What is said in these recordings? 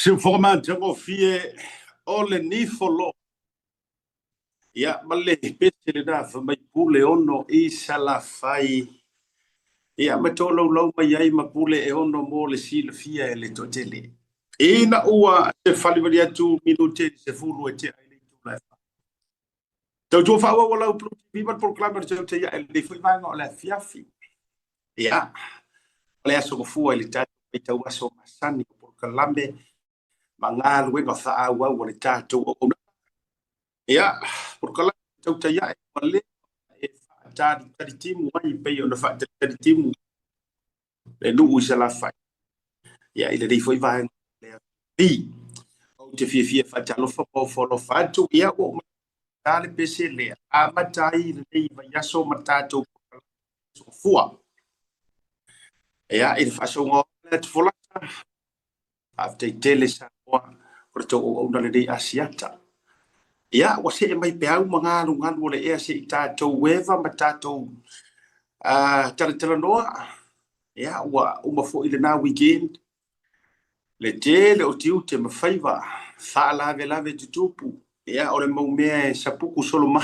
Se forma jango fie ole ni folo. Ya male pese da fa mai pule ono I sala fai. Ya matolo lo mai ai ma pule e ono mo le sil fia e le totele. Ina ua se fali varia tu minute se fulu e te ai le tu la. Tau tu fa wala u plu viva proclamer te ya le foi vai no le fiafi. Ya. Le aso fu ele tatu e tau aso masani por kalambe mangal wenga fa awa wala tatu o ya por kalambe tau ya wale e tadi timu mai pe ona fa tadi timu le nu usa la fa ya ile dei foi vai le o te fia fa talo fa po folo fa tu ya o tale pese le a matai le dei va ya so matato so fua ya il fa so ngo le fola after tele sa o to o na le dei asiata ya wa se mai pe au manga lungan mo le e se tato weva matato tala noa ya wa uma fo ile na weekend le tele o tiu te mafaiva fa la ve tupu ya o le mo me sapuku solo ma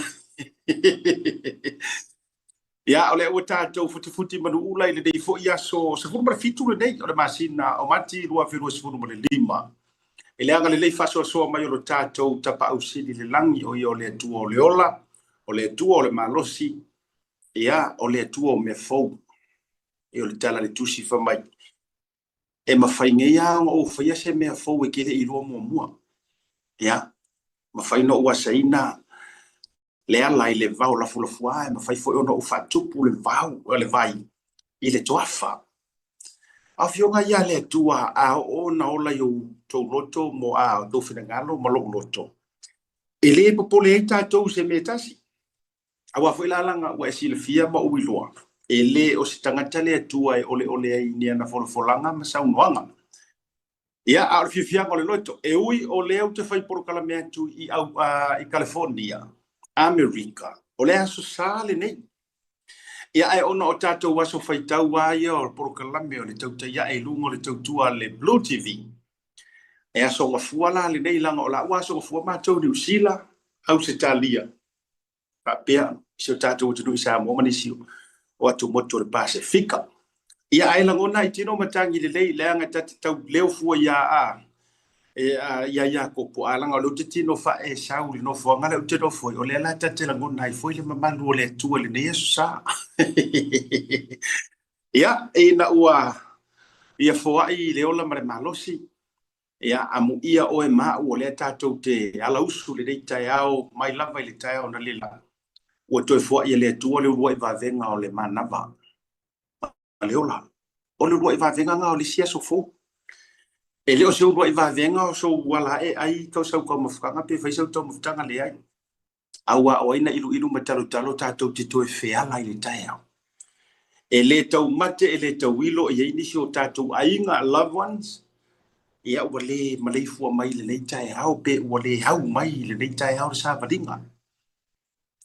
ya o le o tato futi manu ula ile dei fo ya so se fu ma fitu le dei o le masina o mati rua firu se fu mo le lima ele anga le faso so mai o tato tapa au sidi le langi o yo le tu o le ola o le tu o le malosi ya o le tu o me fo e o le tala le tusi fa mai e mawhainga ia o whaia se mea fo e kere I roa mua ya mawhaina ua saina le ala I le vau la fulafua e mawhai fo e ona ufa tupu le vau o le vai I le toafa a fionga ia le tua a ona ola yo to loto mo a do finangalo mo loto ele popole ita to se metasi awa foi la langa wa silfia ma uiloa ele o se tangata le tua e ole ai ni na folanga ma saunoanga ia a fifia ko le loto e ui o le au te fai por kala mea tu I California America o le aso sale nei ia ai ona o tato waso fai tau ai o por kala mea o le tau te ia e lungo le tau tua le Blue TV e aso wa fuala le nei langa o la waso fua ma tau New Zealand au se talia pia se tato tu isa mo manisio o atu moto le Pacifica ia ai langona I tino matangi le lei leanga tau leo fua ia ia ko po alanga lo tino fa e sau no fo ngale te no fo o le la tate langona I foi le mamandu le tu le ne sa ia e na ua ia fo ai le ola mare malosi ia amu ia o e ma o le tato te ala usu le dei tai ao mai lava le tai o na lila o to fo ia le tu le roi va venga o le manava le ola o le roi va venga nga o le sia so fo e le o se roi va venga o so wala e ai to so ko mo fanga pe fa so to mo tanga le ai awa o ina ilu matalo tato te to e fe ala le tai ao e le tau mate e le tau wilo e ini si o tato ainga loved ones ia wale malei fua mai le nei tai ao pe wale hau mai le nei tai ao sa vadinga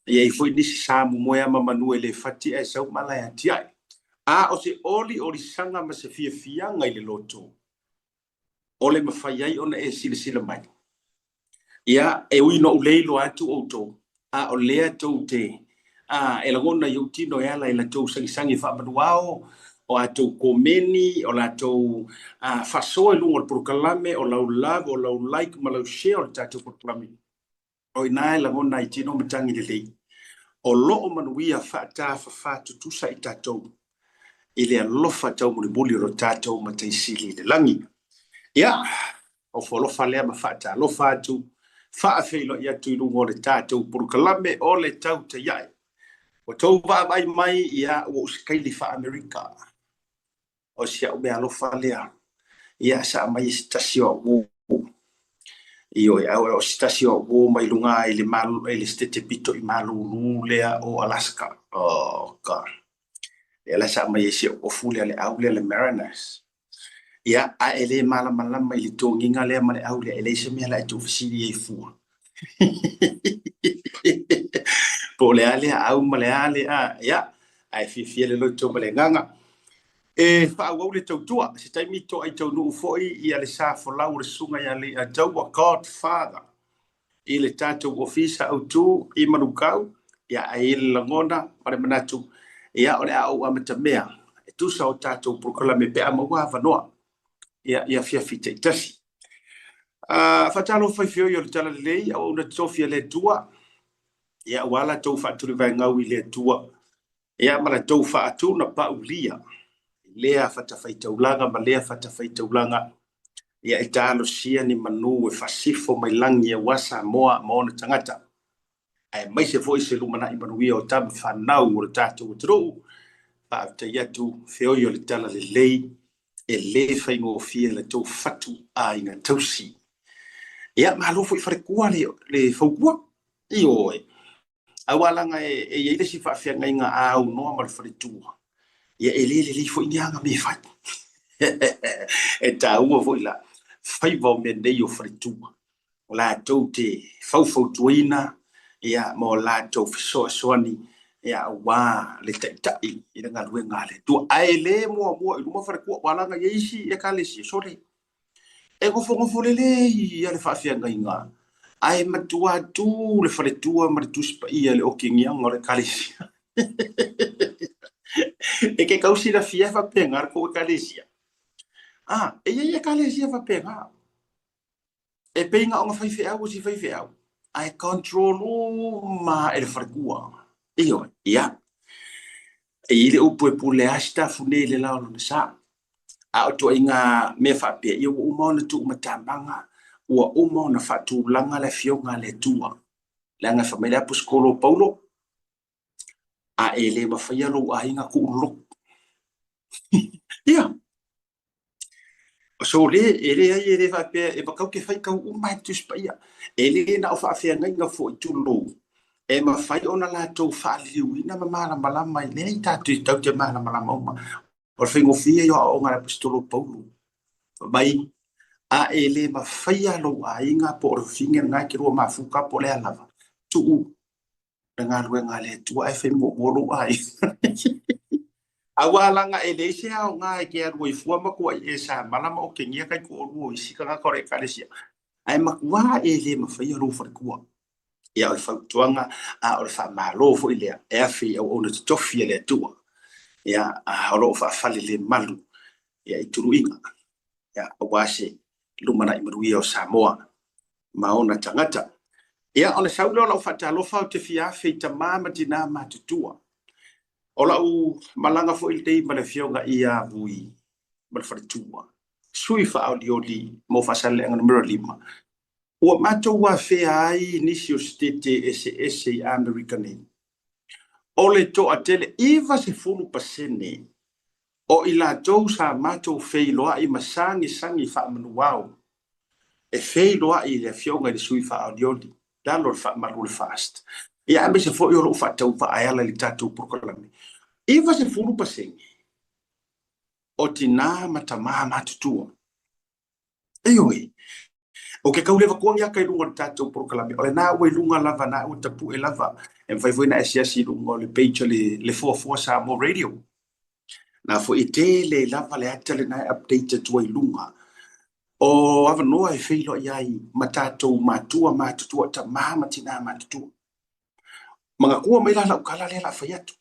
ia I foi nisi sa mo moya manu le fati e sau mala ya tiai a o se oli sanga ma se fia ngai le loto ole mafai ai ona e sila mai ia e ui no leilo atu oto a o lea tau te e lagona iu tino e ala I la tau sangi fa manuao o atou komeni o la tau fasoa lungo le proklame o lau love o lau like ma lau share o le tatou proklame o ina e lagona I tino matangi le lei o loo manuia fata fa tutusa I tatou ile alofa tau muli ro tatou mataisili le langi ia o folofa lea ma fata alofa atu fa feilo ia tu lungo le tatou proklame o le tau te iai o tau va mai ia o skaili fa America o sia o me alofa lea ia sa mai stasio io o stasio o mai lunga ile malu ile stete pito I malu lea o Alaska o ka ela sa mai isi o fule le aule le Mariners ia a ele mala mai le tonginga le male aule ele se me la tu fisili e fu po le ale au male ale ia ai fi le lo to male nganga e whaau le tautua, se taimi to ai tau nuu foi i ale sa folau le sunga i ale a tau a Godfather. I le tātou ofisa au tū i manukau, ia a ele langona, pare manatu, ia ole au amata mea, e tusa o tātou proklame pe amaua vanoa, ia fia fita i tasi. Fatalo fai fio i o le tala lei, au una tofia le tua, ia wala tau whaaturi vai ngau i le tua, ia mara tau whaatu na paulia, lea whatawhai taulanga, ma lea whatawhai taulanga, ia e tālo sia ni manu e whasifo mai langi e wasa moa maona tangata. Ai mai se foi se lumana i manuia o tamu whanau o le tātou o tiro, pa te iatu whioi o le tala le lei, e le whai ngō fia le tau whatu a inga tausi. Ia malofo i wharekua le whaukua, i oe. Awalanga e eile si whawhia ngai ngā au noa ma le wharetua. Ia e le fo i nianga me whai. E tā ua fo i la. Fai vau me nei o wharetua. O la tau te whau tuina, ia mo la tau fisoa soani, ia wā le taitai, i ngā lue ngā le. Tua ae le mua i luma wharekua, walanga i eisi e ka le si, sore. E ngofo le i ale whawhia ngai ngā. Ai matua tu le wharetua ma le tuspa i ale o kingiang o le kalesia. E ke kausi na fia whapengar ko e kalesia. E ia kalesia whapengar. E peinga o ngā whaiwhi au si whaiwhi au. Ai control ma e le wharekua. Iyo, ia. E ile upu e pule asta fune le lao na sa. A o tua inga me whapea. Iyo umona tu umatamanga. Ua umona whatu langa le fionga le tua. Langa whamele apu skolo paulo. A e le mawhaialo a inga ku ulok. Ia. So le ai le fa pe e bakau ke fai kau mai tu spaia e le na fa fe ngai nga fo tu lo e ma fai ona la to fa liu ina ma mala mai le ta tu tau te mala ma o fe ngo fia yo o nga pistolo paulo mai a e le ma fai alo a inga por finga nga ki ro ma fuka po le lava tu nga lu nga le tu ai fe mo lo ai awalanga e le se au nga ke a roi fua ma ko e sa malama o ke ngia kai ko ru si ka ko re kalesia ai ma wa e le ma fa yo fa ko ya o fa tuanga a o fa malo fo ile e fi o ona to fi le tu ya a o fa fa le malu ya i turuinga ya o wase lumana i maruia o Samoa ma ona tangata ya ona saulo lo fa ta lo fa te fia fe ta mama dina ma tutua ola u malanga fo il tei male fionga ia vui mal fartua sui fa audioli mo fa sale ngan numero 5 o mato wa fe ai nisio stete ese americani ole to atele iva se fulu pasene o ila to sa mato fe lo ai masangi sangi fa manuao e fe lo ai le fionga de sui fa audioli dalo fa malul fast ia ambe se fo yo lo fa tau pa ayala li tatu prokolami iva se fulu pasene o tina matama matutua. Eoi. O ke kauleva kuangia kai lunga tatou proklame. Ole na ue lunga lava na ue tapu e lava. E mwhai na esiasi lunga le page le 44 Samoa Radio. Na fo ite le lava le atale na update tua i lunga. O ava noa e feilo iai matatou matua matutua ta mama tina matutua. Mga kua mai la ukala le la fayatu.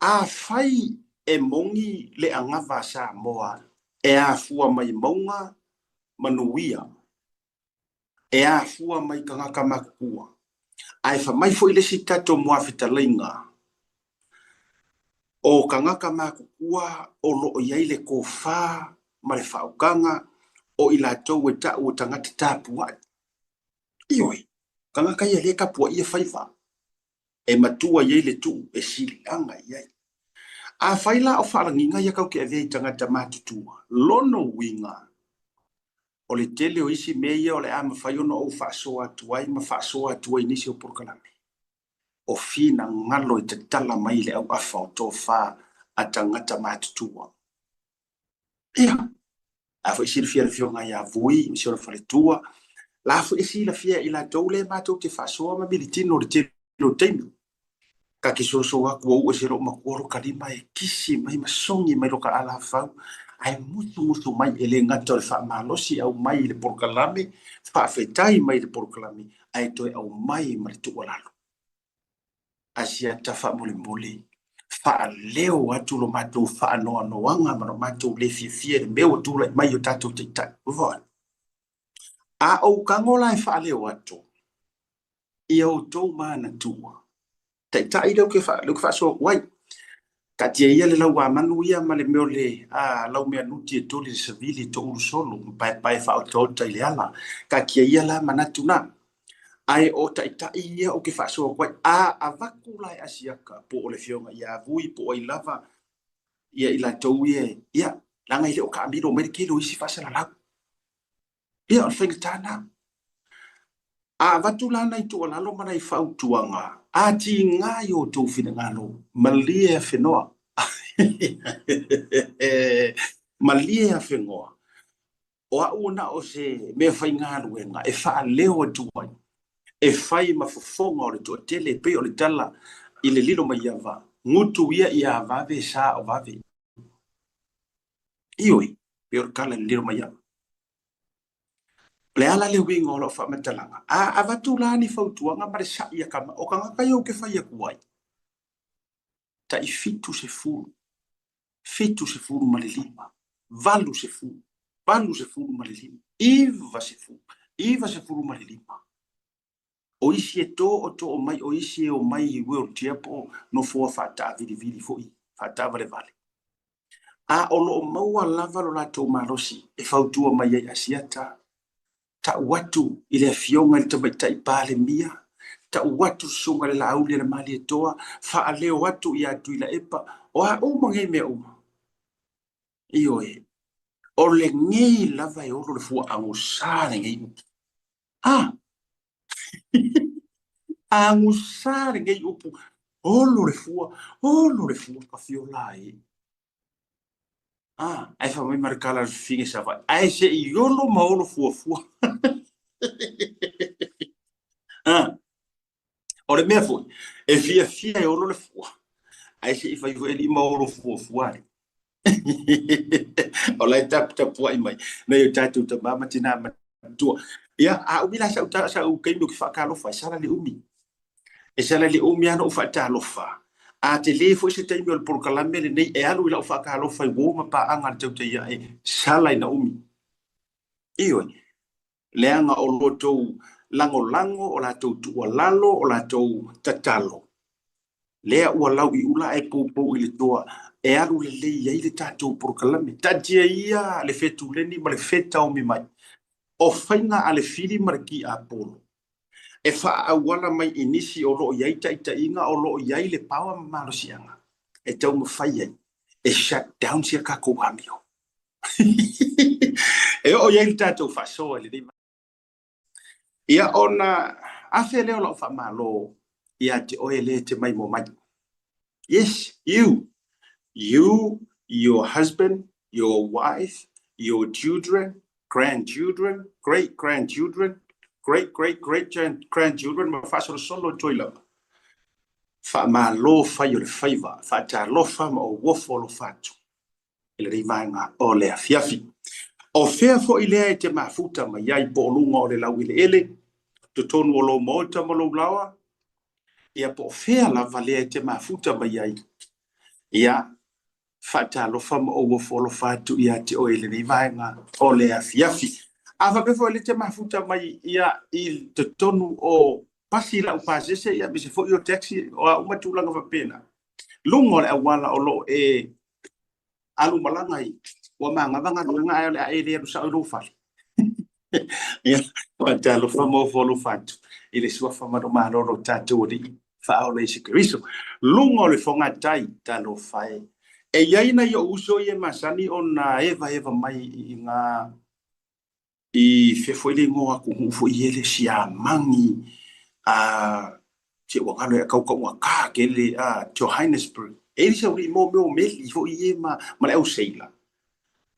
A fai e mongi le angava Samoa e a fua mai maunga manuia e a fua mai kangaka makua ai fa mai foi le sitato moa fitalinga o kangaka makua o lo iai le kofa ma le faukanga o ila tau e ta o tangata tapua ioi kangaka ia le kapua ia faifa e matua iai le tu e silianga iai a faila o falanginga ia kau ke avei tangata matutua lono winga o le tele o isi meia o le ama faiono o faasoa tuai ma faasoa tuai nisi o porkalame o fina ngalo i te tala mai le au afa o tō wha a tangata matutua ia a fo isi le fia le fionga ia vui misi o le faletua la fo isi la fia ila tau le matou te faasoa ma militino o le tele o teimi ka ki so wa ku o se ro ma ku ro ka di mai kisi mai ma songi mai ro ka ala fa ai musu mai ele ngata le fa ma lo si au mai le porkalame fa fetai mai le porkalame ai to au mai ma tu wala asia ta fa mole fa leo atu lo matu fa no no wanga ma matu le fi me o tu le mai o tatu te ta vo a o kangola fa leo atu ia o to mana tua ta ida ke fa so wai ka tia ia le lau a manu ia ma le meo le a lau mea nuti e toli le savili to uru solo pai fa o to ile ala ka kia ia la manatu na ai o ta ia o ke fa so wai a vaku lai asiaka po o le fionga ia vui po i lava ia ila to ia langa ile o ka amiro me kilo isi fa sala la ia o feng tana a vatula nai to la lo mana i fa utuanga a ti nga yo to fina ngalo malia fenoa malia a whengoa. O a una o se mea whai ngā ruenga, e wha leo tuai. E whai mafofonga o le tua tele, pe o le tala, i le lilo mai awa. Ngutu ia i a vave sa o vave. Ioi, pe o le kala le lilo mai awa. Le ala le winga o lo wha matalanga. A vatu la ni fautuanga, ma le sa ia kama, o ka ngakai o ke whai a kuai. Ta i fitu se furu. Fitu se furu ma le lima. Valu se furu. Valu se furu ma le lima. Iva se furu ma le lima. O isi e tō o mai, o isi e o mai i weo tia po no fua whata viri fo i. Whata vale vale. A o lo maua lava lo la tō marosi. E whautua mai ai asiata. Ta watu i le fionga i tabai tai pāle mia. Ta watu sunga le la auli le mali e toa. Wha leo watu i atu i la epa. O a uma ngei mea uma. Io e. O le ngei lava e oro le fua angusare ngei upu. Angusare ngei upu. Olo le fua ka fiolai. Ai fa mai marcala finge sa vai. Ai se iolo ma olo fua. O le mea foi. E fia e olo le fua. Ai se i fai li ma olo fua. O lai tapu ai mai. Na yo tatu ta mama tina matua. Ia, a umi la sa u kei no ki whakalo fai sara le umi. E sala le umi ana u whaatalo fa. A te le fo se taimi o le porkalame le nei e alu ila u whakalo fai woma pa anga le tauta ia e sala ina umi. Ioi, le anga o lotou lango o la tau tua lalo o la tau tatalo. Lea ua lau i ula e pou i le toa e alu le le iai le tatou porkalame. Tatia ia le fetu leni ma le feta o mi mai. O whainga a le fili maraki a polo. E wha awala mai inisi o loo iai ta inga o loo iai le pawa mamalo sianga. E tau mawhai ai. E shut down sia kako hamio. E o iai le tatou whasoa le rima. Ia ona afe leo lau wha malo ia te oe le te mai mo mai. Yes, you, your husband, your wife, your children, grandchildren, great-grandchildren, great-grandchildren, ma whasoro solo toila. Wha ma lo whai o le whaiva, wha ta lofa ma o wofo lo whatu. Ele rei vaenga o lea fiafi. O fea fo i lea e te mafuta ma iai po lunga o le lau ile ele, to tonu o lo mota ma lo lawa, ia po fea la vale e te mafuta ma iai. Ia, fata lo fama o wofo lo fatu ia te o ele rei vaenga o lea fiafi. Afa pefo ele te mafuta mai ia il te tonu o pasi la upasese ia bise fo i o taxi o a umatulanga fa pena. Lungo le awala o lo e alu malanga i. Wa manga vanga lunga ai le ai le sa lo fali. Ia, fata lo fama o fo lo fatu. Ile sua fama do malo lo tatu di fa o le sikriso. Lungo le fonga tai ta lo fai. E iaina i o uso i e masani o na eva mai i ngā i fefo ile ngoa ku hufo i ele si a mangi a te wakano e kau waka ke le a Johannesburg. E ili sa uri mo meli fo i e ma le au seila.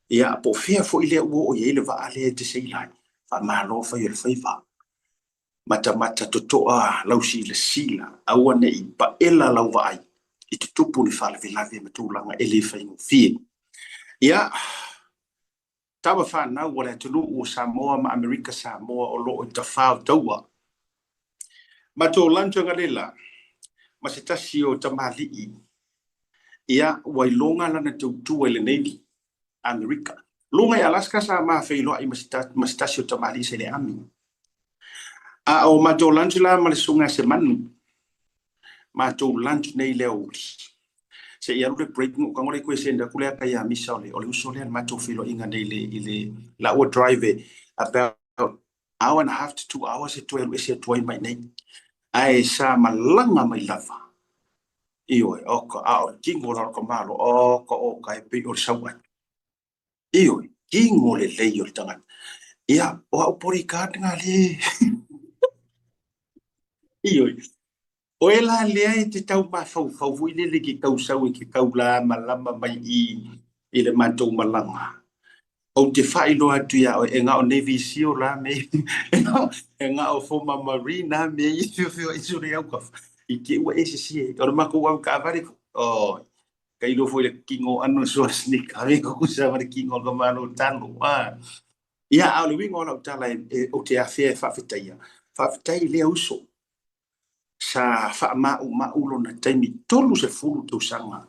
Ia po fea fo ile uo o i ele va ale te seila. Fa malo fa i le faiva. mata totoa lau sila aua nei pa ela lau vai I tutupu ni whalavilavi matulanga e le whaingo ia tawa whanau wale tunu o Samoa ma Amerika Samoa o loo I tawhau taua ma tō lanchanga lela ma se tasi o tamali'i ia wailonga lana tautua le Navy Amerika lunga I Alaska sa ma whailoa I ma se tasi o tamali'i se le ami a o ma tō lanchu la ma le sunga se manu ma tō lanchu nei leo uli se ia rule breaking o kangore koe senda kulea kai a misa ole usole ma tō whilo inga nei le la ua drive about hour and a half to 2 hours e tuelu ese tuai mai nei ai sa malanga mai lava iyo oka ao kingo la ko malo oka e pe o sawa iyo kingo le leyo tangan ia o pori ka ngale iyo o ela le te tau ma fau ile ki kau sau ki kau la malama mai I le mantou malanga o te whailo atu ia o enga o Navy SEAL la me enga o former Marine me I fio isuri au kaf I ke ua ese o mako au ka vari o kai lo foi le kingo anu so snik ai ko sa vari kingo ka mano tano ia au le wingo la tala o te afia whawhitai le uso sa wha ma ulo na taimi tolu se fulu tu sanga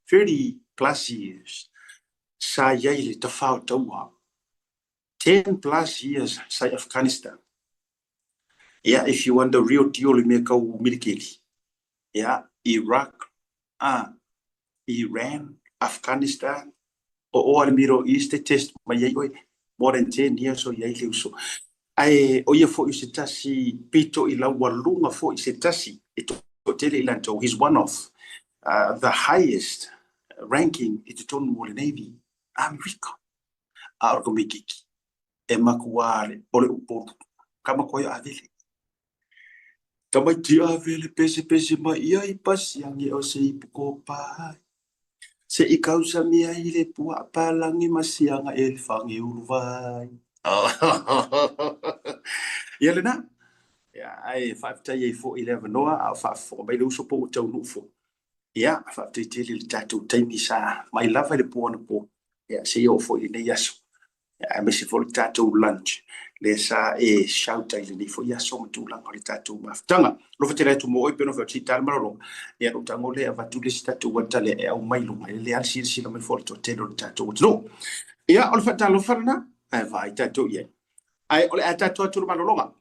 30 plus years sa yai le tawhao taua 10 plus years sa Afghanistan yeah if you want the real deal le me kau military yeah Iraq Iran Afghanistan o Middle East test ma yai oi more than 10 years o yai le uso ai o ia fo I se tasi pito I la walunga fo I se tasi e to tele I lanto he's one of the highest ranking I te tonu o le Navy America a orko mikiki e makuale o le upo kama koe avele kama tia avele pese ma ia I pasi ange o se ipuko pai se I kausa mea I le pua palangi masianga e le whange uruvai ia le na ia ai whaftai e 411 noa a whafo mai le uso po tau nufo ia whaftai tele le tatou taimi sa mai lava le pua na po ia se o fo I nei yaso ia me se fo le tatou lunch le sa e shauta I le nei fo yaso ma tu langa le tatou maftanga lo fa tere tu mo oi peno fa tita marolo ia lo tango le avatu le tatou wata le e au mai lunga le al sila mai fo le totelo le tatou no ia o le fa talo farna ai vai tatou ia ai ole ata to malolonga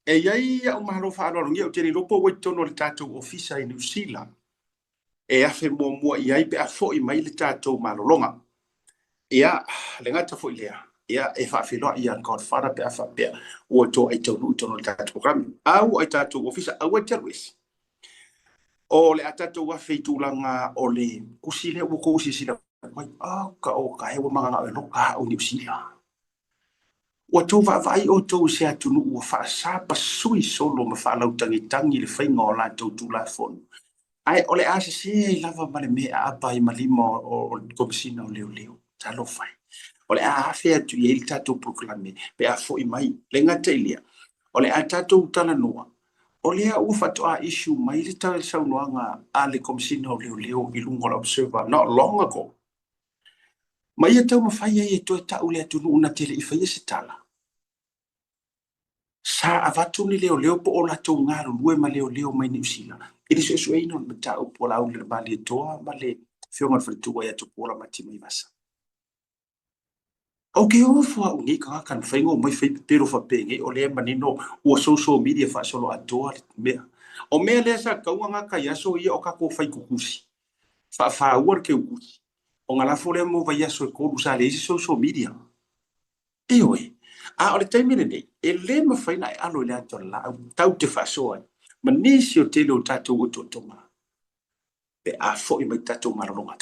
e iai o malo fa alo ngi o teni lopo o tono le tatou ofisa I New Zealand e afe mo iai pe afo I mai le tatou malolonga ia le ngata fo ilea ia e fa filo ia godfather pe afa pe o to ai tono le tatou program au ai tatou ofisa au terrorist o le tatou wa feitulanga o le kusile o ko sisila ka he wa manga no ka o New Zealand wa to vai o to se atunu o fa sa pa sui solo ma fa lau tangi le fainga o la to tu la fon ai ole ase se lava male me a pa I malima o komisina o leo talo fai ole a fe tu il tato proclame pe a fo I mai le ngata ilia ole a tato tala noa ole a ufa to a issue mai le tala sa noanga a le komisina o leo I lungo la observer not long ago mai e tau mawhai e to ta ule atunu una tele I fai se tala sa avatu ni leo po ola to ngaru lue ma leo mai New Zealand it is so ino ma ta o pola o le bali toa ma le fionga fritu ya to pola ma ti mai vasa okay o fo ngi ka kan faingo mai fai pero fa penge o le manino o social media fa solo atoa me o me le sa ka nga ka ya so ia o ka ko fai kukusi fa work e kukusi o ngala fo le mo va ya so ko usa le social media ewe a o le taimine nei e le mawhaina e alo le ato la tau te whasoa ma nisi o tele o tatou o totoma pe a fo I mai tatou malonga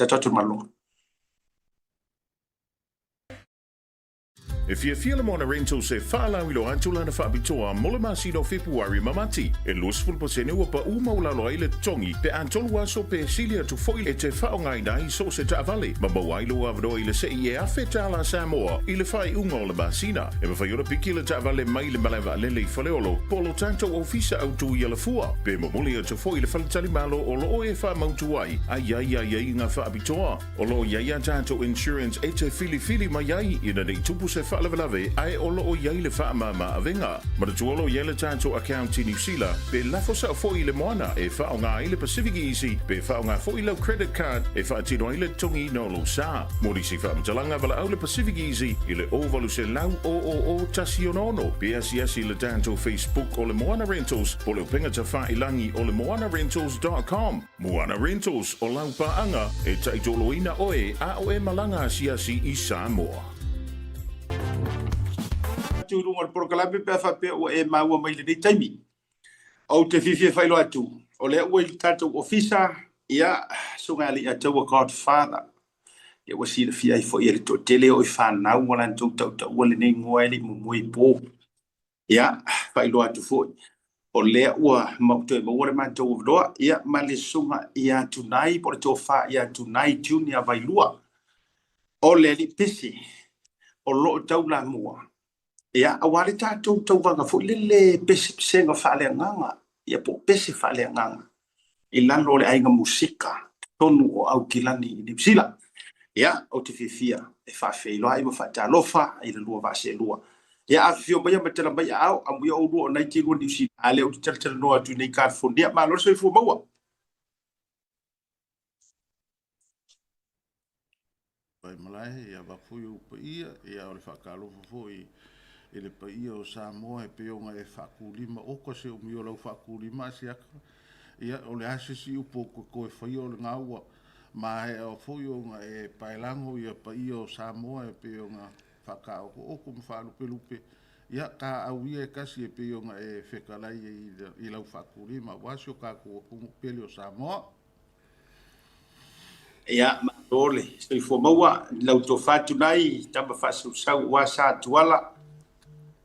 E fia le mona rental se whaalawi lo antula na whaapitoa mole masino Februari mamati. E lusful po se neua pa uma ula lo aile tongi pe antolu aso pe silia tu foile e te whaongai nai so se ta avale. Ma mawailo avado ile se i e afeta ala Samoa ile whai unga o le masina. E ma whaiora piki le ta avale mai le malawa lele i whaleolo polo tanto ofisa au tu i ala fua. Pe mamuli a tu foile whaletali malo o lo o e wha mautu ai. Ai nga whaapitoa. O lo ia tanto insurance e te fili mai ai ina nei tupu se whaalavelave ai olo o iai le whaamama avenga. Ma tu olo iai le tanto account i New Zealand pe lafo sa fo i le moana e whaonga i le Pacific Easy pe whaonga fo i le credit card e whaatino i le tongi no lo sa. Mori si whaamtalanga wala au le Pacific Easy i le ovalu se lau o tasi onono. Pe asi le tanto Facebook o le Moana Rentals po le upenga ta whailangi o le moanarentals.com. Moana Rentals o lau paanga e taitoloina oe a o e malanga siasi i Samoa. Turunga proklame pe fa pe o e maua mai le taimi. O te fifi failo atu. O le o il tato ofisa ia sunga ali atu a godfather. Ia wasi le fia i fo ia to tele o fa na wala to o le nei ngoi le mo i po. Ia failo atu fo. O le ua mauto e mo le manto o doa ia male sunga ia tunai por to fa ia tunai tunia vailua. O le li pisi. O lo tau la mua. Ia awale tātou wanga fo lele pesi senga whale nganga. Ia po pesi whale nganga. I lalo le ainga musika. Tonu o au kilani i Nipsila. Ia o te fifia. E whawheiloa i mo whatalofa. I le lua vase lua. Ia a fio mai matela mai au. Amuia o lua o naiti lua Nipsila. Ale o te tala noa tu nei California. Ma lor so i fu maua. Pai malai ia wapui upa ia o le whakalofo fo i le pa ia o Samoa e peonga e whakulima oko se umi o lau whakulima siaka ia o le asisi upo koe whai o le ngaua ma he o fo i e pailango ia pa ia o Samoa e peonga whakaoko oko mwhalupe ia ka au ia e kasi e peonga e whekalai i lau whakulima wasio ka kua pele o Samoa. Ia matole so i fo maua lau to fatu nai tamba fasu sau wa sa tuala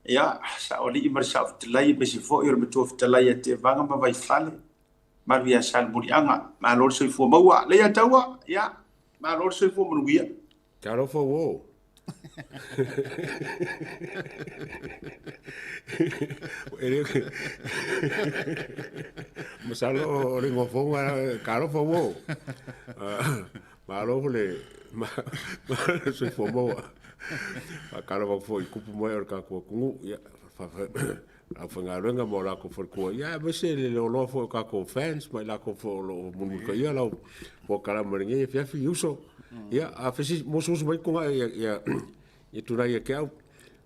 ia sa oli i marsa ftlai be si fo i ro to ftlai te vanga ma vai fale ma via sal burianga ma lor so i fo maua le ia taua ia ma lor so i fo manuia Caro fo wo Masalo ringo fonga caro fo wo Malo le ma so fo mo a caro fo i kupu mo ka ko ku ya fa a fanga renga mo la ko fo ko ya be se le lo fo ka ko fans mai la ko fo lo mu ko ya lo po kala mo ngi fi fi uso ya a fesi mo so mai ko ya tu na ya ke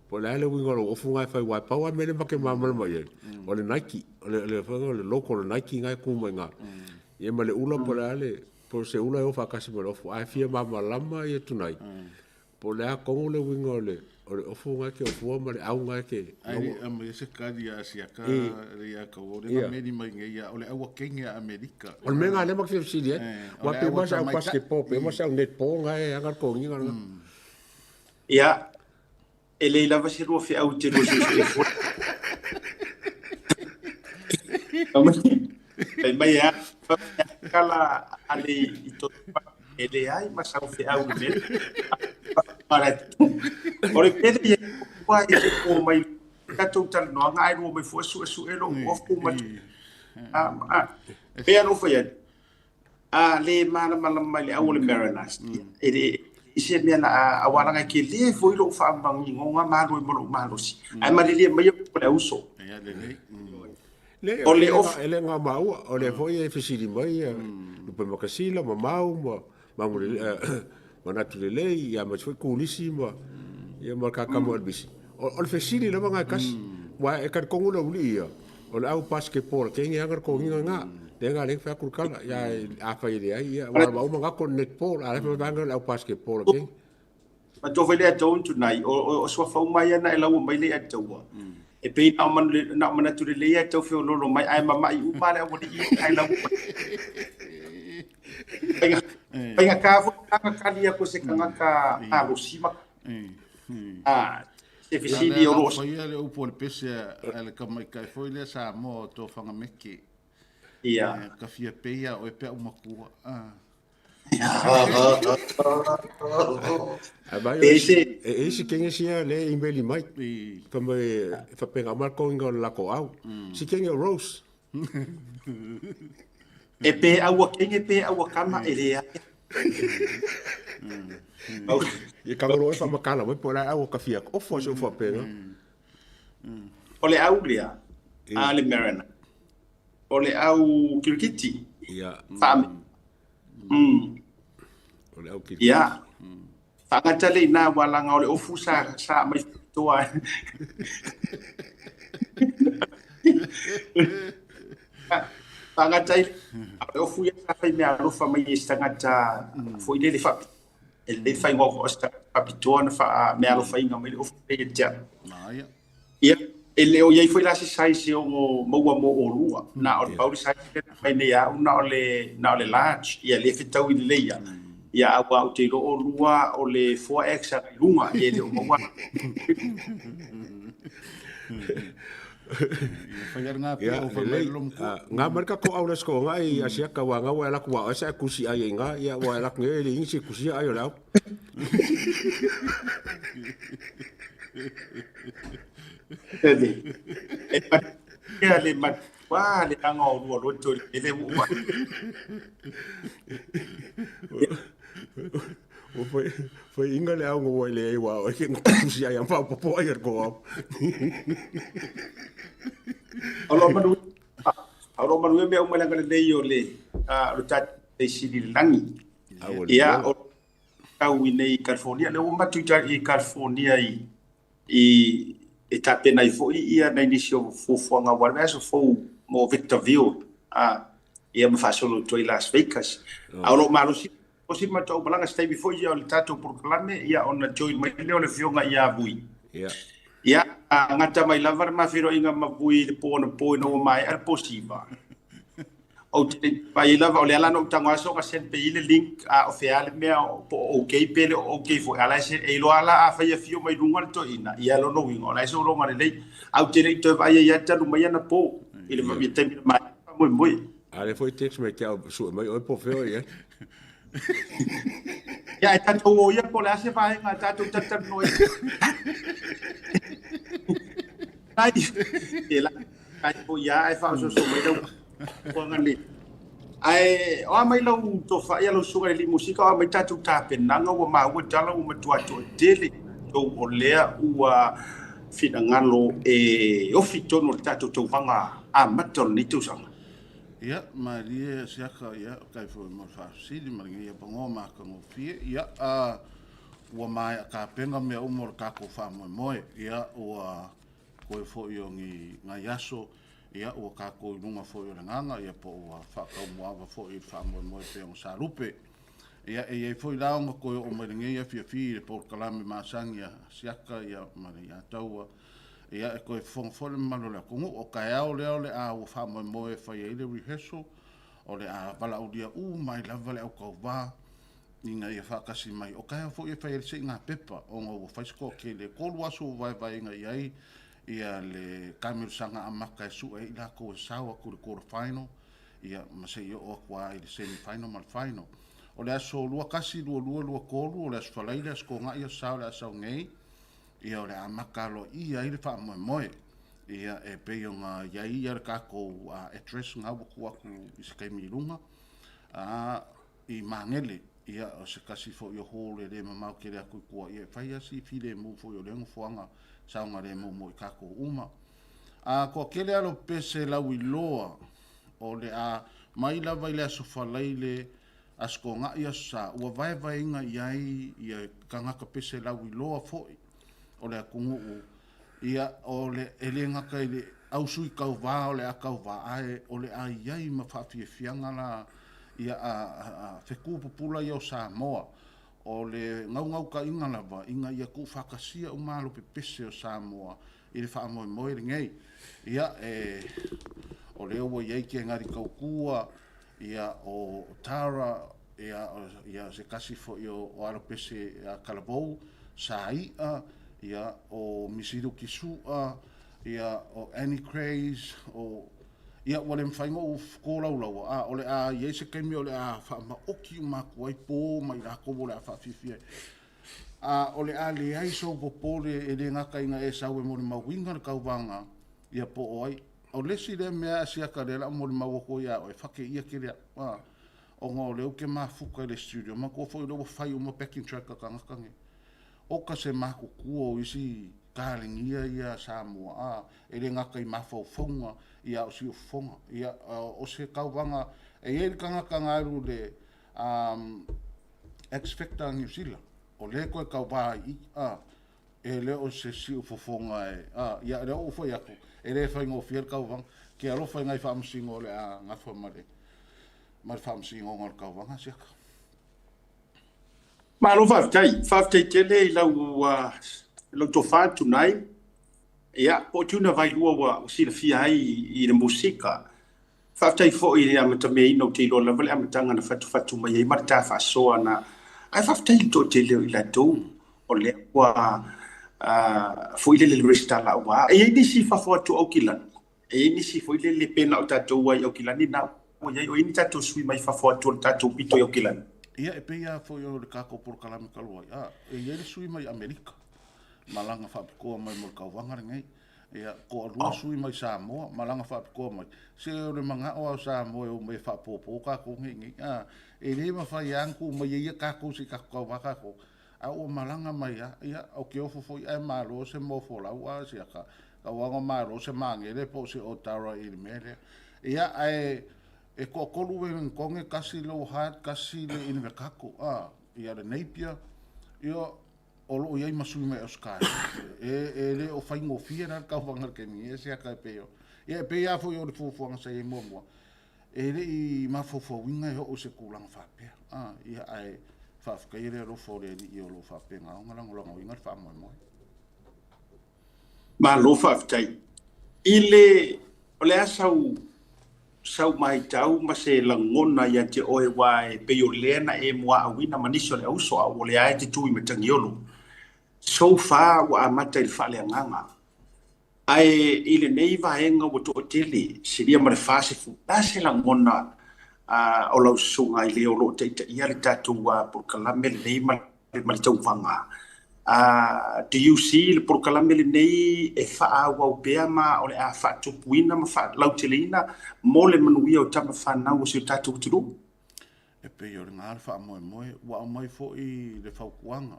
po la le wingo lo fu ngai fa wa pa wa me le ma ke ma mo mai o le Nike le fo le loco le Nike ngai ku mo nga ye ma le ula po la le por se ula o fa kasi mo fo ai fia ma lama ye tunai po le a ko le wingo le o fu nga ke o fu ma le au nga ke ai am se kadia sia ka ria ka o le me di mai ia o le au kenya America o me nga le ma ke si dia wa pe ma sa basketball pe ma sa netball nga e ngar ko ngi nga ia ele lava se ro fi au te ro se fo ai mai ya kala ale ito ele ai mas au fi au ne para ore pede wa i ko mai ka total no nga ai ro mai fo su elo of ko ma pe no foi le mana mai le au le Mariners ele ise me na awala nga ke le foi lo fa mangi nga ma lo si ai ma le mai ko le uso le ole of ele nga mau ole foi e fisili mai no pe makasila ma mau ma mo ma na tu le ya ma foi kulisi ma ya ma ka mo bisi ole fisili le nga kas wa e ka kongu lo uli ya ole au basketball ke nga ngar ko nga de nga le fa kurkala ya a fa ile ya wa ma nga ko netball ala fa nga au basketball ke ma to foi le don tonight o so fa mai na ela o mai le atwa e pe na man tu le ia tau feo lolo mai ai mama i upa le wodi i ai la penga ka fo ka kalia ko se kanga ka alo sima Se fisili o rosa. Foi ele upo le pese ele kamai kai foi le sa mo to fanga meki. Ia. Ka fia peia o pe uma kua. Ese quem sia le imbeli mai. Como fa pega marco ingo la ko au. Si quem é Rose. E pe aua kenge pe aua kama ele ia. E kangoro fa makala mo por au ka fia. O fo so fa pega. Ole au lia. Ale Marina. Ole au Kirkiti. Ia. Fam. Ole au Kirkiti. Ia. Fangata le na walanga ole ofu sa mai toa. Fangata ile ofu ya sa fai me alofa mai stangata foi le fa ele fai ngo sta kapitona fa me alofa inga mai ofu le ja. Naia. Ia ele o ia foi lá se sai se o mo o lua na o pauli sai mai ne ya na ole large ia le fitau ile ia. Ia awa o te o lua o le 4X a lunga e le o mawa. Ngā marika ko au lesko ngai asia ka wanga wa la kwa asa kusi ai nga ia wa la nge le insi kusi ai la. Ele. Ia le mat wa le anga o lua lo to le wa. O foi inga le au ngoi le wa o ke kusi ai pa po ai ko. Alo manu me o mala kale yo le lo tat e sili langi. Ia o tau nei California le o matu i California e tape nai fo ia nei nisio fo nga wa so fo mo Victorville ia me fa solo to i Las Vegas. Alo malu si o si ma tau balanga stai before ia le tato proclame ia ona join mai le o le fionga ia bui. Ia ngata mai lavar ma firo inga mabui le pono no mai al posiba. O te pai lava o le ala no tanga so ka sen pe ile link o feale me o okay pele o okay fo ala se e lo ala a fa ia fio mai lunga to ina ia lo no wingo ala so lo ngare le au te re to vai ia ta mai na po ile ma te mai moi Ale foi text me que su mai o po feo ia. Ya está todo ya por la se va en está todo tan no es. Ai, ela ai ya ai fa so mai do pongali. Ai o mai lo to fa ya lo suga li musica o mai tatu ta penanga o ma o tala o matua to dele to o lea ua finangalo e o fitono tatu to vanga a maton ni tu sanga. Ia, Maria siaka ia kai fo mo fa sili maringa ia pango ma ka mo fie ia ua mai ka penga me umor ka ko fa mo ia ua ko fo yo ngai aso ia ua ka ko nunga fo yo nganga ia po ua fa ka mo ava fo i fa mo pe on salupe ia e fo la ngo ko o maringa ia fie por kalame masanga siaka ia Maria taua ia e koe whongwhore manu lea kongu o kai au leo le a ua wha moe whai eile rehearsal o le a wala au lia mai lava le au kau wā i nga ia whakasi mai o kai au fo ia whai eile se ngā pepa o ngā ua whaisko ke le kolu aso vai inga iai ia le kamiru sanga a maka e su e ila ko e sawa ko le quarter final ia mase i o akua i le semi final mal final o le aso lua kasi lua kolu o le aso whalaile asko ngā ia sao le asau ngei ia ole a makalo ia ile fa moe ia e pe nga ia ia ka ko address nga ku aku i se kai milunga i mangele ia o se kasi fo yo hole le mama ke le aku ku ia fa ia si file mu fo yo lengo foanga sa nga le mo ka ko uma ko kele alo pese la wiloa ole a mai la vai le so fa leile asko nga ia sa wa vai nga ia kanga ka pese la wiloa fo o le akungu ia o le elenga kai le au sui kau wā o le a kau wā ae o le a iai ma whawhia whianga la ia a wheku pupula i o Samoa o le ngau ka inga lava inga ia ku whakasia o malo pe pese o Samoa i le wha moe ngei ia o le owa iai ki ngari kaukua ia o Tara ia se kasi fo i o alo pese a Kalabou sa ia ia o Misiru Kisua, ia o Annie Craze, o ia wale mwhaingo o kōlaulaua, ole a iese kaimi ole a wha oki o maku ai pō mai rako ole a whawhiwhia. Ole a le aiso popole e le ngaka inga e sau e mori mawinga na kauwanga ia po o ai. O lesi le mea asiaka le la mori mawoko ia o e whake ia ke rea. O ngā leo ke mafuka le studio, ma kua whai lewa whai o ma backing track ka kangakange. O ka se mako kua o isi kālingia ia Samoa, e le ngaka i mawhau whaunga ia o si o whaunga. Ia o se kauwanga, e e kangakanga aru le X Factor New Zealand. O le koe kauwā i, e le o se si o whaunga e, ia le o whai ako, e le whai ngō whier kauwanga, ke alo whai ngai whaamsingo le a ngawha mare. Mai whaamsingo ngā kauwanga siaka. Ma lo whaftai tele i lau to whātu nai. Ia, o tuna vai lua wa sila fia ai i le musika. Whaftai fo i le amata me ino te ilo lawale amatanga na whatu mai i marita whasoa na ai whaftai to tele i la tō. O le wa fo i le resta la wa. E nisi whawhatu au kilan. E nisi fo i le pena o tatou wai au kilani na. O ini tatou sui mai whawhatu o tatou pito au kilani. Ia e pea fo i o le kako por kalami kaluai. E ia le sui mai Amerika. Malanga whapikoa mai mo kauwanga ringai. Ia ko alua sui mai Samoa, malanga whapikoa mai. Se o le mga o Samoa o mai whapopo kako ngi. E le ma whai anku mai ia kako si kako kako. A o malanga mai ia o ke ofo foi e malo se mofo lau a si aka. Ka wanga malo se mangere po se o tara i mele. Ia e ko kolu e konge kasi lo hat kasi le in me kako ia le Napier io o lo ia masui me oskai e le o fai ngofia na ka wanga ke ni e se aka peo ia pe ia fo yo le fufu nga se mo e le i mafofo winga o se kulang fa pe ia ai fa ka ile ro fo le i o lo fa pe nga nga winga fa mo ma lo fa tai ile ole sau mai tau ma se langona ia te oe wae pe o lena e mua awina manisio le auso a o le ae te tui me tangiolo. So far wa amata il fale anganga. Ai ile nei vaenga o to tele siria mare fase fu. Da se langona o lau sunga ile o lo te ia le tatu wa por kalame le nei ma tau vanga. Do you see le por kalame le nei e faa wa pea ma o le a fa tupuina ma fa lautelina mo le manuia o tama whanau o si o tatu turu? E pe yo le ngāre wha moe wa mai fo i le whaukuanga.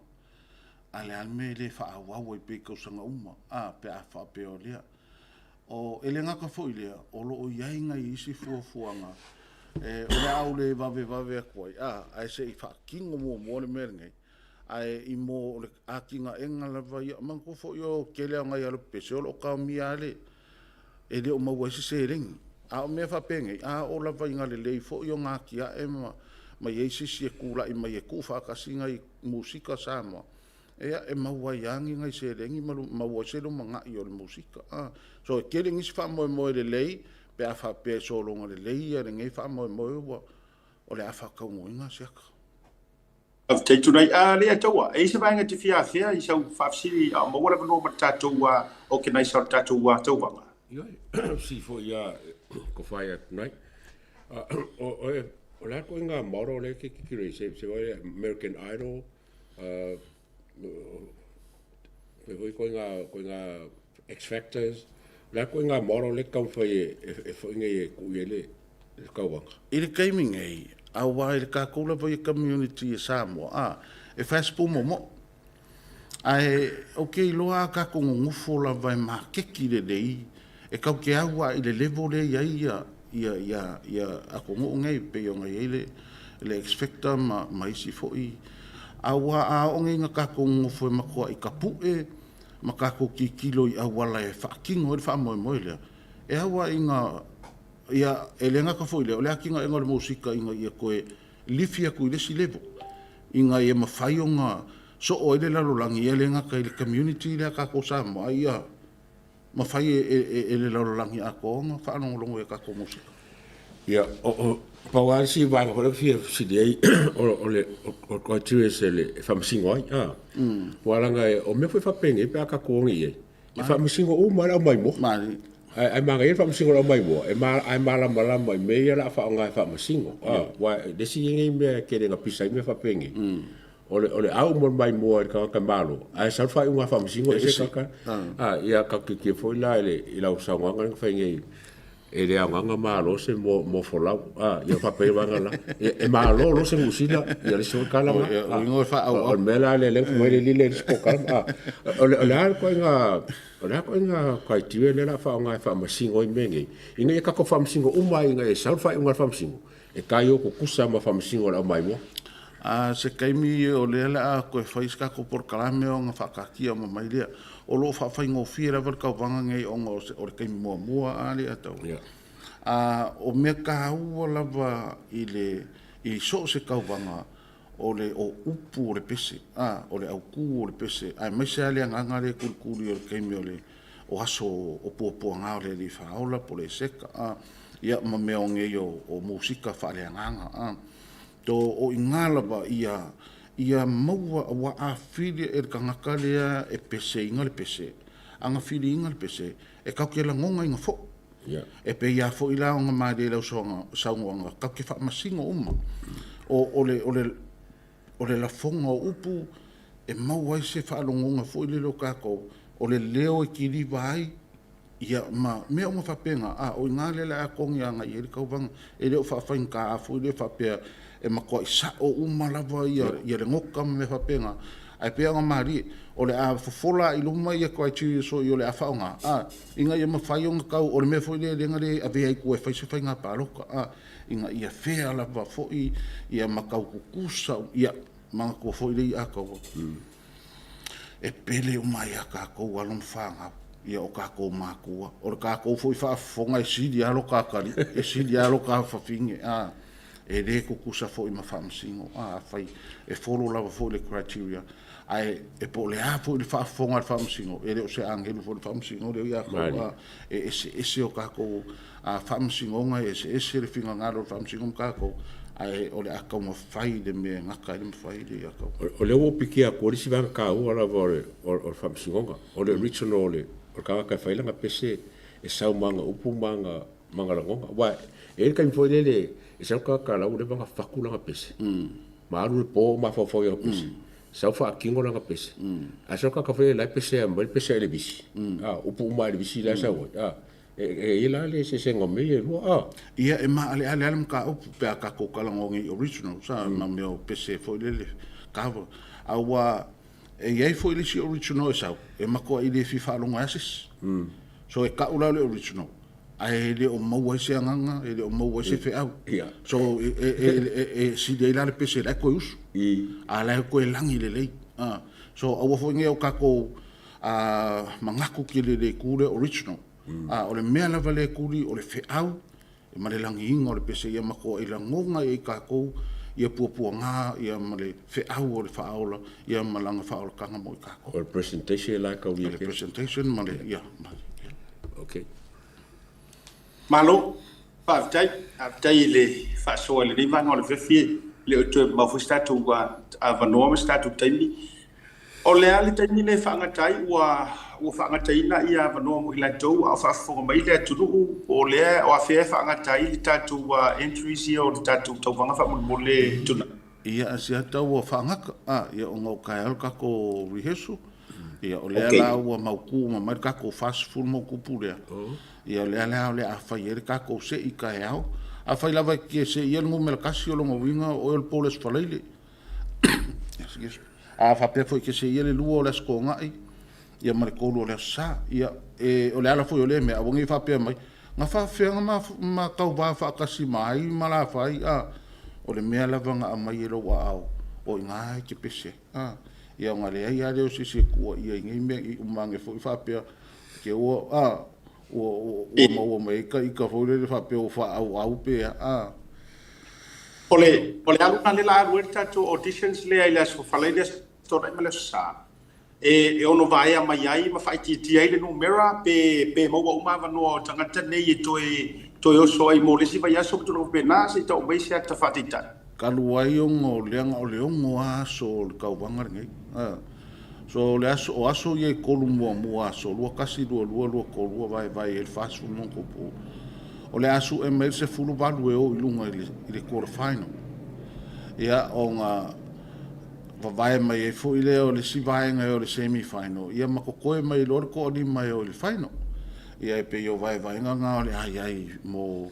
A le alme le wha awawa i pe kausanga uma. Pe a wha pe o lea. O ele ngaka fo i lea, o lo o iainga i isi fuafuanga. O le au le vave a koi. A se i wha kingo mo le merengai. Ai i mo le akinga enga lava ia manko fo yo kele ngai alo pese o ka mi ale e le o mau se ring a o me fa penge o lava inga le fo yo nga kia e ma ye si kula i mai ku fa ka singa i musika sama e mau yangi ngai se ring mau se lo manga i o le musika so e kele ngi fa mo le lei pe a fa pe so lo le lei e ngai fa mo o le afa ka mo inga se of te tunai le tawa e se vanga te fia i sau fafsi mo wala no matato wa o ke nai sa tato wa tawa yo si fo ya ko fai tonight o la ko nga moro le ke kire se American Idol pe ko nga X Factors la ko nga moro le ka fai e fo nga e ku ele ka wa ile gaming a wai le ka kula po i community e Samoa e faspo mo ai okay loa ka ko ngufo la vai ma ke ki le dei e ka ke awa i le level le ia a ko ngai pe yo ngai le expecta ma isi fo i awa a onge nga ka ko ngufo ma ko i kapu ma ka ko ki kilo i awa la e fa kingo fa mo le e awa inga ia elenga ka foi le o le akinga engol musika inga ia koe lifia ku le si level inga ia mafai nga so o le lalo langi elenga ka le community le ka ko sa mo ia mafai le lalo langi a ko nga fa no longo e ka ko musika Ya, pawan si vai ko le fia si dei o ko tu se le famsingo ai. Wala nga o me foi fa penge pe aka ko ngi. E famsingo o mara mai mo. Ai manga e famsingo la mai mo. E mala mai me ya la fa nga famsingo. Wa de si ngi me ke nga pisa me fa penge. Ole au mo mai mo ka malo. Ai sa fa unha famsingo e se ka. Ia ka ke foi la ele ila usa nga fa ngi. E le anga malo se mo fola ia fa pe vanga la e malo lo se musila ia le so kala o ngo fa o mela le mo le le spo kala o la ko nga kai tive le la fa nga fa masingo i mengi ina e ka ko fa masingo o mai nga e sa fa nga fa masingo e kai o ko kusa ma fa masingo la mai mo se kai mi o le la ko fa iska ko por kala me o nga fa ka kia mo mai le o lo fa ngo fira ver ka vanga ngai o ngo o kai mo ali ato o me ka u lava i so se ka vanga o le o upu o le pese o le au ku o le pese ai me se ali anga le kulkuli o kai me o aso o po nga le fa ola po le seka ia ma me o ngai o musika fa le anga to o ingala ba ia maua wa a fili e kangaka lea e pese inga le pese. Anga fili inga le pese. E kau ke la ngonga inga fo. E pe ia fo ila onga maade lau saunga anga. Kau ke wha masingo uma. O le la fonga o upu e maua i se wha ngonga fo ile lo kako. O le leo e kiri vai. Ia ma mea onga whapenga. O inga le la kongi anga i e kau vanga. E leo whainka a fo ile whapea. E makua i sa o umalava ia le ngoka me whapenga. Ai pea nga maari, o le a fofola i luma ia kua tui so i o le a whaonga. Inga ia mawhai o nga kau, o le mea fo ile renga le a vea i kua e whaise whai ngā pāroka. Inga ia whea lava fo ia makau kukusa, ia mga kua fo ile i a kau. E pele o mai a kākou alon whanga. Ia o kākou mākua. O le kākou fo i whaafonga e sidi alo kākari, e sidi alo kā whawhinge. E le kukusa fo i mawhamsingo fai e follow lava fo le criteria ai e po le a fo le whaafonga le whamsingo e le o se angelu fo le whamsingo le ia ko e se o kako whamsingo nga e se le finga ngaro le whamsingo kako ai o le akau mawhai le me ngaka le mawhai le ia kau o le o piki a kori si vanga ka ua lava o le whamsingo nga o le original le o kaka whailanga pese e sau manga upu manga langonga wa e ka info le e sa ka la ule banga fakula nga pese ma alu po ma fo nga pese sa fa kingo nga pese a sa ka fa la pese am pese le bisi upu ma le bisi la sa wa e la le se sengo me e ia e ma ale ka upu pe ka ko kala ngongi original sa ma me pese fo le ka wa e ia fo le si original sa e ma ko ile fi fa longa asis so e ka ula le original ai le o maua se anganga e le o maua se fe au so e si de la pese la ko us ala ko langi le so au fo nge o kako mangaku ki le kule original o le mea lava le kuli o le fe au e ma le langi inga o le pese ia mako e la ngonga e kako ia puapua ngā ia ma le fe au o le whaola ia ma langa whaola kanga mo i kako o le presentation la ka le presentation ma le ia okay Malo, aftai le fasoa le riva no le fefie le o te mafustatu wa avanoa statu taimi. O le ali taimi le whangatai ua whangatai na ia avanoa mo ila tau a whafonga mai le aturu o le o a whea whangatai le tatu entries ia o le tatu tau wanga whamon le tuna. Ia asia tau o whangaka, ia o ngau kai al kako rehearsal. Ia o le ala ua mauku ma mai kako fast full mo kupu lea. Ia le ala le a fai e kako se i kai au. A fai lava ki se ia ngu mele kasi o longa winga o el poles faleile. A whapea foi ke se ia le lua o le sko ngai. Ia mare kolu o le sa. Ia o le ala foi o le mea. A wangi whapea mai. Nga whawhenga ma kau wā whakasi mai ma la whai. O le mea lava nga a mai e lo wa au. O i ngai ke pese. Ia nga le ai ale o se se kua. Ia i ngai mea i umange foi whapea. Ke ua ua mai ka foi le whapea o wha au pea. Ole aluna le la aruerta to auditions le ai las falaile sto dai male sa e ono vai a mai ai ma fai ti ai le numera pe mo wa uma no tangata nei to to yo so ai mo le si vai aso to no pena se to mai se ta fatita kaluai o ngo leanga o leongo aso le kauwanga ngai. So le aso o aso ye kolu mua aso lua kasi lua kolua vai e fasu non ko po. O le aso e mai se fulu valu e o ilunga i le quarter final. Ia o nga vai mai e fo ile o le si vai ngai o le semi final. Ia makokoe mai lor ko ni mai o le final. Ia e pe yo vai nga o le ai mo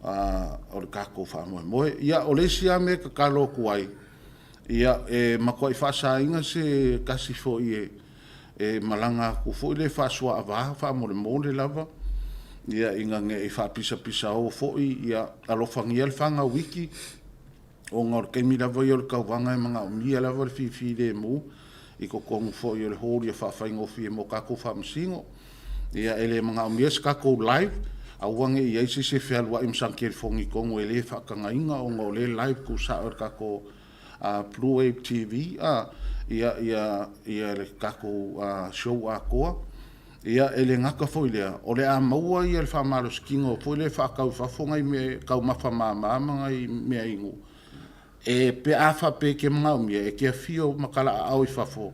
o le kako wha moe. Ia o le si ame ka kalo kuai. Ia e makoi whasa inga se kasi fo i e malanga ku fo i le whasua a waha wha mole lava. Ia inga nge e wha pisa o fo i ia alofangi al whanga wiki. O ngor kemi lava i o le kauwanga e mga umia lava le fifi le mu. I ko kongu fo i o le hori e wha whaingo fi mo kako wha msingo. Ia ele mga umia se kako live. Awange i eisi se whialua imsanke le fongi kongo e le whakanga inga o ngau le live ku sa or kako Blue Wave TV ia le kako show a koa ia ele ngaka foi lea o le a maua ia le whamaro skingo foi le whakau whafonga i me kau mawha mamanga i mea ingu e pe awha pe ke mga umia e kia fio makala a au i whafo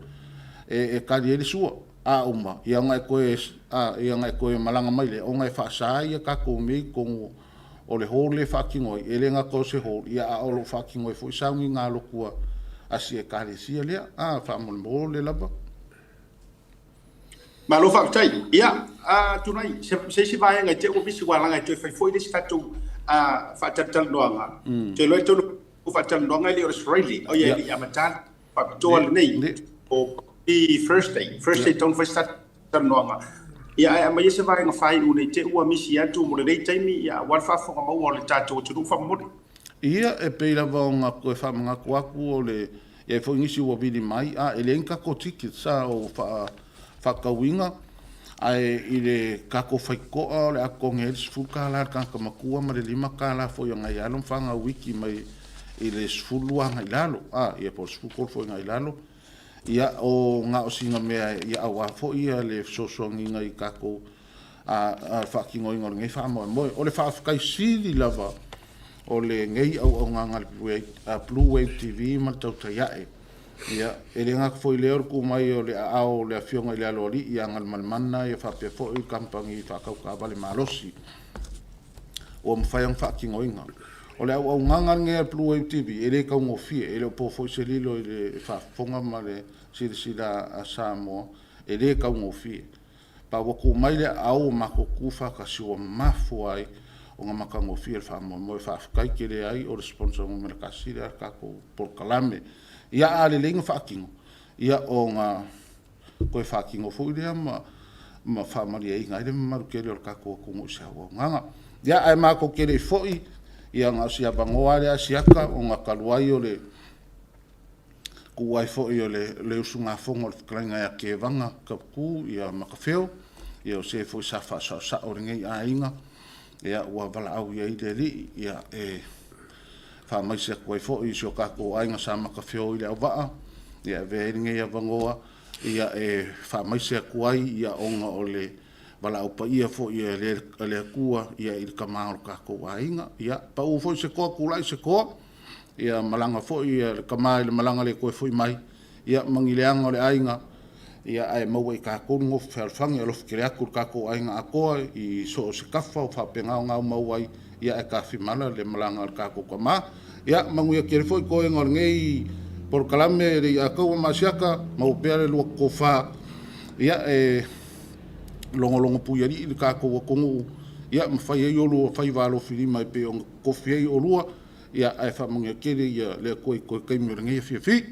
e kari ele sua a uma ia ngai koe malanga maile o ngai whasa ia kako mei kongo o le hole whakingoi, e le ngako se hole, ia a olo whakingoi, fo i saungi ngā lokua asi e kare sia lea, whamole mo le laba. Ma lo whaktai, ia, tunai, se vai ngai te ubisi walanga te whai foi le statu whatatal noanga. Te loi tonu whatatal noanga le o Australia, o ia li amatan, whakatoa le nei, o i first day tonu whai statu noanga. Ia ai mai se vai nga fai une te ua misi atu mo le taimi ia wan fa fonga mau o le tatou tu fa mo. Ia e peila va nga ko fa nga ko o le ia fo ngisi o vili mai elenka ko tiki sa o fa kawinga ai ile ka ko fai ko le a ko ngel fuka la ka ka makua ma le lima ka la fo nga ia no fa nga wiki mai ile sfulua nga ilalo ia po sfukol fo nga ilalo. Ia o nga o singa mea ia awa fo ia le sosongi ngai kako whakingo ingo ngai whamoe moe. O le whaafukai siri lava o le ngai au nganga Blue Wave TV ma tauta iae. Ia e le ngak fo i leo ku mai o le ao le afionga i le alori ia ngal malmana ia whapea fo i kampangi whakau ka vale malosi. O mwhaiang whakingo inga. O le au nganga ngai Blue Wave TV e le kau ngofie e le po fo i se lilo i le whafonga ma le sila a Samoa e le kau ngofie. Pa waku mai le au mako kufa ka siwa mafu ai o nga maka ngofie le whamoa mo e whaafukai ke le ai o le sponsor mo mele kasi le kako por kalame. Ia a le lenga whaakingo. Ia o nga koe whaakingo fo i lea ma whaamari e inga i le maru ke le o kako kungu se hawa nganga. Ia ai mako ke le fo i ia nga si abangoa le asiaka o nga kaluai o le kuai fo i o le usunga fongo le krainga ia ke vanga ka ku ia makafeo ia o se fo i safa sa o ringei a inga ia ua vala au ia i le li ia e fa mai se kuai fo i sio kako ainga sa makafeo i le au vaa ia ve ringei a vangoa ia e fa mai se kuai ia onga o le wala au pa ia fo ia le kua ia i kamao kako ainga ia pa u fo se koa kulai se koa ia malanga fo ia kamai le malanga le koe fo mai ia mangileanga le ainga ia ai mau i kako ngo felfangi alo fikire aku kako ainga akoa i so se kafa o fa penga nga mau ai ia e kafi mala le malanga kako kama ia mangu ia kere fo ko ngor ngei por kalame le ako masiaka mau pere lo ko fa ia e longo puiari i kako kongu ia mfai e yolo fai valo fili mai pe on kofi e olua ia ai fa munga kere ia le ko kai mrenga fi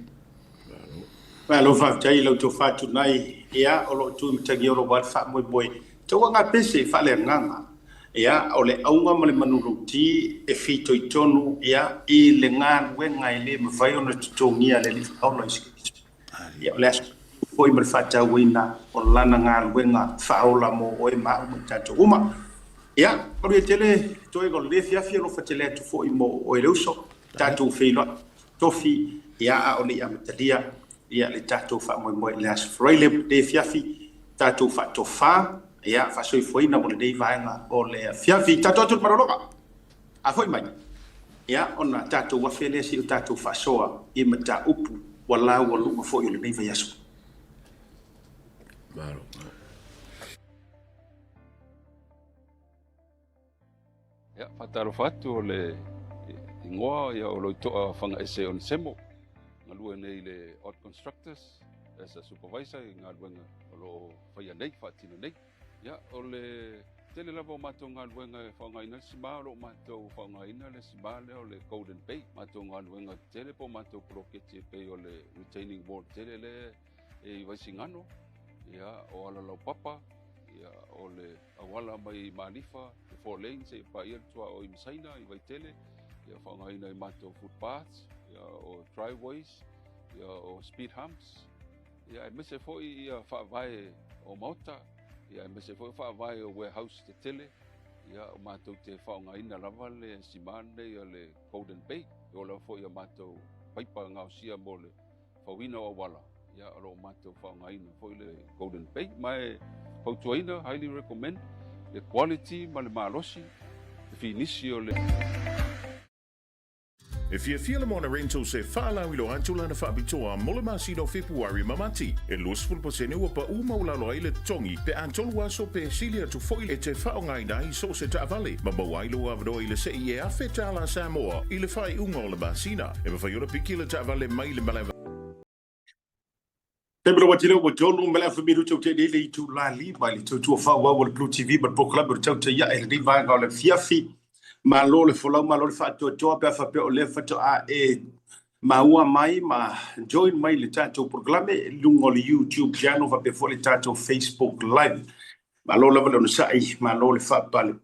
lo fa tai lo to fa tu nai ia o lo tu mtagi o lo wat fa moi boy to nga pese fa le nganga ia o le aunga mo le manuru ti e fito i tonu ia i le ngan we ngai le mfai ona tutongia le li fa lo ia le foi mer fata wina o lana ngal wenga faula mo o ma mo tato uma ia o le tele toi go le fia lo fatele tu foi mo o le uso tato feilo tofi ia o le amatalia ia le tato fa mo le as freile le fia fi tato fa to fa ia fa'asoifoina mo lenei vaega o le fiafi tatou atu le malologa a foi mai ia ona tatou afe lea si o tatou fa'asoa i mataupu ua lau ua luga fo'i o lenei vaiaso Malo. Ya, fataro fatu o le ingoa ia o loitoa whanga ese on semo. Ngalua nei le Odd Constructors, as a supervisor, ngaluenga o lo whaia nei, whaatino nei. Ya, o le tele lava o mato ngaluenga whangaina le sima, o lo mato whangaina le sima le o le Golden Bay. Mato ngaluenga tele po mato proketi pe o le retaining wall tele le e waisingano. Ya, o ala lau papa, ya, o le awala mai manifa, le 4 lanes e pa ia tua o imsaina i waitele, ya whangaina i mato footpaths, ya o driveways, ya o speed humps, ya e mese foi ia whaavae o mauta, ya e mese foi whaavae o warehouse te tele, ya o mato te whangaina lava le simane ia le Golden Bay, o la foi o mato paipa ngausia mo le whawina o wala. Ya alo mato whaongaina foi le Golden Bay mai hautuaina highly recommend le quality ma le malosi le finisi o le If you feel on a rental se fala wilo antula na fabitoa molema sino February mamati e lusful posene wa pa uma ula lo ile tongi pe antol waso pe silia tu foile te faongai dai so se tavale ma bawailo avdo ile se ie afeta la Samoa ile fai unga le basina e fa yora pikile tavale mai le malava Te bro watile wa tolu mele fa miru tau te le tu la li ba li tu fa wa wal Blue TV but po club tau te ya e riva ga le fiafi ma lo le folau ma lo le fa to pe fa pe o le fa to a e ma ua mai ma join mai le tatou programe lungo le YouTube channel fa pe fo le tatou Facebook live ma lo le no sai ma lo le fa pale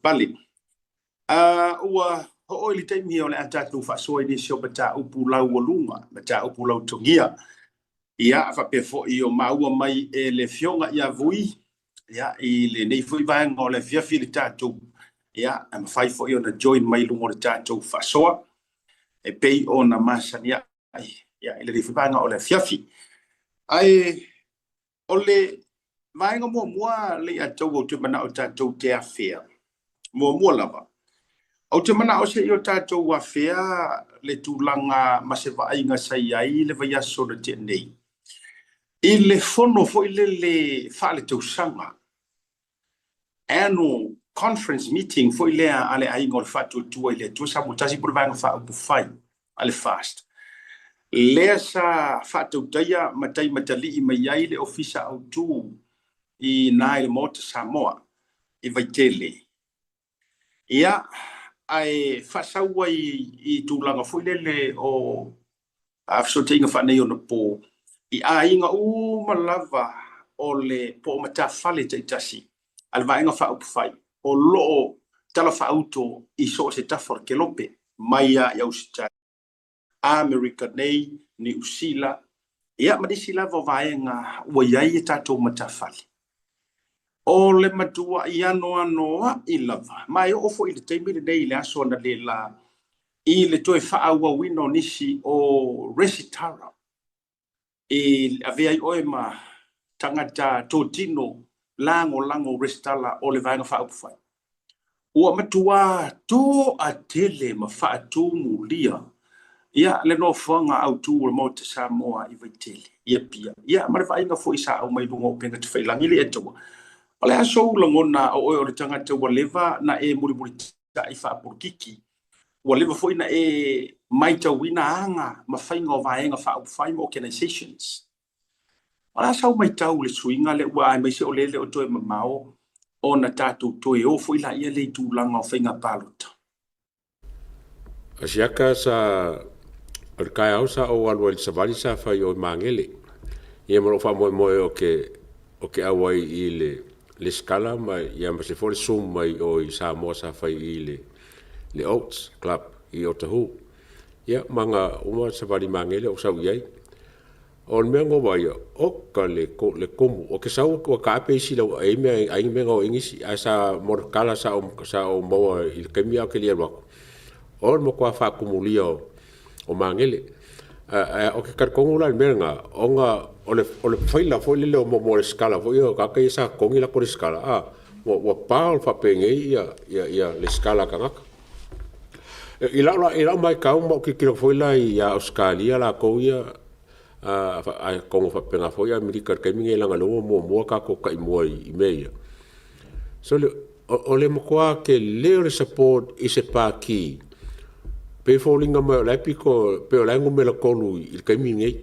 ua o le time hi o le tatou fa so ni sio bata upu lau lunga bata upu lau tongia ia fa pe fo io maua mai e le fionga ia vui ia i le nei foi vai ngo le fia filitato ia am fai fo io na join mai lungo le tato fa soa e pei ona masania ia ile le foi ngo le fiafi ai ole vai ngo mo le ato o te mana o tato te afea mo lava o te mana o se io tato wa fea le tulanga maseva ainga sai ai le vai aso de te nei il fono foi le fale tau sanga annual conference meeting foi le ale ai ngol fatu tu ile tu sa mutasi por vanga fa bu fai ale fast le sa fatu taya matai matali i mai ai le ofisa au tu i nai le mot Samoa i vaitele ia ai fasawa i tu langa foi le o afso tinga fa nei ona po I ainga malava o le po mata fale te tasi al vaenga fa upfai o lo tala fa auto I so se tafor kelope maia ya usita America nei ni usila ia madisi lava vaenga wa yai tato mata fale o le matua ano I lava mai o fo I te mire nei le aso na le la I le toe fa awa wino nisi o resitara e avea I oe ma tangata totino lango restala o le vaenga fa upfai. Ua matua to a tele ma fa atu mulia. Ia le no whanga au tu o mo te Samoa I vaitele. Ia pia. Ia ma le vaenga fo isa au mai lungo penga te whailangi le etua. Pale aso ulangona o oe o le tangata ua leva na e muri ta I fa apurkiki. Ua leva fo ina e maita wina anga ma whainga o vaenga fa upfai ma organizations. Ala sau mai tau le suinga le ua ai mai se o lele o toe mamao o na tātou toe o fo ila ia le tūlanga o whainga pālota. Asiaka sa kai au sa o alwa il savali sa fai o mangele. Ia mo fa mo o ke awai I le skala mai ia ma se fo le sum mai o I Samoa sa fai I le Oats Club I Otahu. Ia manga uma savali mangele o sau iai. O me ngo vai o ka le komu o ke sau ko ka pe si lo ai me ngo ingisi asa mor kala sa o mo I ke mia ke le ro o mo kwa fa kumulio o mangele o ke kar kongula me nga o le faila fo le mo skala fo yo ka ke sa kongila ko skala wa pao fa penge ia le skala kangaka ila mai ka mo ki foi la ia Australia la ko ia a kongo fa penga foi Amerika ka mi ngai langa lo mo ka ko kai mo I meia so ole mo kwa ke le support is a pa ki pe folinga mo la piko pe la ngum la ko lu il kai mi ngai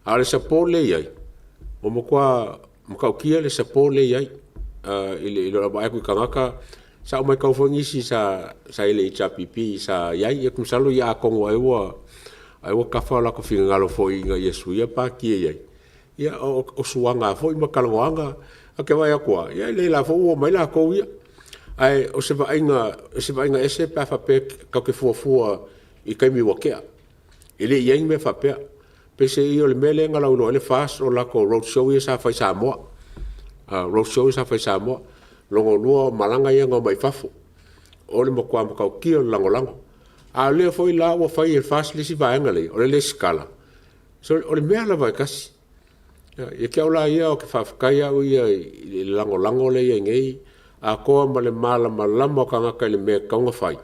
ale support le ia o mo kwa mo ka kia le support le ia ile ba ku kangaka sa mai ka fongisi sa ile chapipi sa ia kum salu ya kongo ai wa ka fala ko finga lo foi nga Yesu ia pa ki ia o suanga foi ma kalwanga ake vai kwa ia le la fo mai la ko ia ai o se va inga ese pa fa pe ka ke fu I kai mi wa ke ile ia me fa pe se io le mele nga lo le fast o la ko road show ia sa fa sa mo road show sa fa sa mo longo lua malanga ia ngo mai fafo o le mo kwa mo ka ki o lango a le foi la wa fai il fast le si va ngale o le scala so o le mea la vai kasi ia ke ola ia o ke fa kaya o ia lango le ia ngei a ko ma le mala malama ka ngaka le me ka nga fai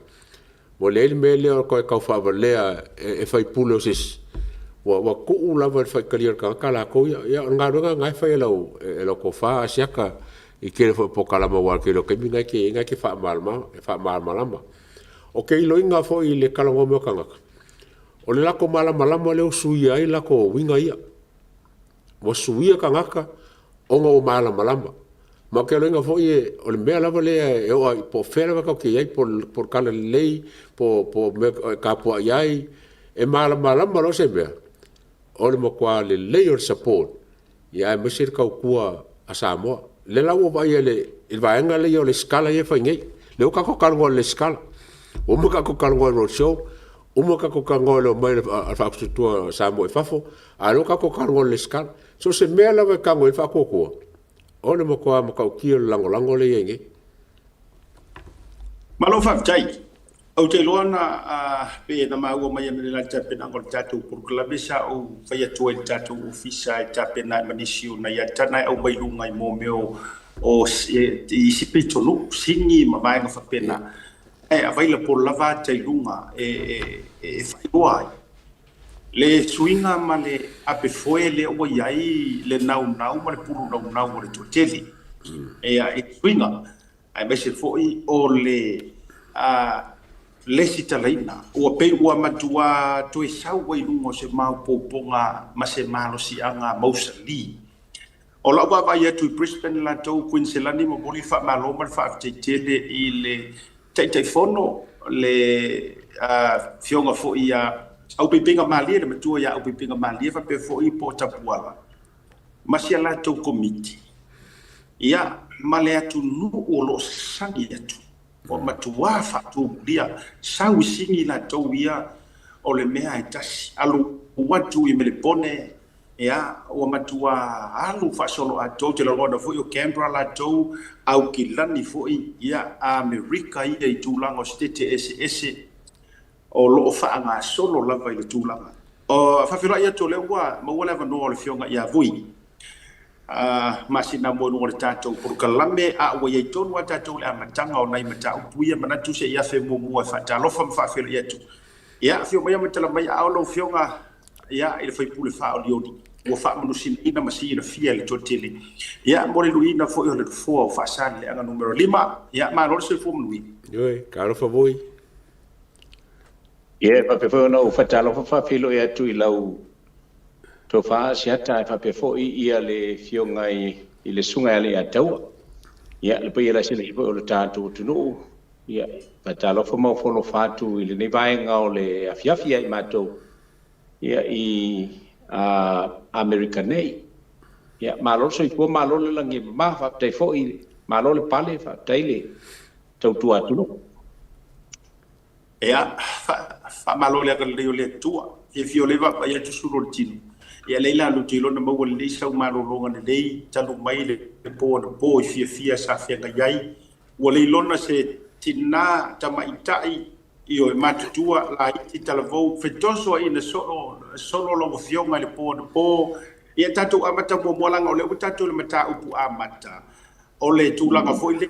mo le mele o ko ka fa le e fai pulo sis wa ku la va fai kalier ka la ko ia nga ngai fai lo ko fa siaka I kere fo po kala ma ke lo ke mi nga ke fa malama o ke lo inga fo I le kala mo kanga o le la ko malama le usui ai la ko winga ia mo suia kanga ka o ngo malama ma ke lo inga fo I o le mea lava le e o po fera ka ke ai por kala lei po me ka po ai e malama lo se mea o le mo kwa le lei o support ia me sir ka kua asamo le la wo vai il va nga le yo le scala ye fa ngai le o ka ko kalgo le scala o mo ka ko kalgo road show o mo ka ko kalgo le mai al fa tu sa mo fafo a lo ka ko kalgo le scala so se me la va ka ngo fa ko o le mo ko ka ki lango le ye ngai malo fa chai o te loana pe na ma wo mai na la tape na ngol tatu por klabisa o fa ya tu tatu ofisa tape na manisio na ya tana o mai lunga I mo meo o I sipito no singi ma mai fa pena availa por lava te lunga fa wai le swinga ma le ape foi le o yai le nau ma le puru nau le toteli swinga ai mese foi o le lesi talaina o pe ua matua to sau wai lungo se mau poponga ma se malo si anga mausali o la wa vai tu Brisbane la to Queensland mo boli fa malo ma fa tele I le tai fono le fionga fo ia au pe pinga mali le matua ya au pe pinga mali fa pe fo I po tapuala ma si la to committee ia male atu nu o lo sangi atu o matua fa tu dia sau singi la to ia o le mea tasi alu watu I mele pone ia o matua alu fa solo a to te lo fo yo Canberra la to au kilani fo ia America I tulango state ese o lo fa nga solo la vai le tulanga o fa fira ia to le wa mo wala va no le fionga ia vui masina mo no tato por kalame a wa ye ton wa tato le amatanga o nai mata upuia manatu se ia fe mo fa talo fa fira ia tu ia fio mai mata mai a lo fionga ia ile foi pule fa o liodi o fa mo sin ina masina fia le totele ia mo le luina fo le fo fa san le anga numero 5 ia ma lo se fo mo lui oi caro fa voi ia pa pe fo no fa talo fa filo ia tu I lau to fa siata fa pe fo ia le fionga I le sunga le atau ia le pe la sila I po le tatu tu no ia pa talo fa mo fo no fa tu I le ne vai nga o le afiafia I mato ia I American nei ia malo so I po malo le langi ma fa te fo I malo le pale fa taile tau tu atu no ia fa malo le le tua e fioleva pa ia tu sulu tino ia leila lu tilo na mo le sa malo longa nei talu mai le po fia sa fia ngai o le lona se tina tamaitai I o matutua la iti talavo fetoso I na solo lo fionga le po ia tatu amata mo molanga o le tatu le mata upu amata o le tūlanga foi le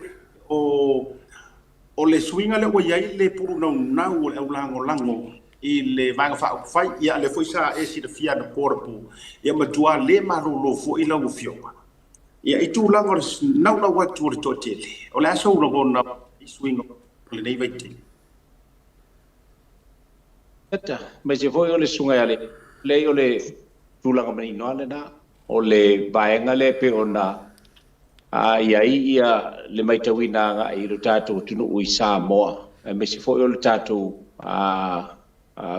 o le swinga le o iai le puru nau o le aulango lango i le vanga whai ia le foi sa e si le fia na porpu ia matua le marolo foi la ufionga ia i tūlanga o nau watu o le totele o le aso ulango na i swinga le nei vaite Eta, mai se foi o le sunga ia le o le tūlanga mani noa le na o le vaenga le pe ona ia le maitawina nga i lo tātou tunu ui Samoa. Me se foi o le tātou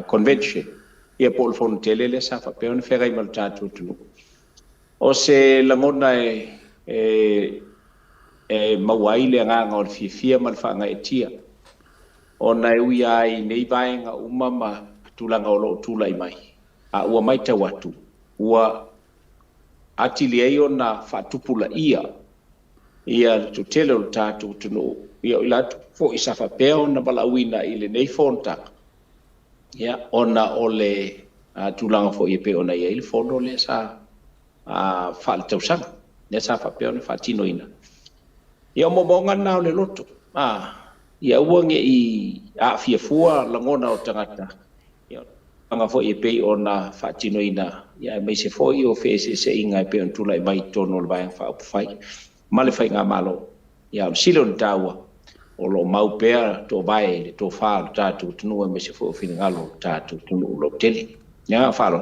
convention. Ia po le whonu tele le sa wha peon whera i ma lo tātou tunu. O se langona mawai le nganga o le fia ma le whanga e tia. O na ui ai nei vaenga umama tūlanga o lo tūlai mai. A ua maita watu. Ua atili ei o na whatupula ia tu tele o tātou tunu ia o latu fo i safa peo na balauina i le nei fontaka ia ona o le tūlanga fo i peo na ia i le fono le sa whaale tausanga le sa fa peo na whatino ina ia o momonga na o le loto ia uange i fia fua langona o tangata ia anga fo i peo ona whatino ina ia mai se fo i o fese se inga i peo tula i mai tono le vayang whaupufai male fai ngā malo ia o silo ni tāua o lo mau pēr tō vai le tō whālo tātou tunua me se fō whina ngalo tātou tunu lo tele ia whālo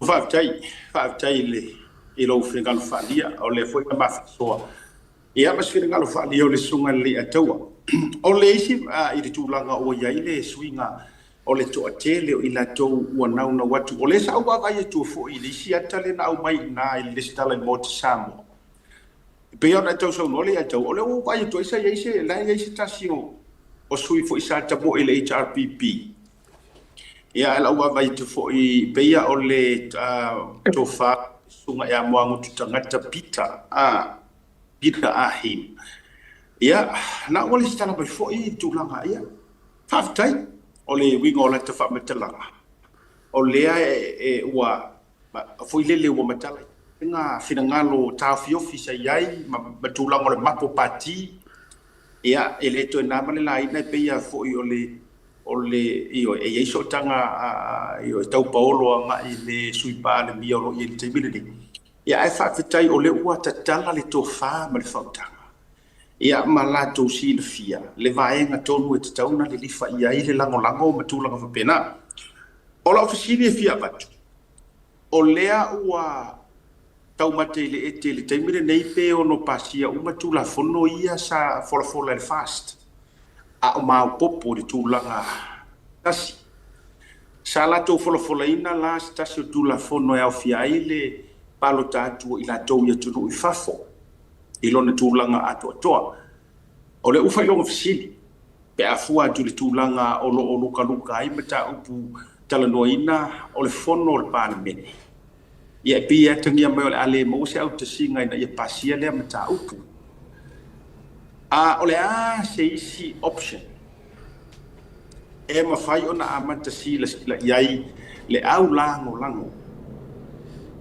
whaatai le i lo whina ngalo whaalia o le fwoi ka mawhasoa ia mas whina ngalo whaalia o le sunga le ataua o le isi i le tūlanga o iai le swinga o le toa tele o i la tau ua nauna watu. O le sa au awai e tua fo i le isi atale na au mai na i le stala mo te Samoa. Pe ona tau sau nole a tau, o le au awai e tua isa iaise, la iaise tasi o sui fo isa tabo i le HRPP. Ia ala au awai tu fo i peia o le tofa sunga ea moangu tutangata Peter Ahim. Ia, na wale stala bai fo i tūlanga ia. Whaftai. O le winga o la te whametalanga. O lea ua, foi lele ua matala. Nga whinangalo tāwhiofi sa iai, matulanga o le mapo pati. Ia, ele to e nāmane la ina e peia foi o le, e eiso tanga, e tau paolo nga i le suipa le mia o i le teimile. Ia, e whaafitai o le ua tatala le tō wha ma le whautanga. Ia malato si le fia le vaenga tonu e tauna le lifa ia i le lango matulanga whapena o la ofisini e fia batu o lea ua taumate le ete le taimire nei pe o no pasia matula fono ia sa fola le fast a o mau popo le tūlanga tasi sa lato fola ina la tasi o tula fono e au fia i le palo tātua i la tau ia tunu i fafo i lona tūlanga atoa. O le ufa i longa fisili, pe a fua atu le tūlanga o lo luka ai mata upu talanoa ina o le fono o le pāna mene. Ia e pia tangia mai o le ale mo se au te singa ina ia pasia lea mata upu. O le se isi option. E mawhai o na amanta sila iai le au lango.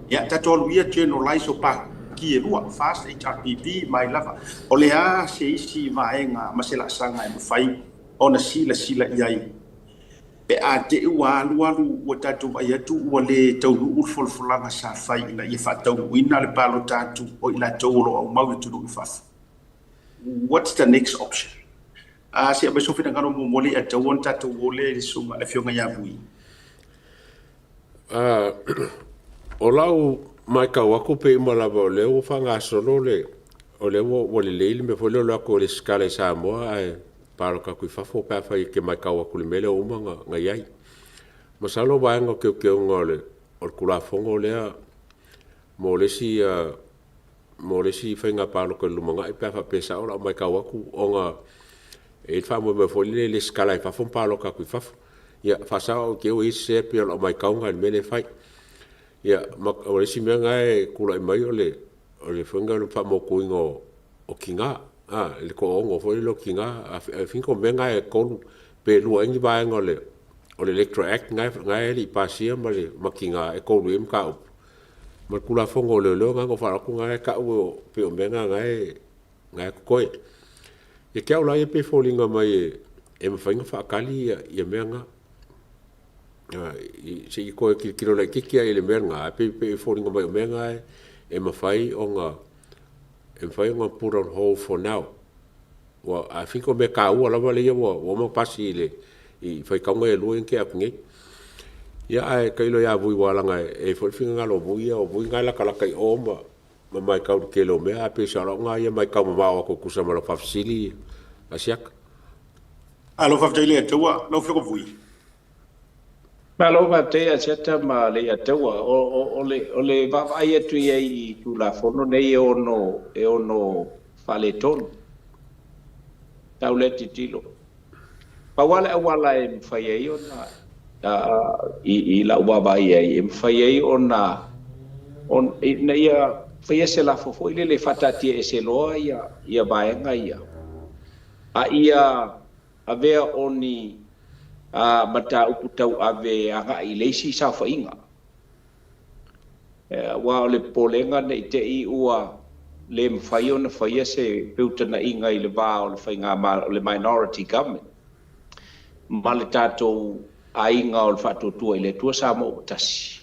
Ia tatolu ia generalize o pāku. Ki e lua, fast HRPP, mai lava. O le se isi vaenga masela sanga e mawhai o na sila iai. Pe a te ua alu ua tatu mai atu ua le taunu ulfolfolanga sa whai ina i whatau wina le palo tatu o ina tauro au mau i tunu i whafu. What's the next option? Se abai sofi na ngano mo mole a tauon tatu o le sunga le fionga ia vui. O lau mai ka wako pe ima lava o leo whanga solo o leo o le leili me folio lako o le skala i Samoa e paro ka kui whafo pēwha i ke mai ka wako le mele o uma nga iai. Masalo waenga keo ngā o le kula whonga o lea mo lesi whainga paro ka lumanga i pēwha pēsa o la mai ka wako o ngā e whamu me folio le skala i whafo paro ka kui whafo. Ia whasao o keo i se pe o mai kaunga i mele whai. Ia, o le si mea ngai kula i mai o le whainga le wha mo kuinga o kinga. Le ko ongo fo lo kinga. A finko mea ngai kolu pe lua ingi vaenga o le Electro Act ngai li pasia ma le makinga e kolu im ka upu. ma kula fongo le nga ko fa ko nga ka o pe o menga nga ko e ke ola e pe folinga mai e ma fainga fa kali ia menga se ko ki kilo la ki ia le menga pe folinga mai menga e ma fai o nga e fai nga put on hold for now wa a fiko me ka u la vale wo mo pasi le i fai ka ngai lu en ke apnge ya ai kai lo ya vui wala ngai e fo finga lo vui o vui ngai la kala kai o ma mai ka ke lo me a pe sa lo ngai mai ka ma ko kusa ma lo fasili asiak alo fa tele tua lo fiko vui ma lo va te a seta ma le tua o le va vai tu i tu la fono nei o no fale ton tauleti tilo pa wala e fai ai ona i la wa vai ai e fai ai ona na ia fai se la fofo ile le fatati e se loa ia vai ngai a ia avea oni mata uputau ave anga i leisi sa fainga wa le polenga nei te i ua le mfai ona fai se peutana inga i le va o le fainga ma le minority government ma le tatou ainga o le fatotua i le tua sa mo tasi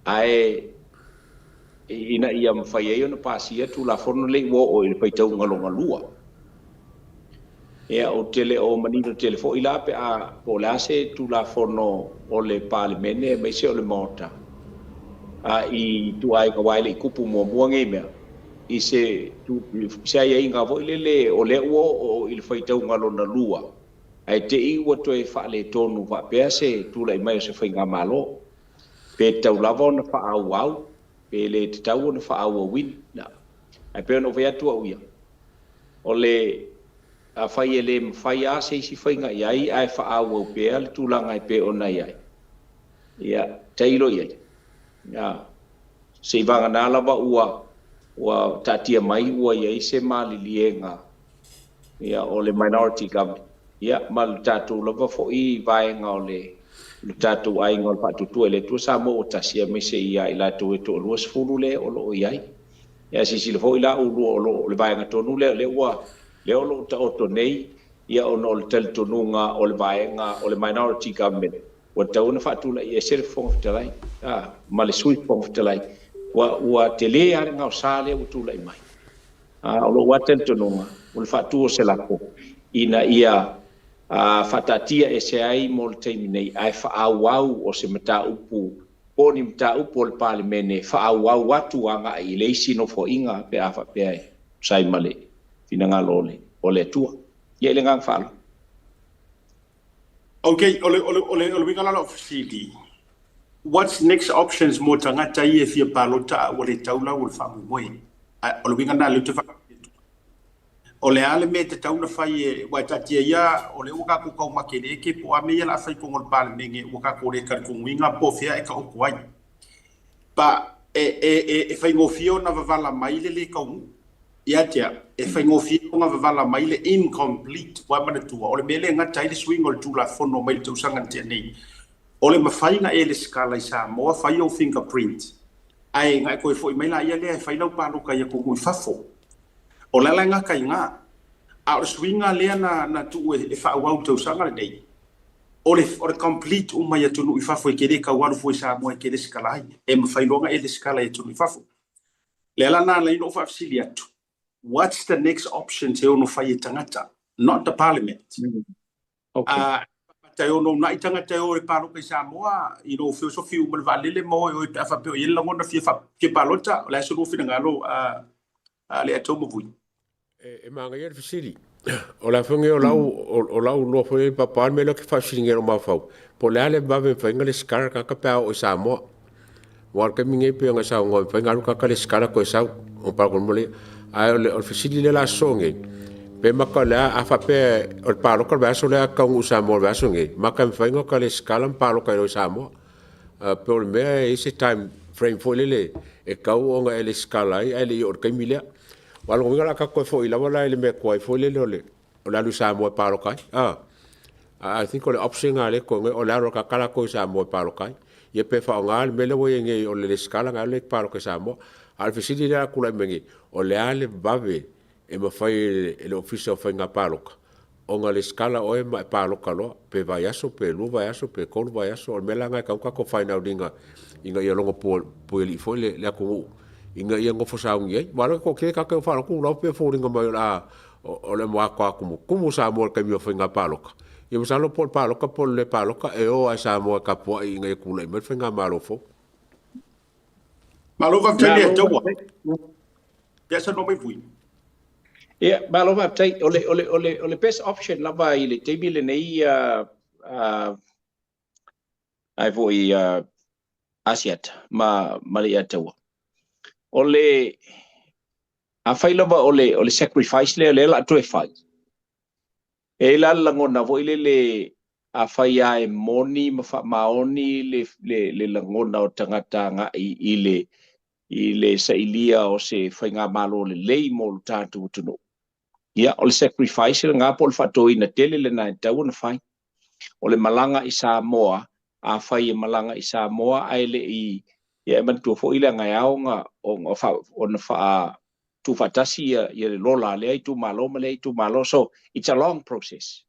ai ina ia mfai ai ona pasia tu la forno le wo o le paitau ngalonga lua o tele o manino tele fo ila pe a polase tu la forno o le parlemene me se o le mota i tu ai ka wai kupu mo nge me i se tu se ai nga vo le o le o il faitau ngalona lua ai te i wo to e fa le tonu va pe se tu la mai se fainga malo pe tau lava na fa au pe le tau na fa au win na ai pe no vea tu au ia o le a fai ele fai a se si fai nga iai ai fa a wo pe al tu langa pe ona iai ia tailo iai ya se vanga na lava ua tatia mai ua iai se mali lienga ia o le minority government ia mal tatu lava fo i vai nga o le tatu ai nga pa tu ele tu sa mo tasia me se ia ila tu to lo sfulu le o lo iai ia si le fo ila o lo le vai nga tonu le ua le o ta oto nei ia ono le tel tonunga o le vaenga o le minority government wa tauna fatula ia ser fong ftelai ma le sui fong ftelai wa tele ar nga sale o tula mai o lo wa tel tonunga o le fatu o se lako ina ia fatatia e se ai mo le taimi nei ai fa au o se mata upu poni mata upu le parlemene fa au watu anga i le sino fo inga pe afa pe ai sai male finanga lole o le tua ye le ngang falo okay ole wingala lo facility what's next options mo tanga tai e fia palota o le taula o le famu moi ole wingala le te fa ole ale me te tauna fai e wa tatia ia ole uka ku ko makene ke po ame la fai ko ngol pal menge uka ko le kar ko winga po fia e ka o kwai pa e fai ngo fio na vala mai le ka ia tia e fai ngofi nga vala mai le incomplete wa mana tua ole mele nga tai swing ol tula fono mai tu sanga te nei ole mafai nga ele skala isa mo fai o fingerprint ai nga ko foi mai la ia le fai lau pa luka ia ko fafo ole la nga kai nga a swinga le na tu e fa wa tu sanga le nei ole complete o mai tu i fafo e kere ka wa foi sa mo e kere skala e mafai lo nga ele skala e tu i fafo le la na le no fa fsiliatu. What's the next option te ono fai tangata? Not the parliament. Okay. Te ono nai tangata o re palo ke Samoa, philosophy o malvalele mo o te afa pe yela ngona fia fa ke palota, la so no fina ngalo le atomo vui. E manga ia fisili. O la fonge o lau lo foi pa palme lo ke fa singero ma fa. Po le ale ba ve fa ngale skar ka pa o Samoa. War ke minge pe nga sa ngo fa ngalu ka le skar ko sa o pa ko mole. Ai o fisili le la songe pe makala afa pe o palo ka vaso le ka un Samoa vaso nge maka mfaingo ka le skala palo ka o Samoa pe o me ese time frame fo le e ka o nga ele skala ai le o ka milia walo ngala ka ko fo ila wala ele me ko fo le o la lu Samoa palo ka I think o le option ale ko o la ro ka kala ko Samoa palo ka ia pe fa ngal mele wo nge o le skala ngal le palo ke samo al fisili la kula mengi o le ale bave e ma fai le office of nga palo o nga le skala o e ma palo kalo pe vai aso pe lu vai aso pe kol vai aso o mela nga ka ko final dinga inga ia longo po li fo le ko inga ia ngo fo sa ngi wala ko ke ka fa ko lo pe fo ringa mai la o le mo ko kumu sa mo ka mi fo nga palo ia mo salo por palo ka por le palo ka e o a sa mo ka po inga e kula me fo nga malo fo malo va tele to wa ya sa no me fui yeah malo va tai ole best option la va ile te bile nei ai voi asiat ma malia tawa ole a failova ole sacrifice le la to fai e la ngona vo ile a fai ai moni ma maoni le ngona o tangata nga ile sa ilia o se fai nga malo le mo tatu tuno ia ole sacrifice nga pol fatoi na tele le na tawa na fai ole malanga isa moa a fai malanga isa moa ai le I ia man tu fo ile nga yao nga o fa on fa tu fatasi ia lola le tu malo so it's a long process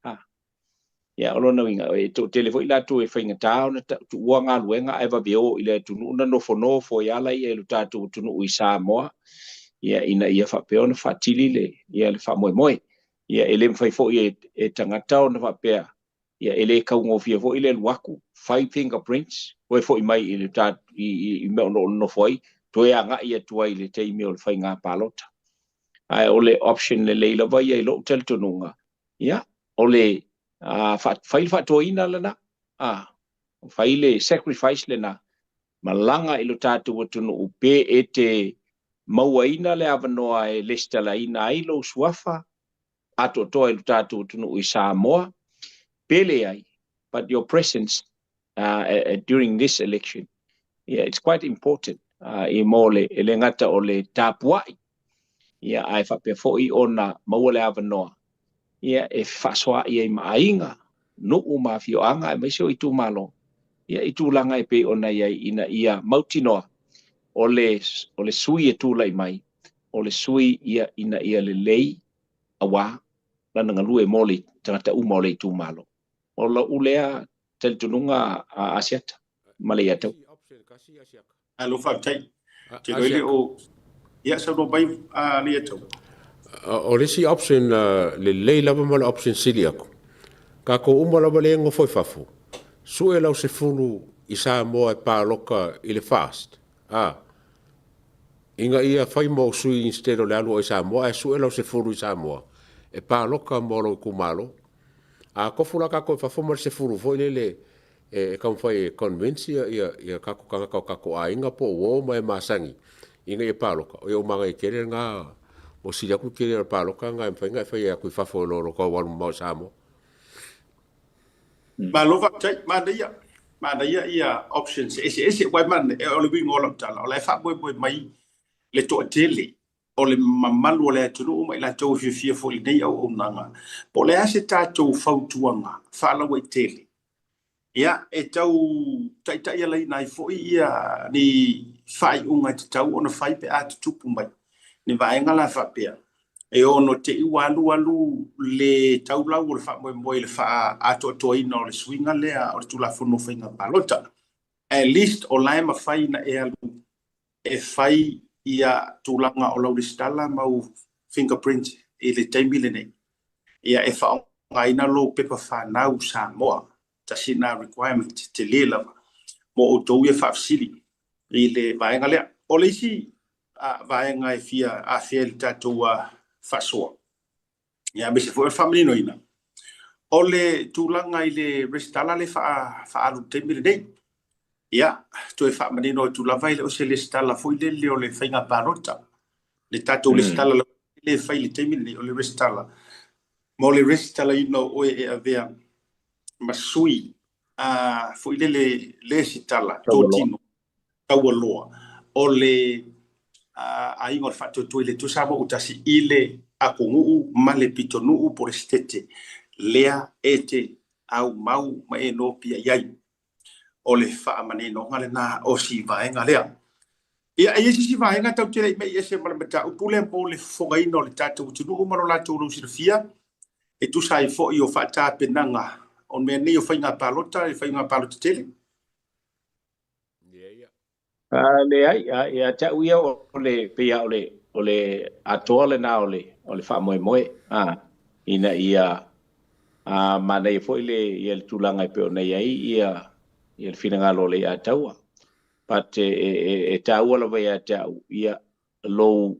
ia lo no inga e to telefo ila tu e fainga town tu wanga luenga eva bio ile tu no fo ia la ia lu tatu tu no isa moa ia ina ia fa peon fa tilile ia le fa moi ia ele fai fo e tangata on fa pe ia ele ka ngo fia fo ile luaku 5 fingerprints o fo mai ile tat I me no foi to ia nga ia tu ile te email fai nga palota ai ole option le leila vai ia lo tel to nunga ia ole fai to ina lana fai le sacrifice lena malanga ilo tatu to no upe ete mauaina le avanoa e lestala ina ai lo suafa ato to ilo tatu to no isa moa pele ai but your presence during this election yeah it's quite important I mole ele ngata ole tapuai yeah ai fa pe foi ona mauale avanoa yeah e faswa ia mainga no uma fio anga me so itu malo yeah itu langa e pe ona ia ina ia mautinoa ole sui e tu lai mai ole sui ia ina ia le lei awa lana ngalue mole tata uma ole tu malo ola ulea tel tununga asiat malia tau alo fa tai te go ile o ia sa no bai le to o le si option le lava mo option siliako ka ko uma lava le ngo foi fafu su e lau se fulu isa mo e pa loka ile fast inga ia fai mo su instead o le alu isa mo e su e lau se fulu isa mo e pa loka mo lo kumalo ko fula ka ko fafu mo se fulu foi le e kam fai convince ia ka ko ainga po wo mai masangi inga e pa loka o manga e kere nga o si ku kere pa loka nga fai ku fafu lo ko wa mo samo ma lo va tai ma dia ia options ese wai man o le bingo lo tala o le fa boy mai le to tele o le mamalu le tunu mai la to fia fo le nei au nanga po le ase tatou fautuanga fa la wai tele ia e tau tai ia lai nai fo ia ni fai unga tau ona fai pe atu tupu mai ni vai ngala fa pe e ono te walu le tau lau o le fa moi le fa ato to ina o le swinga le o le tula fono fainga palota at least o lai ma fai na e alu e fai ia tulanga o lau le stala mau fingerprint e le taimile nei ia e fa ngaina lo pepa fa nau sa moa ta sina requirement te le lava mo o tou e fa fsili i le vaenga lea o le si vaenga e fia a fiel tatua fasoa ia be se foi family no ina o le tulanga i le restala le fa alu taimile nei ia to e fa manino tu la vai le o se le stala foi le o le fainga parota le tato le stala le fai le taimile o le restala mo le restala ino o e avea masui foi le sitala totino tawaloa o le a ingor fatto tu le tu sabo utasi ile akungu male pitonu por estete lea ete au mau ma eno pia yai o le whaamanino ngale na o si vaenga lea. Ia e si vaenga tau tere me ia se maramata upule po le fongaino le tatu utunu umaro la tūru sirfia e tu sai fo i o whaata penanga o mea ni o whainga palota e whainga palota tele. Le ai ia tau ia o le pia o le atoa le na o le whaamoe ina ia ma nei fo ile tulanga pe ona ia le finanga lo le ia taua. But e taua la vai tau ia lo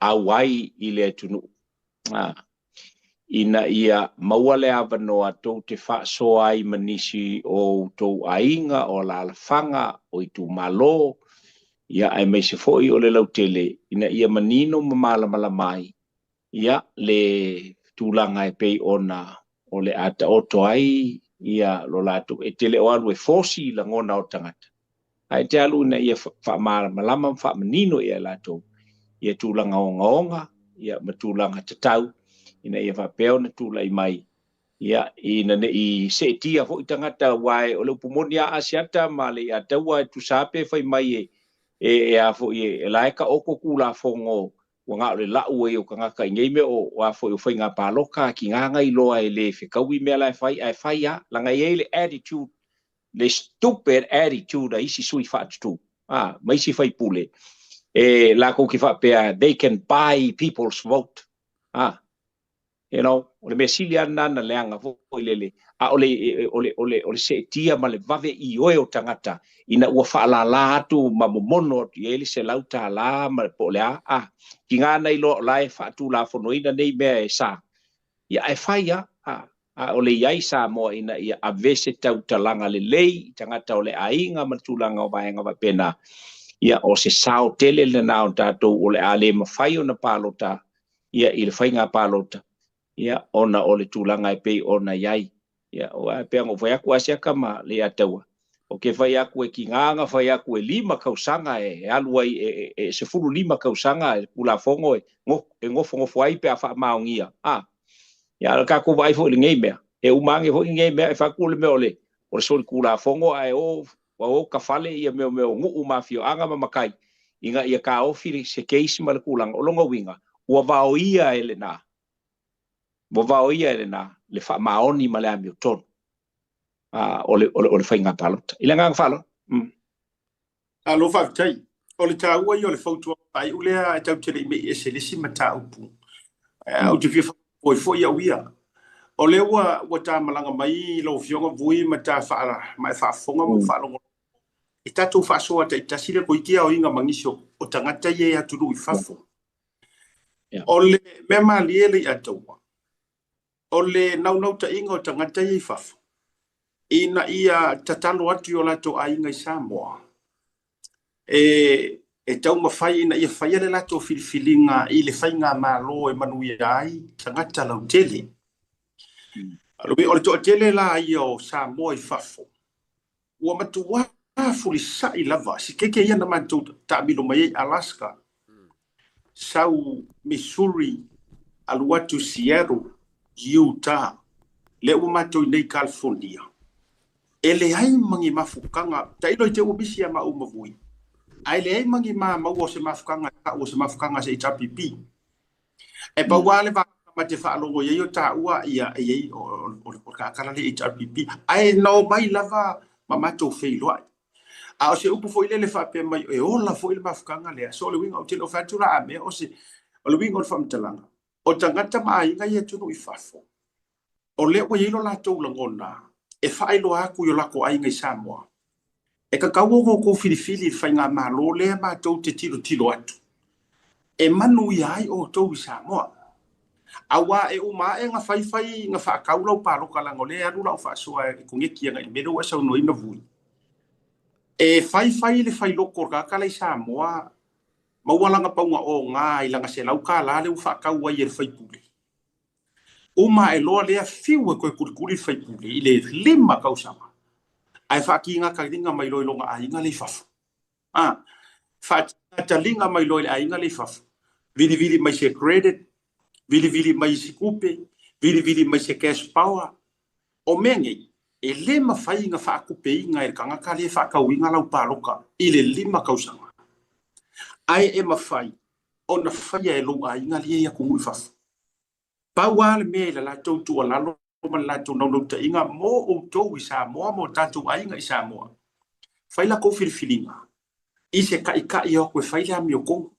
awai ile tunu. Ina ia maua le avanoa tau te whaasoa ai manisi o tau ainga o la alafanga o i tu malo. Ia ai mai se foi o le lautele ina ia manino mamala mai. Ia le tulanga e pei ona o le ata oto ai ia lo lato e tele o alu e fosi la ngona o tangata. Ai te alu na ia malama manino ia lato ia tulanga onga ia matulanga tatau ina ia whapeo na tula i mai ia ina ne i se tia fo i tangata wai o le upumoni a asiata ma le a taua tu sape fai mai e a fo i laika oko kula fongo wanga le lau e o kanga kai ngei me o wa fo i whainga paloka ki nganga i loa e le whikawi mea lai fai a langa i le attitude le stupid attitude a isi sui whaatutu maisi whai pule e la ko ki whapea they can buy people's vote you know o le mesilia nana leanga fo i lele a ole se tia ma le vave i oe o tangata ina ua whaalala atu ma momono i ele se lauta la ma po le ki ngā nei lo lai whaatu la whonoina nei mea e sa ia e whaia o le iai sa moa ina ia avese tau talanga le lei tangata o le ainga matulanga o vaenga wa pena ia o se sao tele le nao tātou o le ale mawhai o na palota ia i le whainga palota ia ona o le tūlanga e pei ona iai ia o a pea ngo whai aku asiaka ma le ataua o ke whai aku e ki nganga whai aku e 5 kausanga e alu ai e se fulu 5 kausanga e pula fongo e ngofo ai pe a wha maongia ia ka ko vai fo le ngei mea e umange fo ngei mea e wha kule me ole o le soli kula fongo ai o ka fale ia meo ngu mafio anga makai inga ia ka ofiri se keisi ma le kulang o longa winga ua vao ia ele na le wha maoni ma le amio tonu o le whainga palota ila ngang whalo Alo whaktai o le tāua i o le whautua pai ulea e tau tere i me e se lesi ma tā upu au te whia foi au ia o le ua tā malanga mai lo fionga vui ma tā whaara mai whaafonga mo whaalongo i tātou whaasoa ta i tasire ko i kia o inga mangisio o tangata i e aturu i whafo o le mema liele i ataua o le nau ta inga o tangata i whafo ina ia tatalo atu o lato a inga i Samoa e tau mawhai ina ia whai ale lato filifilinga i le whainga malo e manui ai tangata lau tele alui o le toa tele la i o Samoa i whafo ua matua fuli sa i lava si keke ia na mantou ta milo mai Alaska sau Missouri aluatu Seattle Utah le ua matou nei California ele ai mangi mafukanga ta ilo te ubisi ama umavui ai le ai mangi ma o se mafukanga se HRPP e pa wale va ma te fa longo ye ta ua ia ye o ka kala le HRPP ai no mai lava ma to feilo a o se upu foi le fa pe mai e ola foi le mafukanga le so le winga o te no fatura a me o se o le winga o famtalanga o tangata mai nga ye tunu i fafo o le o ye lo la to langona e whaelo aku i o lako ai ngai Samoa. E ka kauongo ko filifili whainga malo lea mātou te tilo atu. E manu i ai o tau i Samoa. Awa e uma e nga whaiwhai nga whaakaulau pāroka lango lea arula o whaasua e kungekia ngai mero e sau noi na vui. E whaiwhai le whailoko kakala i Samoa maualanga paunga o ngā i langa se lau ka la le u whaakau ai e whaipule. Uma e loa lea fiu e koe kurikuri whaipule i le 5 kausama. Ai whaki inga ka ringa mai loi longa a inga le fafu. Whata linga mai loi a inga le fafu. Vili mai se credit, vili mai se kupe, vili mai se cash power. O mengei, e le mawhai nga whaakupe inga e kanga ka le whaakauinga lau pāloka i le 5 kausanga. Ai e mawhai o na whaia e longa inga le ia kungu i whafu. Pau le mea le la tautua lalo ma la tau nau ta inga mo o tau i Samoa mo tatu ainga i Samoa. Whaila kou whiriwhiringa. I se ka i au koe whaile a mio kong.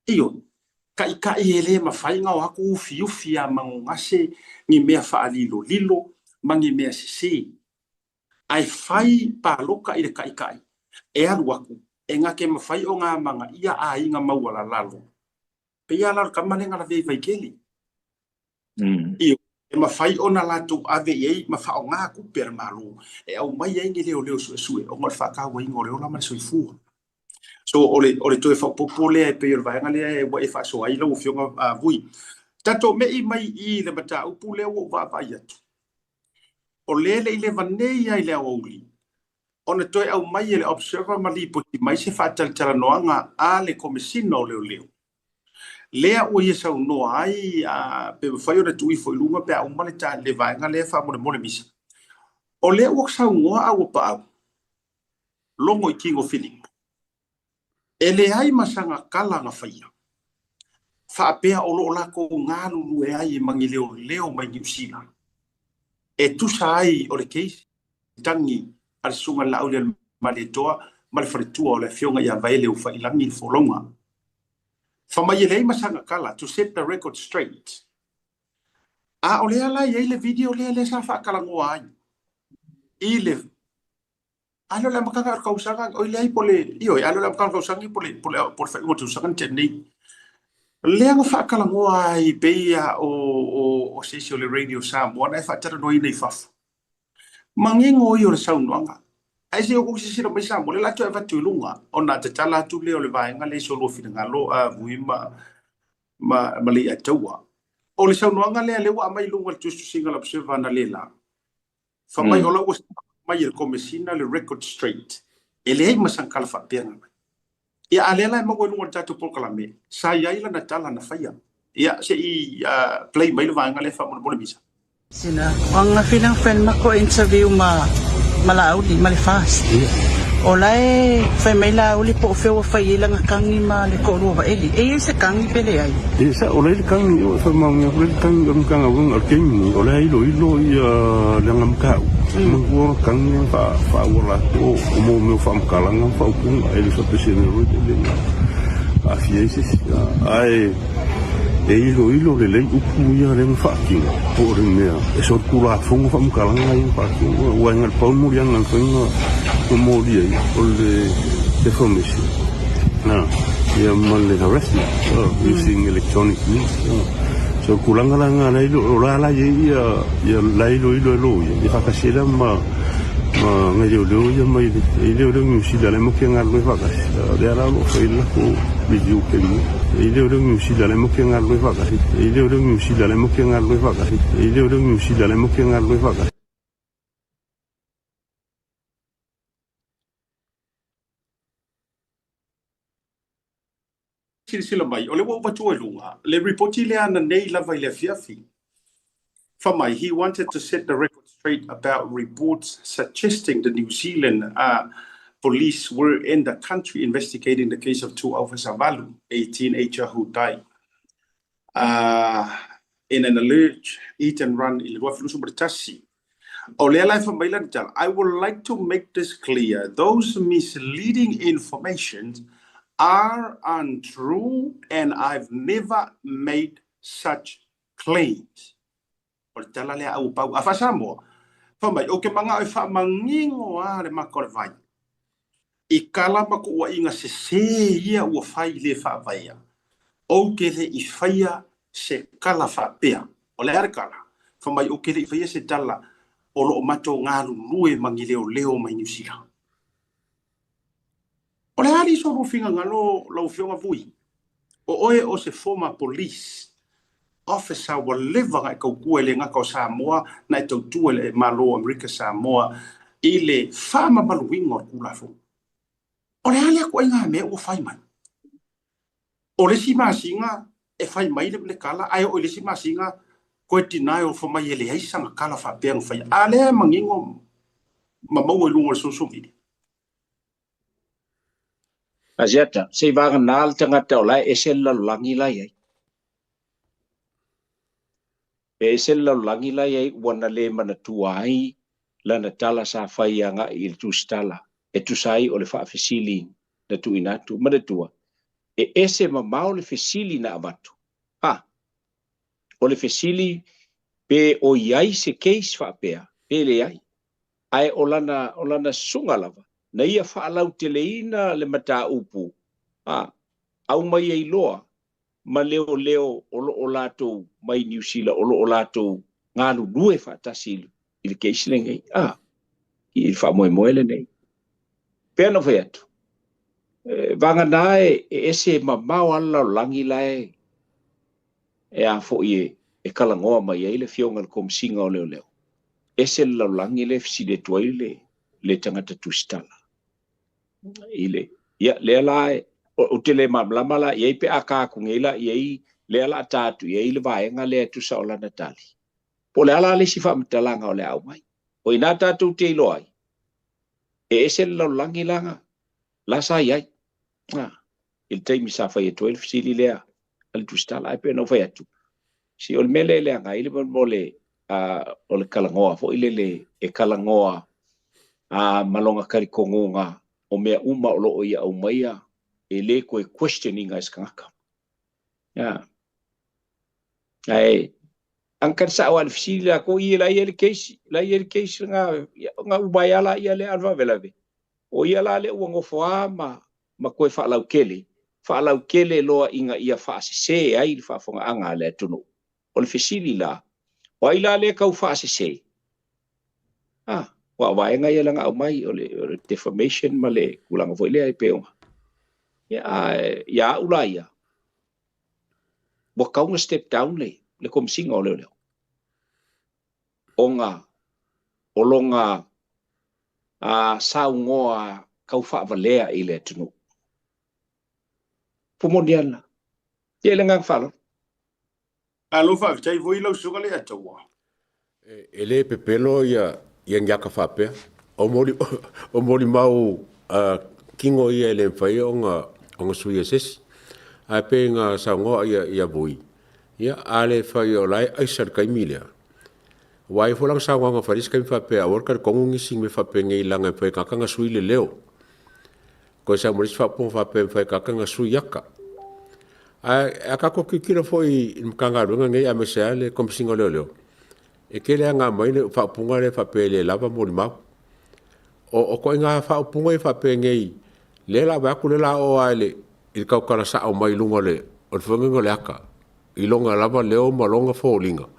Iyo, ka i ele mawhai nga o haku ufi a mangongase ngi mea whaalilo lilo mangi mea sisi. Ai whai pāloka i le ka i. E aru aku, e ngake mawhai o ngā manga ia a inga mauala lalo. Pe ia lalo kamalenga la vei keli. Iyo, e mawhai o na latu ave ei mawhao ngā kupera malu. E au mai e ngi leo sue. O ngal whakawa ingo leo lama soi fua. So ole toe whapopole e pe vai ngale e wa e whaso ai lau fionga vui. Tato mei mai i le mata upu leo o vai atu. O lele i le vanei ai le auli. O na toi au mai le observer mali poti mai se whaatalitala noanga a le komisino leo. Lea o ia sau noa ai pe whai o na tui fo ilunga pe au male ta le vai ngale wha mole misa. O lea o sau ngoa au pa au. Longo i kingo feeling. E le ai masanga kala nga whaia. Whaapea o loo lako ngā lulu e ai mangi leo mai New Zealand. E tusa ai o le keisi tangi al sunga lau le male toa male wharetua o le fionga ia vaele u whailangi i wholonga. Whamai e le ai masanga kala to set the record straight. A o lea lai e le video le sa whaakalangoa ai. I le alo la makanga ar kausanga o le ai pole io alo la makanga kausangi pole whaingo tu sangan tenei. Lea nga whaakalangoa ai beia o sesio le radio Samoa na e whaatara noi nei whafu. Mangengo i o le saunuanga. Ai se o kusi sira mai Samoa le lato e watu ilunga. O na te tala tu leo le vaenga le solo fina ngalo a vui ma le ataua. O le saunuanga lea lewa mai lunga le tustu singa la psewa na le la. Whamai o lau mai il komesina le record straight. E le hei masankala whapeanga mai. Ia alela e mago lunga tatu polkalame. Sa iaila na tala na whaia. Ia se i play mai le vaenga le whamona misa. Sina, ang filang friend mako interview malauli malifast. O lai fai mai lauli po feo fai lang kangi ma le ko ro va eli. E se kangi pele ai. E sa o lai kangi o fa ma ngi o kangi ang kanga wang al kengi o lai lo ia lang ka. Mangua kangi fa wala o mo fa mkalang fa pung ai le fa pesene ro de. Afie ai e ilo le lei upu ia le whaakinga po ore mea e so kura fonga whamkalanga i whaakinga ua inga pau muri anga whainga o mori ai o le defamation ia man le harassment using electronic means so kulanga langa la ilo o la ia la ilo ia whakasera ma ngai leo ia mai i leo New Zealand mo ke ngar le whakasi le ara lo whaila ko video ke mo i leo New Zealand mo ke ngar le whakasi i leo New Zealand mo ke ngar le whakasi i leo New Zealand mo ke ngar le whakasi sila mai o le wa watu e lunga le reporti le ana nei lava i le fiafi. Whamai, he wanted to set the record straight about reports suggesting the New Zealand police were in the country investigating the case of 2 Officer Valu, a teenager who died in an alleged eat and run in Waflusu. I would like to make this clear. Those misleading information are untrue and I've never made such claims. O tala le au pau a Samoa. Whamai, o ke manga o whamangingo a le makore vai. I kala mako ua inga se ia ua whai le whaavaia. O ke le I whaia se kala whapea. O le arekala. Whamai, o ke le I whaia se tala o lo mato ngā lue mangi leo mai New Zealand. O le hari so rufinga ngalo lau fionga vui. O oe o se former police officer wa leva ngai kau kua le ngaka o Samoa na e tautua le malo Amerika Samoa I le whama maluinga o kulafo. O le hale ako inga mea ua whai mai. O le si masinga e whai mai le kala ai o le si masinga ko tinai o fo mai ele ai sanga kala fa pe ng fa ale mangingo mamau lu so so mi Aziata se va nal tanga te ola esel la langi la ye esel la langi la ye wana le mana tuai lana tala sa fai anga il tu stala e tu sai o le fa fesili na tu inatu mana tua e ese mamau le fesili na abatu o le fesili pe o iai se case fa pea pe le ai ai olana sunga lava na ia fa lau teleina le mata upu au mai ai loa ma leo o lato mai New Zealand o lato ngalu due fa tasilu il case le ngai i fa moele nei pe no fe atu vanga nae ese mamau ala langi lae e a fo e kalangoa mai ai le fionga kom singa o leo ese la langi le fsi de toile le tangata tustala ile ya le lai o tele mamlama la ye pe aka ku ngela ye le ala tatu ye le vaenga le tu sa ola natali po le ala le sifa mtalanga o le au mai o ina tatu te loi ese la langi langa la sa ye il te mi sa fa ye 12 fsi le al tustala pe no fa tu si o mele le anga ile mole o le kalangoa fo ile e kalangoa malonga karikongonga o mea uma o loo ia au maia e le koe questioning ai skaka ai angkan sa wal fisila ko ia la ia le case nga ubayala ia le alva velave o ia la le uango foama ma koe fa lau kele loa inga ia fa se ai fa fonga anga le tunu o le fisili la o ila le kau fa se wa vaenga ia langa au mai o le defamation ma le kulanga foi le ai peonga ya ulaya bo kaunga step down le komsinga o leo onga olonga saungoa kau fa valea ile tunu pomodiana ye langa falo alo fa tai voi lo suga le atawa ele pepelo ya ngaka fa pe o moli mau kingo ia le fai onga suia ses a pe nga sango ia bui ia ale fai o lai ai sar kai milia wai folang sango nga faris kai fa pe a worker kongungi sing me fa pe ngai langa pe ka nga sui le leo ko sa moris fa po fa pe fa ka nga sui yaka a ka ko kikira foi mkanga runga ngai a mesale kom singo leo e ke le nga mai le fa punga le fa pe le lava mo ma o ko nga fa punga fa pe ngai le la ba ku le la o ale il ka ka sa o mai lunga le o fonga le aka i longa lava le o malonga fo linga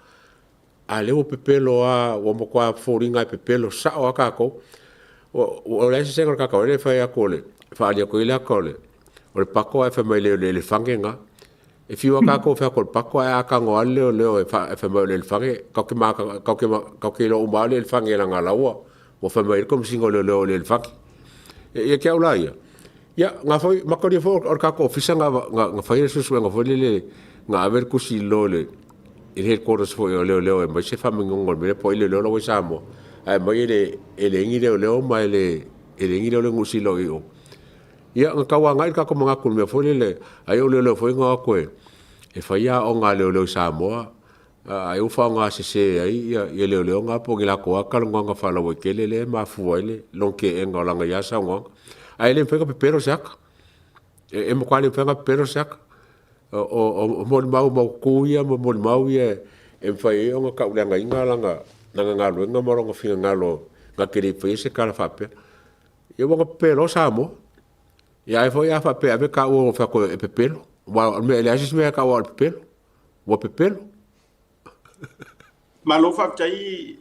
a le o pepelo o mo kwa fo linga pepelo sa o aka ko o le se ka ka le fa ya ko le fa ya ko le ko le o le pako fa mai le fangenga e fiwa ka ko fa ko pako ka ngo le fa mai le fange ka ke lo ma le fange la ngala o fa mai ko singo le fange e ke aula ya nga foi makori fo or ka ko fisa nga fa yesu nga fo le nga ver ku si lo le il headquarters fo le e mai se fa ngol me po le lo samo ai mai le ngi le mai le ngi le ngusi lo yo ya nga ka nga ka ko mga ku me fo le ai o le fo nga ko e fa ya o nga le samo ai u fa nga se ai ya le nga po ngila ko ka nga fa lo ke le ma fu le lonke nga la nga ya sa nga ai le pega pero sak e mo kwale pega pero sak o mo mau ku ia mo mau ia e fa e nga ka nga inga la nga lo nga mo nga finga nga lo nga ke le fe se ka fa pe e mo pero samo ya e fo ya fa pe ave ka o fa ko e pepelo wa me le asis me ka o pepelo o pepelo malo fa tai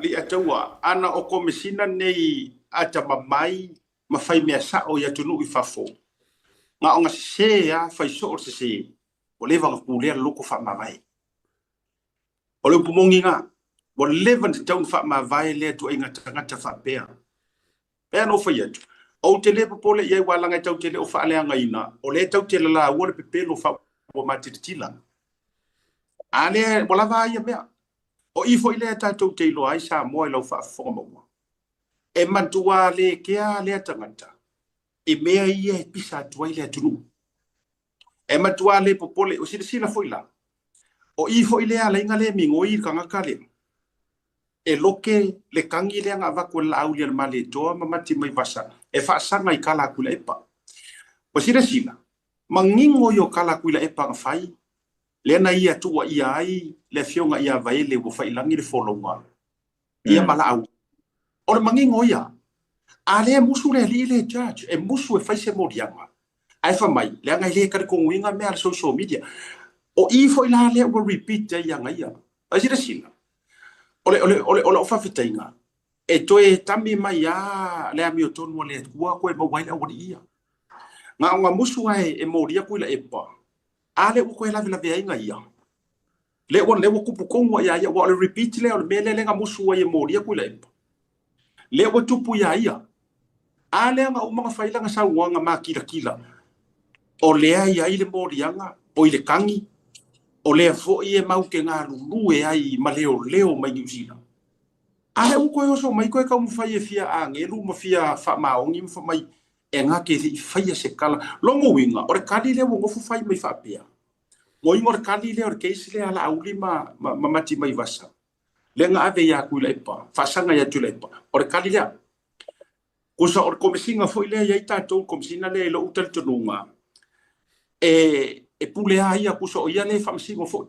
li atawa ana o komisina nei ata mai ma fai mea sa o ya tunu i fafo nga onga se ya fai so o se o le vanga pulea loko fa mavai o le pumongi nga o le vanga tau fa mavai le tu inga tangata fa pea pea no fa yetu o te le popole ye wala nga tau te le o fa le nga ina o le tau te la o le pepelo fa o matitila Ale wala vai mea. O I fo ile tatou te ilo ai sa mo lo fa fo mo. E mantua le kea le tangata. E mea ia e pisa tua ile tunu. E mantua le popole o sila fo ila. O I fo ile ala inga le mingoi kanga kale. E loke le kangi le nga vaku la au le male toa mamati mai vasa. E fa sanga I kala kula epa. O sila. Mangingo yo kala kula epa ngafai. Lena ia tua ia ai le fionga ia vaele wo fai langi le folonga. Ia mala au. Ora mangingo ia. Ale musu le li judge e musu e fai se modianga. Ai fa mai le anga le ka ko winga me al social media. O I fo ila le will repeat ya nga ia. Asira sila. Ole fa fitainga. E toe tami mai ya le ami otonu le tua ko e mawai au ia. Nga musu ai e modia ko ila epa. Ale u ko la vila veinga ia. Le wo kupu kongo ia ia wo le repeat le o mele le nga musu ai e modia ko ila epa. Le wo tupu ia. Ale nga umanga faila nga sa wanga makila. O le ai ai le morianga, o ile kangi. O le fo I e mau ke ngā lulu e ai ma leo mai New Zealand. Ale u koe oso mai koe ka umwhai e fia a ngelu ma fia wha maongi mwha mai e ngā ke i whaia se kala. Longo winga, ore kani leo ngofu whai mai whapea. Mo ingo ore kani leo ore keisi lea ala auli ma mati mai vasa. Le ngā ave ia kui leipa, whasanga ia tu leipa. Ore kani lea. Kusa ore komisinga fo ilea ia tātou komisina le ilo utal tununga. E pulea ia kusa o ia le whamsingo fo.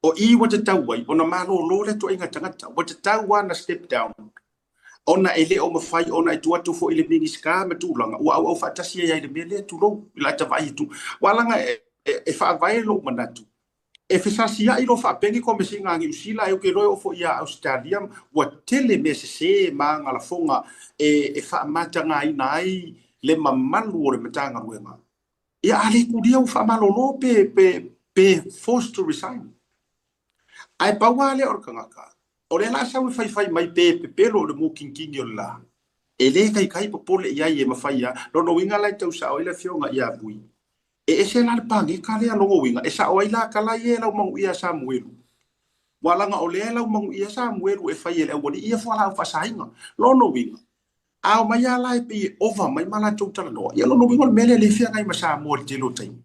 O I wata tau ai, ona malo lo le to inga tangata. Wata tau wana step down. Ona ele o mawhai, ona e tuatu fo ile mingi ska me tūlanga. Ua au whaatasia ia ile mele tu lo, ila ta vai tu. Walanga e whaavai lo manatu. E whesasia I lo whaapengi komisinga angi usila e uke roi ofo ia Australia. Wa tele me se maa ngala fonga e whaamata ngā ina ai le mamalu o le matanga ruenga. Ia ale kuria u whaamalolo pe forced to resign. Ai paua le orkangaka. O le la sa fai mai pe pelo le mo kinkingi o la. E le kai popole ia e mawhai ia. Lono winga lai tau sa o ila fionga ia bui. E se la le pangi ka le alongo winga. E sa o ila ka la ie lau mangu ia Samuelu. Walanga o le lau mangu ia Samuelu e fai ele awani ia fwala au fasahinga. Lono winga. Ao mai ala e pe over mai mala tau tala noa. Ia lono winga mele le fia ngai ma Samuel telo taimi.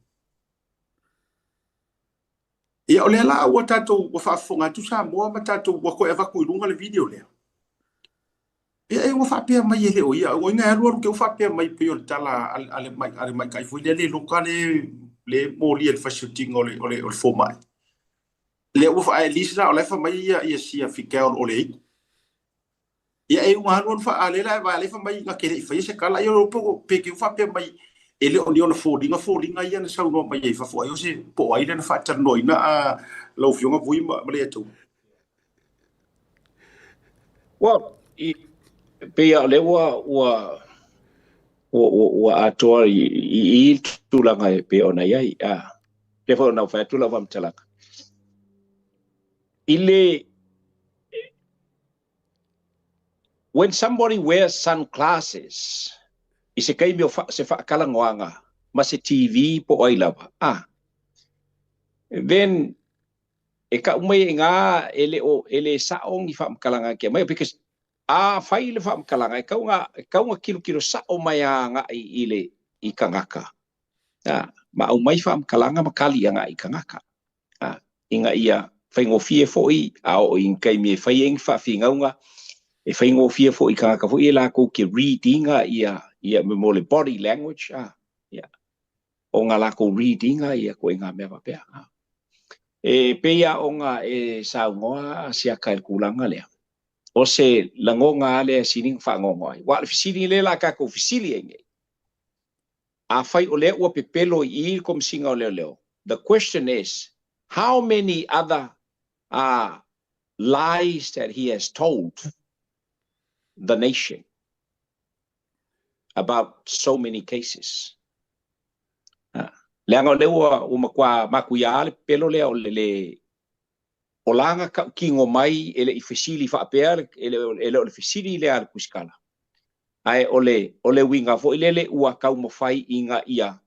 Ia o le la ua tātou wa whaafonga tu sa moa ma tātou wa koe evaku I runga le video lea. Ia e ua whaapea mai e leo ia. O inga aruaru ke ua whaapea mai pe o le tala ale mai kai fui le loka le mōli e le whasiutinga o le fōmai. Le ua wha e lisina o le wha mai ia sia whikea o le iku. Ia e unga aruaru wha a lela e wa le wha mai ngā kere I whaia se kala ia o poko peke ua whaapea mai e leo ni ona fōringa ia na sau noa mai e whafua. Eo se po aile na whaata noina a lau fionga vui ma lea tau. Well, pea lewa ua atoa I tūlanga e pea ona iai. Le whao nau whaia tūla wamtalaka. When somebody wears sunglasses, I se kai meo se whaakalangoanga ma se TV po ai lava. Then e ka umai ngā ele saong I whaamkalanga kia mai because whai le whaamkalanga e kaunga kilo sao mai a ngā I kangaka. Ma au mai whaamkalanga ma kali a ngā I kangaka. Inga ia whaingofie foi ao inkai me whaieng whawhingaunga e whaingofie foi kangaka foi e la kou ke readinga ia me mo le body language o ngā lako readinga ia ko ngā mea wapea e peia o ngā e saungoa sia kai kulanga lea o se langonga lea sining whangongoa wa le fisili le la kako fisili enge a whai o lea ua pepelo I kom singa o leo the question is how many other lies that he has told the nation about so many cases. Leanga lewa umakwa makuya le pelo lea le olanga ka kingo mai ele I fisili whaapea ele o le fisili lea le kuskala. Ai ole winga fo ilele ua kau mawhai inga ia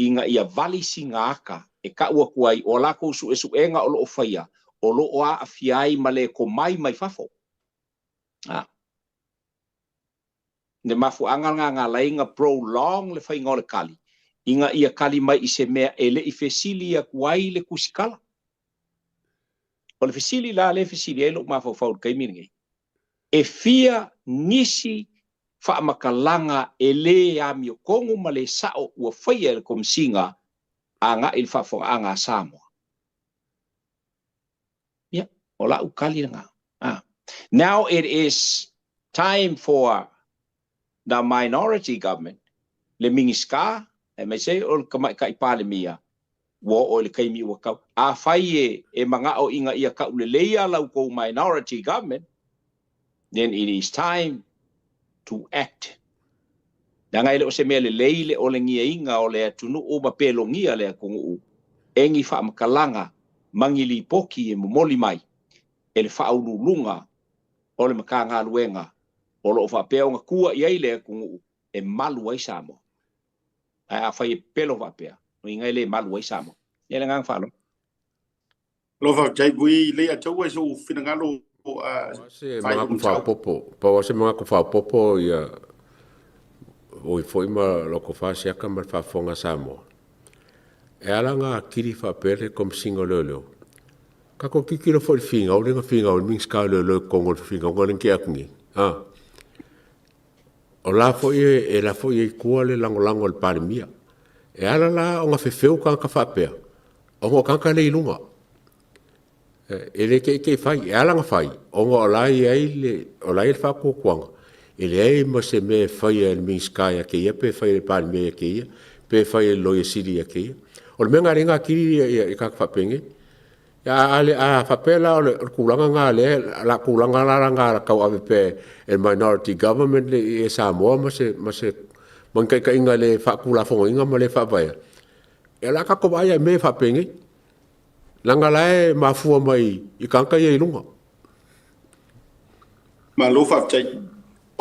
inga ia vali singaka e ka ua kuai o lako su enga o lo faia o lo a afiai male ko mai fafo ne mafu anga nga lainga prolong le fai ngole kali inga ia kali mai ise mea ele i fesili ia kuai le kusikala o le fesili la le fesili elo mafu fau kai miringi e fia nisi fa makalanga ele a mio kongo male sao ua faia le komsinga anga il fa fo anga Samoa ya ola ukali nga now it is time for the minority government le mingiska e me se o ka kai pale mia wo o le kai mi wa ka a fai e manga o inga ia ka ule leia lau ko minority government then it is time to act danga ile o se mele leile o le ngia inga o le tunu o ba pelo ngia le ko u engi fa makalanga mangili poki e momoli mai ele fa ulunga o le makanga luenga o lo fa pe nga kua ia ile ko e malu ai Samoa a fai pelo va pe no inga ile malu ai Samoa ele ngang fa lo va jai bui le a tau so finanga lo se mga ko fa popo pa se mga ko fa popo ia o foi ma lo ko fa sia ka ma fa fonga Samoa e ala nga kiri fa pele kom singo lolo ka ko kikiro fo finga o le finga o ming ska lolo kongo finga o ngi akngi o la fo e la fo e kuale lango le pandemia e ala la o nga fefeu ka fa pe o ngo ka le ilunga ele ke fai e ala nga fai o ngo la ai le o la fa ko kwanga ele ai mo se me fai el miska ya ke ye pe fai le pandemia ke ye pe fai lo ye sidi ya ke o le menga ringa kiri e ka fa penge ya ale a fa pela o kulanga nga le la kulanga la nga ka o pe el minority government le e Samoa ma se mon kai ka inga le fa kula fo inga ma le fa vai e la ka ko vai me fa penge langa lai ma fu mai i kanka ye lunga ma lo fa tai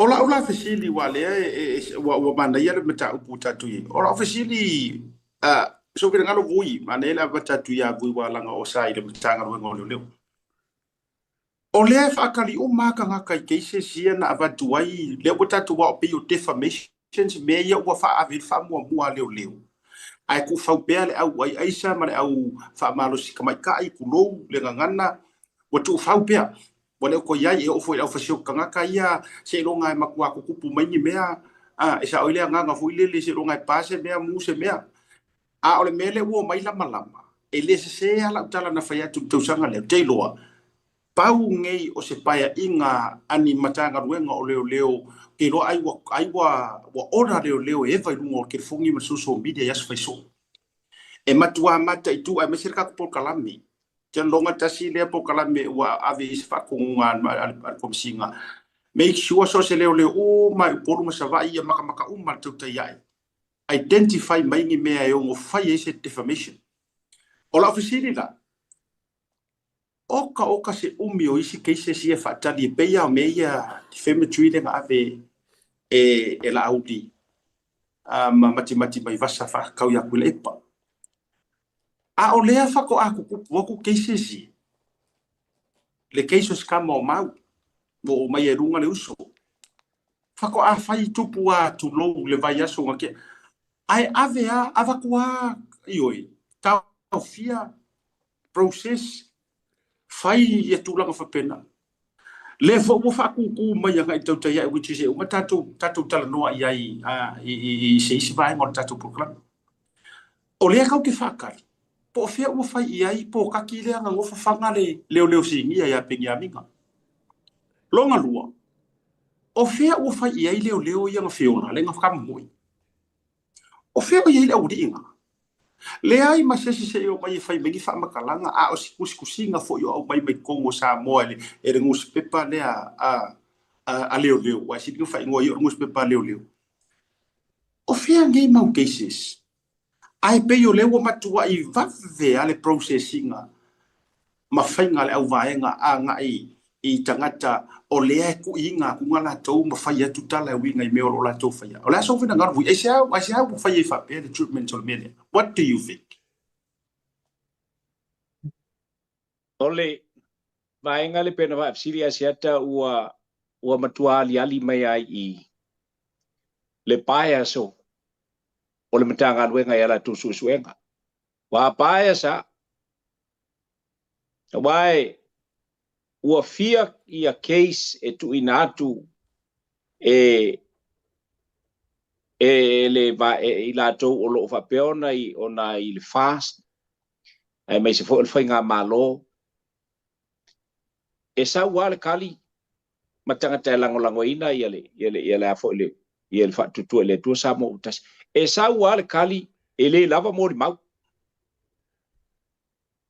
ola fasili wale wa banda yele meta uputa tu ola fasili so que ngalo vui manela bata tu ya vui wala nga osai le mtanga ro ngolo le o le fa kali o maka nga kai keise sia na avatu ai le bota tu wa pe o defamations me ya wa fa avil fa mo le ai ku fa pele au ai sa mare au fa malo si kamai kai ku lo le ngana o tu fa pe wale ko ya e o foi au fa sio kanga kai ya se lo ngai makua ku kupu mai ni mea esa oile nga foi le se lo ngai pase mea mu se mea ole mele wo mai lama ele se ala tala na faya tu sanga le teiloa pau ngei o se paia inga ani matanga ruenga o leo ke lo ai wa ora leo e vai lungo ke fongi ma social media ya se so e matua mata itu ai mesir ka por kalami jan longa tasi le por kalami wa avis fa kungan al komsinga make sure so se leo o mai por ma savai ya maka umal tu tai identify maingi mea e ongo fai ese defamation. O la ofisini la. Oka se umio isi keise si e fatali e peia o meia defamatory le nga ave e la audi. Mati mai vasa fa kau ya kule epa. A o lea fa ko aku kupu keise si. Le keiso skama o mau. O mai e runga le uso. Fa ko a fai tupu a tu lou le vai aso ngake. Ai avea avakua ioi tau fia process fai e tulanga fa pena le fo mo fa ku mai nga tau tai which is uma tatu tala noa ai se vai mo tatu proclam o le ka ki fa kar po fia o fai ai po ka ki le nga o fa fanga le singi ya pengia minga longa lua o fia o fai ai le ia nga fiona le nga fa moi o feo ye le udi inga le ai ma se o mai fai mengi fa makalanga a o sikusinga fo yo mai kongo Samoa le e ngus pepa le a leo wa si ku fai ngo yo ngus pepa leo o fea ngai mau cases ai pe yo le wo matua I va ve ale processinga ma fai nga le au vaenga a ngai i tangata o lea ku inga ku ngala tau ma fai atu tala winga I mea o la tau fai. O lea so fina ngaru, e se hau fai e whape, the treatment of media. What do you think? Ole, vaenga le pena wa siria siata ua matua ali mai ai I le paia so. O le matanga luenga ia la tu suenga. Wa paia sa. Wai ua fia ia case e tu inatu le va I la to o lo fa peona I ona I le fast. E mai se fo le fainga malo. E sa wale kali matanga te lango ina ia le afo le ia le fa tutu le tu sa mo tas. E sa wale kali ele lava mo mau.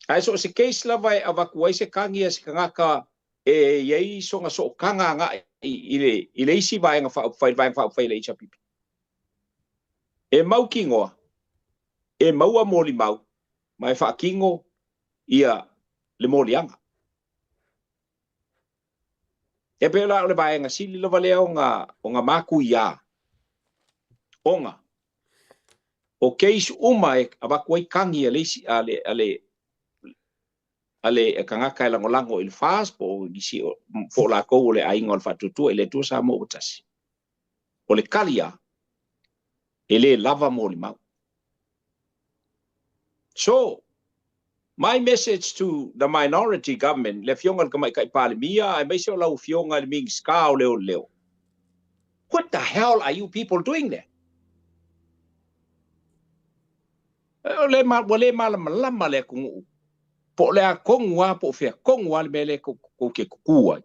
Ai so se case lava e avakuai se kangi se kangaka e yei so nga so kanga nga ile isi vai nga fa le chapipi. E mau kingoa. E maua moli mau. Mai fa kingo ia le molianga. E pela le vai nga sili lava le o nga maku ia. Onga. O case uma e avakuai kangi ale e kangaka e lango il fast po gisi fo la ko le ainga al fatutu ele tu sa mo utasi o le kalia ele lava mo mau. So my message to the minority government le fionga ka mai kai palimia I may say la fionga le ming ska leo what the hell are you people doing there? Le malama le kungu po le kongwa po fe kongwa le mele ko ke kukua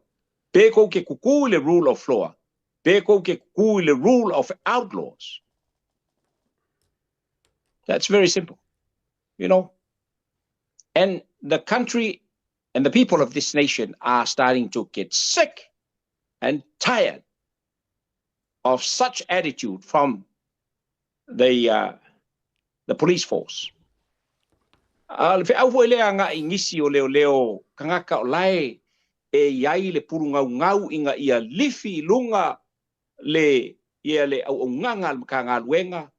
pe ko ke kuku le rule of law pe ko ke kuku le rule of outlaws. That's very simple, you know. And the country and the people of this nation are starting to get sick and tired of such attitude from the police force. Al fe au ele anga ingisi o leo kangaka o lai e yai le purunga ngau inga ia lifi lunga le ia le au nganga al makanga luenga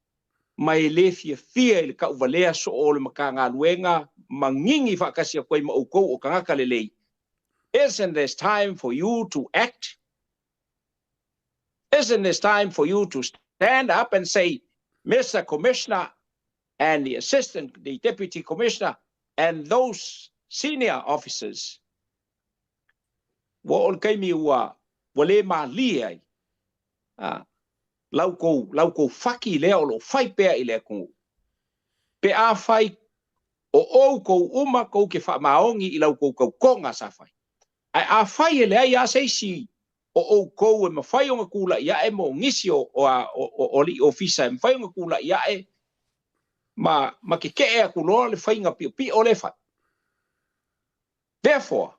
mai le fia le ka uvalea so o le makanga luenga mangingi fa kasia koi ma uko o kangaka le isn't this time for you to act? Isn't this time for you to stand up and say, Mr. Commissioner and the deputy commissioner, and those senior officers, wa kaimi wa le ma liai, lauko faki leo lo fai pea ile ku, pe a fai o ko uma ko ke fa maongi I lauko konga sa fai, a fai ele ai a sei si o ko e ma fai o kula ia e mo ngisi o li ofisa e fai o kula ia e ma ke e ku lo le fainga pi o le fa. Therefore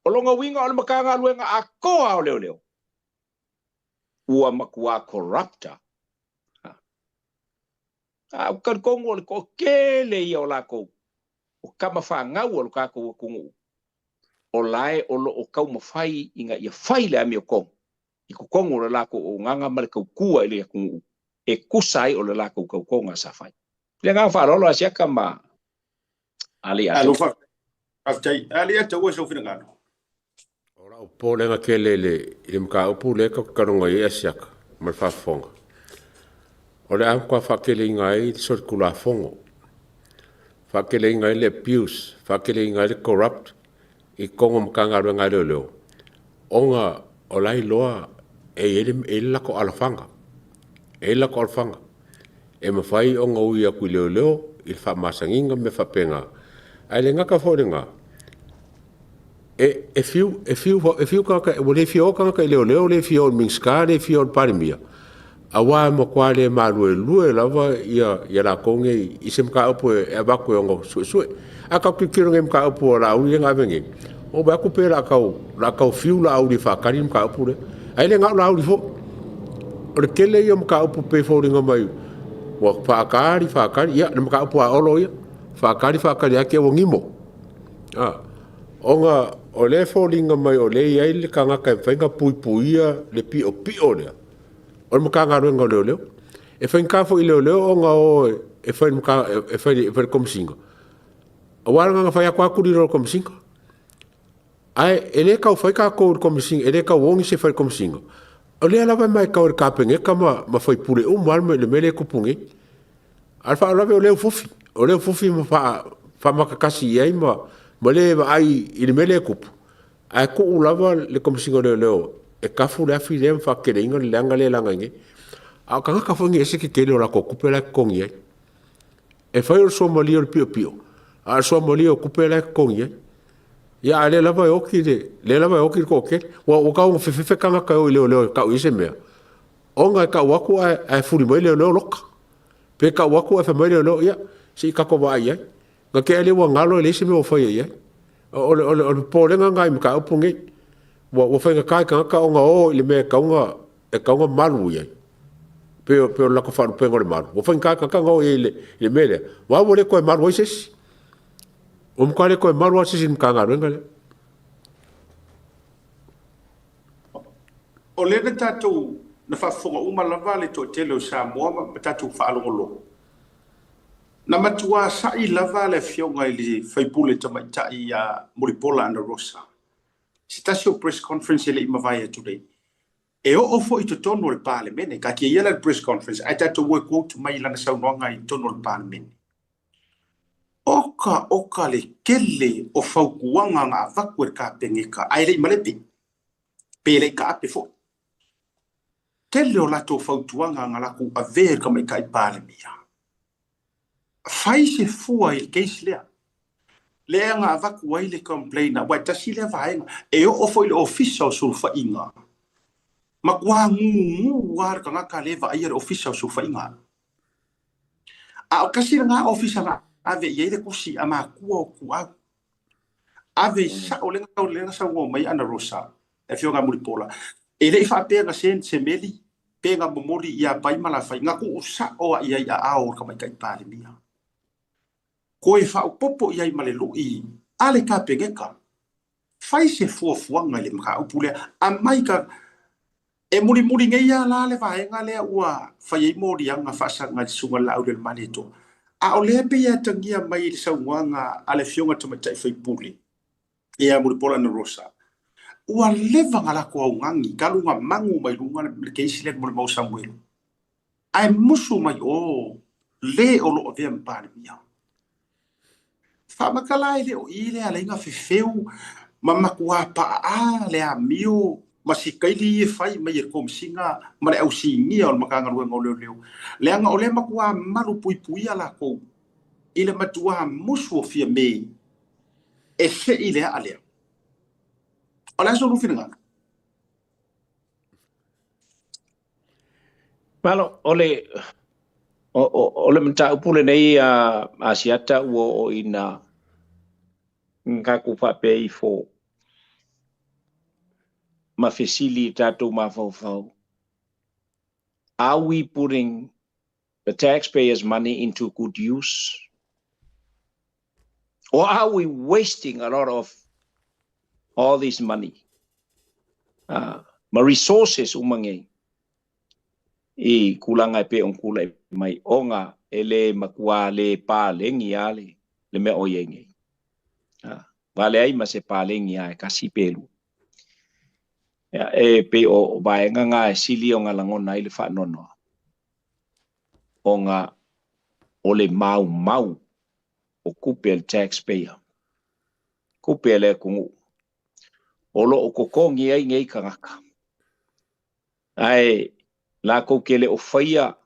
o longa winga o le makanga luenga a koa o leo ua makua corrupta a kan kongo le ko kele ia o la ko o kama fa ngau o ka ko kungu o lai o lo o kau mafai inga ia fai le ami o kong I ku kongo le la ko o nganga male ko kua ile kungu e kusai o le la ko konga sa fai le nga fa lo asia kama ali alo fa aftai ali ata wo so fina ngalo ora o pole nga kele le mka o pule ka karonga ia siaka mal fa fonga ole am kwa fa kele ngai so kula fongo fa kele ngai le abuse fa kele ngai le corrupt I kongo mkanga ngai leo onga olai loa e la ko alfanga e mafai onga uia ku leo I fa masanginga me fa penga ai le ngaka forenga e fiu ka wole fio ka leo le fio mingska le fio parimia awa mo kwale lue lava ia la konge I ka opo e ba ko ngo su aka kikiro ngem ka opo la u nga vengi o ba ku pe la ka fiu la u di fa karim ka opo le ai le nga la u di fo o le kele yo ka opo pe fo ringa mai wa fa kari ya le ka opo a olo ia fa kari ake wo ngimo onga o le fōlinga mai o le iai le kangaka e whainga puipuia le pio lea. O le maka ngā ruenga leo leo. E whainga fo i leo leo o ngā o e whainga komisinga. A waranga ngā whai a kuri ro komisinga. Ai, e le kau whaika kou komisinga, e le kau wongi se whai komisinga. O le alawa mai kau re kāpenge ka ma whai pule o marme le mele kupungi. Alfa alawe o leo fufi. O leo fufi ma wha makakasi iai ma le ai i le mele kupu. Ai ko ulawa le komisinga leo e kafu le afi le mfa kere inga le langa le langa inge. A kanga kafu inge ese ke kele o la ko kupe la kongi ai. E whai o so mali o le pio. A so mali o kupe la kongi ai. Ya le lava oki le lava oki ko ke wa ka un fefe kanga ka o leo ka o ise mea onga ka waku ai furi mai leo loka pe ka waku ai fa mai leo ya si ka ko vai ai nga ke le wa ngalo le ise me o fai ai o pole nga ngai ka opunge wa fa nga kai ka onga o le me ka unga e ka unga malu ai pe la ko fa pe ngore malu wa fa nga ka ngo le mele wa wo le ko malu ise o mkale ko marwa sisi mkanga rengale o le tatou na whafonga uma lava le to tele o Samoa ma tatou whaalongolo na matua sai lava le fionga i li whaipule tamaitai a Moripola Ana Rosa si tasi o press conference ele ima vai today e o ofo i to tono le parlemene ka ki iela press conference ai tatou we quote mai lana saunoanga i tono le parlemene Oka le kele o whaukuanga ngā waku e ka pengeka. Ai rei malepi. Pele ka ape fo. Tele o lato whautuanga ngā laku a ver ka mai kai pāle mia. Whai se fua i keisi lea. Lea ngā waku wai le complaina. Wai tasi lea vaenga. E o ofo i le official sulfa inga. Ma kua ngu war ka ngaka lewa ai le official sulfa inga. A o kasi ngā official ngā. Ave ia le kusi ama kua o kua. Ave sa o lenga sa o mai Ana Rosa. E fionga Moripola. E le ifa pega se meli. Pega momori ia pai mala fai. Nga ku sa o ia ao ka mai kai pale mia. Ko e fa o popo ia male lui. Ale ka pegeka. Fai se fuafuanga le maka upule. A mai ka e muri ngai ia la le vaenga le ua. Fai e mori anga fasa ngai sunga lau le maneto. A o lea pe ia tangia mai le sauanga a le fionga tamatai whaipule. Ia Moripola Ana Rosa. Ua lewa ngala ko au ngangi, kalunga mangu mai runga le keisi le Morimau Samuelu. Ai musu mai o le o lo o vea mpare mia. Whamakalai le o i le a leinga fefeu, mamakua pa a le a mio, masikaili e fai mai e komisinga ma le au singia o le makanga ruenga o leo. Leanga o le makua malu pui ala kou. I le matua musu o fia mei. E se i le a lea. O le aso rufina ngana. Malo, ole mta upule nei a asiata o ina ngaku pape i fo ma fesili tatou mafau. Are we putting the taxpayers' money into good use? Or are we wasting a lot of all this money? Ma resources umangai. I kulanga pe on kula mai onga ele makua le pa lengi ale le me oyenge. Vale ai ma se pa lengi ai kasi pelu. E pe o vaenga nga sili o nga langona ile fa nono. Onga ole mau o kupe el taxpayer. Kupe le kungu. Olo o kokongi ai ngei kangaka. Ai la ko kele o faia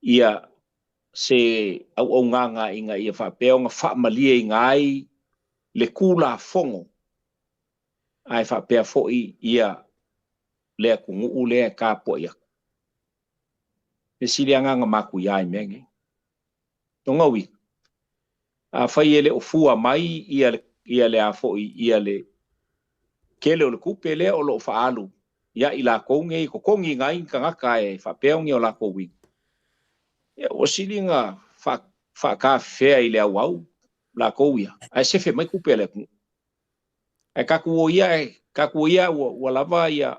ia se au nganga inga ia fa pe nga fa malie ngai le kula fongo ai fa pe fo ia le kungu le ka po ia e silianga nga maku ia menge tonga wi a fa ele o fua mai ia le a fo ia le kele o le kupele o lo fa alu ya ila konge ko kongi ngai kangaka e fa peongi o la ko wi ya o silinga fa ka fe ile au la ko wi ai se fe mai kupele ku kaku ia wa lava ia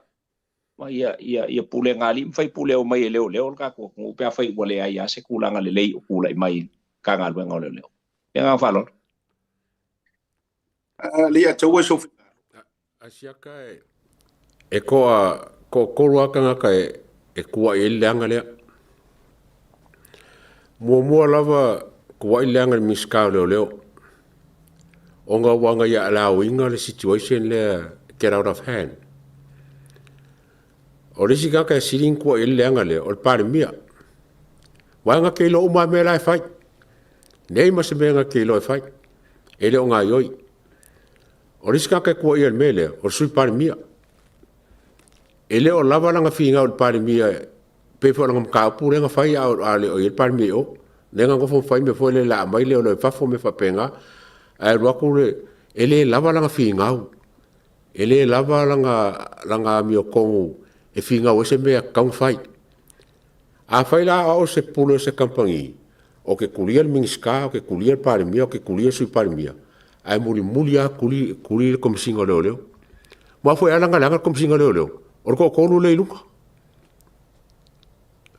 pule ngali fai pule o mai leo kaku ngu pe fai wale ia se kulanga le lei o kula mai ka ngal wenga leo nga falo lia taua so asiaka e ko ruaka ka e kua i leanga lea mua lava kua i leanga miska leo o ngā wanga ia alawinga le situation lea get out of hand o risi kaka e siring kua i leanga lea o le pare mia wanga keilo uma me lai fai nei ma se menga keilo e fai e leo ngā ioi o risi kaka e kua i me lea o sui pare mia e leo lava langa finga o le pare mia pe fo langa mkaupu renga fai a le o i le pare mia o nenga ngofo fai me fo le la mai leo le fafo me fapenga ai ruakure ele lava langa fingau ele lava langa mio kongu e fingau ese mea kang fai a fai la o se pulo se kampangi o ke kulia le mingiska o ke kulia le pare mia o ke kulia sui pare mia ai muli a kuli le komisinga leo ma foi langa komisinga leo o ko konu le luka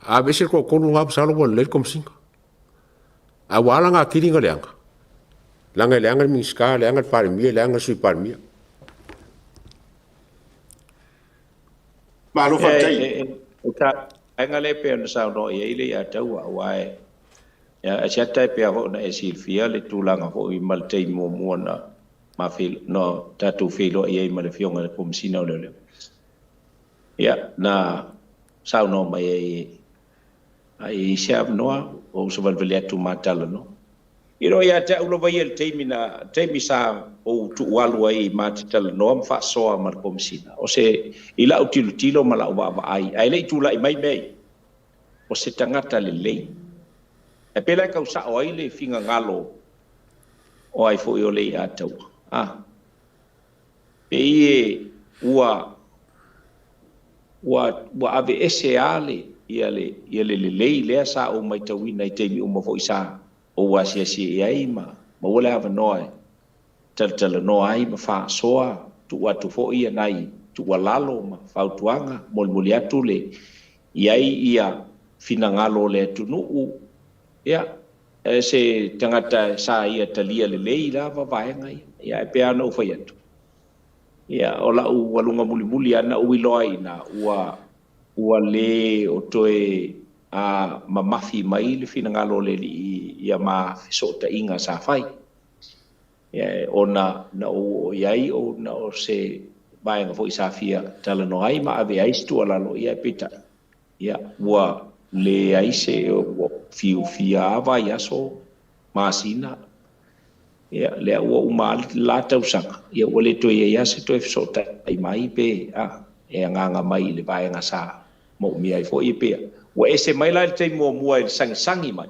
a bese ko konu ngap salo wal le komisinga a wala nga kiringa leanga langa mingiska langa pare mia langa sui pare mia malo fatai ngale pe na sa no ye ile ya tau wae ya chata pe ho na esilfia le tulanga ho i malte mo na ma fil no tatu filo ye ma le fionga ko msina le ya na sa no mai ai chef no o so valvelia tu matalo no iro ya ta ulo vai el teimi sa o tu walu ai matital no am fa so mar ko msina o se ila utilo mala wa ai le tu la mai mai o se tangata le lei e pela ka usa o ai le finga ngalo o ai fo yo le atau pe ie wa ave ese ale ia le lei le sa o mai tawina i teimi o mo fo isa o wasia si ai ma wala ava noi tal no ai ma fa soa tu watu fo ia nai tu walalo ma fautuanga molmoli atu le ia finangalo le tunu ia se tangata sa ia talia le leila va vaenga ia pe ano fa yatu ia ola u walunga muli ana u iloi na ua le o toe a mamafi mai le finangalo le ia ma sota inga sa fai ia ona na o iai o na o se vaenga fo isafia tala no ai ma ave ai stu ala lo ia pita ia ua le ai se o fia ava ia so masina ia le ua uma la tausanga ia ua le toe ia se toe sota ai mai pe e nganga mai le vaenga sa mo mi ai fo i pe ua ese mai la te mo mua i sangi mai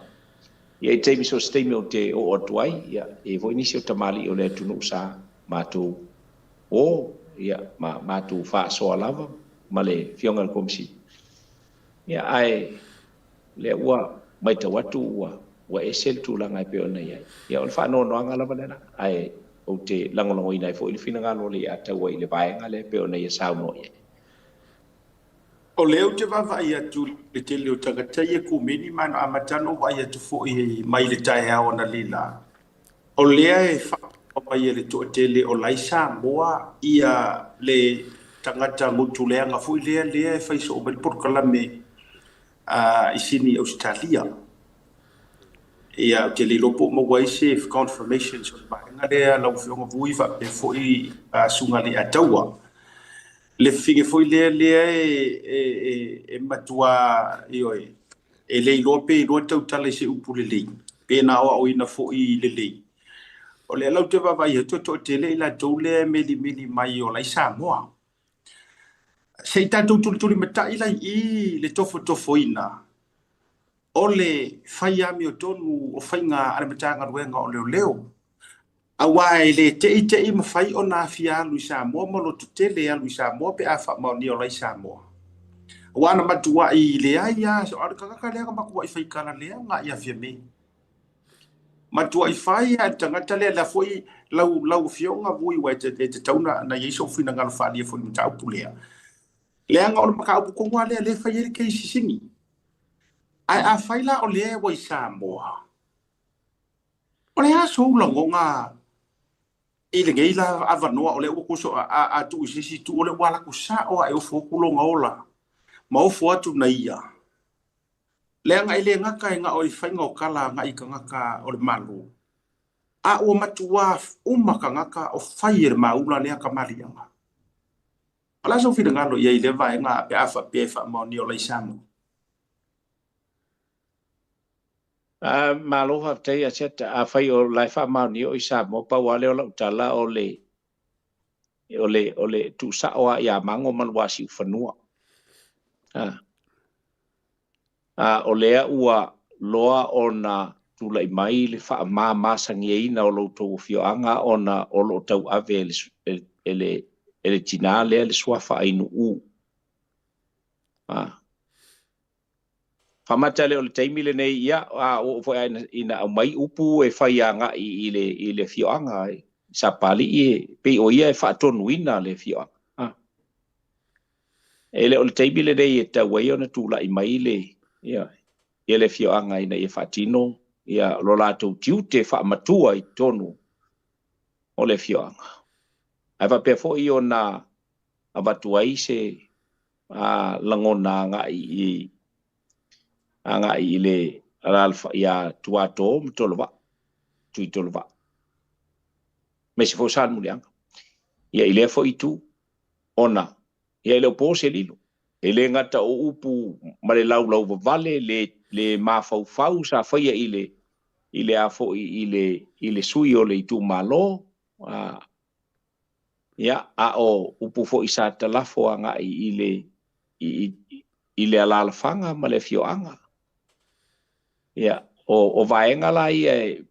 ia te mi so stay me o te o tuai ia e vo inisio tamali o le tunu sa matu o ia matu fa so lava male fionga komsi ia ai le ua mai te watu ua esel tu langa pe ona ia on fa no anga lava lena ai o te langolongo ina fo i fina ngalo le ata wa ile vaenga le pe ona ia sa no ia o leo te vava ia tu le te leo tagata ia kumini mano amatano wa ia tu fo i mai le tai hao na lila. O lea e wha ia le tu atele o laisa moa ia le tangata mutu lea nga fo i lea e whaiso o mele porkalame i sini Australia. Ia te le lopo mo waise confirmation so nga lea lau whionga vuiva pe fo i sunga le ataua. Le finge foi le e matua ioe e le lope i roa tau tala se upu le lei pe na o ina foi le lei o le lau te vavai to te le la tole meli mai o lai Samoa se tanto tuli mata ila I le tofo ina o le fai ami o tonu o fainga ana matanga ruenga o leo awai le te ma fai ona fia Luisa mo lo tutele ya Luisa mo pe afa mo ni ola Luisa mo wana matua I le ai ya so ar kaka le ka maku fai kala le nga ia fia me matua I fai a tangata le la foi lau fionga vui wa te tauna na yeso fina ngal fa dia foi mta pulea le anga o maka bu ko wale le fai ke sisingi ai a fai la o le wa Samoa o le aso longa ile ngeila avanoa o le ko so a tu sisi tu o le wala ku sa o e fo ku longa ola ma o fo atu na ia le anga ile ngaka nga o fai ngo kala nga ikanga o le malu a o matua umaka ngaka o fire maula le akamalianga ala so fi ngalo ye ile vai nga pe afa pe fa mo ni o le Samoa malo ha te a set a fai o lai fa ma ni o Samoa pa wale o la utala o le tu sa o ya mango malwasi fanua o lea ua loa ona tula I mai le wha ma sangi na o lo tau fioanga ona o lo tau ave ele tina lea le sua wha ainu u. Whamata le o le teimile nei ia o fo ina au mai upu e whaianga I le fioanga sa pali pe o ia e wha tonuina le fioanga. Ele o le teimile nei e tau ai ona tula I mai le ia ele fioanga ina e fatino ia lo latou tiu te fa matua I tonu o le fioanga ai va pe fo I ona avatua I se langona anga I le alfa ia tuato mtolova tuitolova me se fo san mulianga ia ile fo I tu ona ia ile po se lilo ele ngata o upu male lau vale le mafaufau sa faia ile afo ile sui o le itu malo ya o upu fo isa talafo anga ile alalfanga male fioanga ya o vaenga la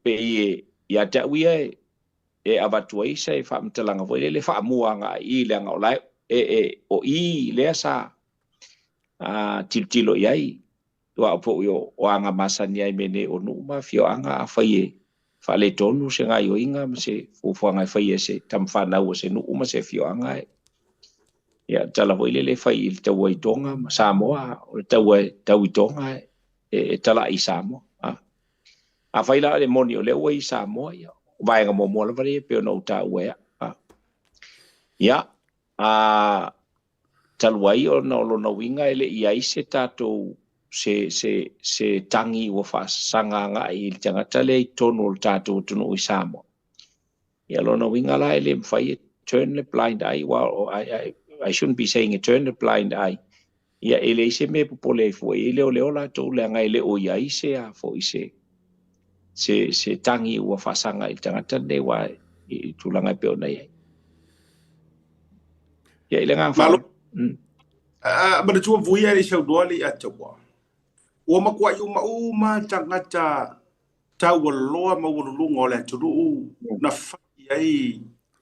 pe ia tawia e avatua isa e fa mtalanga vo le fa muanga ile anga o lai o le sa tilo iai wa po yo anga masani ai mene o nu ma fio anga faie fa le tonu se nga yo inga se fu anga faie se tamfa na o se nu ma se fio anga ya tala vo le fai il te wai tonga Samoa o te wai tonga e tala I Samoa a fai la le moni o le wai Samoa ya vai nga mo mo la vale pe no ta we ya talwai o na lo na winga ele ia se tato se tangi o fa sanga nga I tangata le tonu tato tunu I Samoa ia lo na winga la ele mfai turn the blind eye well I shouldn't be saying it turn the blind eye ia ele se me popole fo ele o le ola to le nga ele o ia se a fo se tangi o fa sanga I tangata le wa I tulanga pe ona ia ele nga fa But tu vui ai se doali atwa. O makwa yu ma tangata tawaloa ma wulungo le tu na ai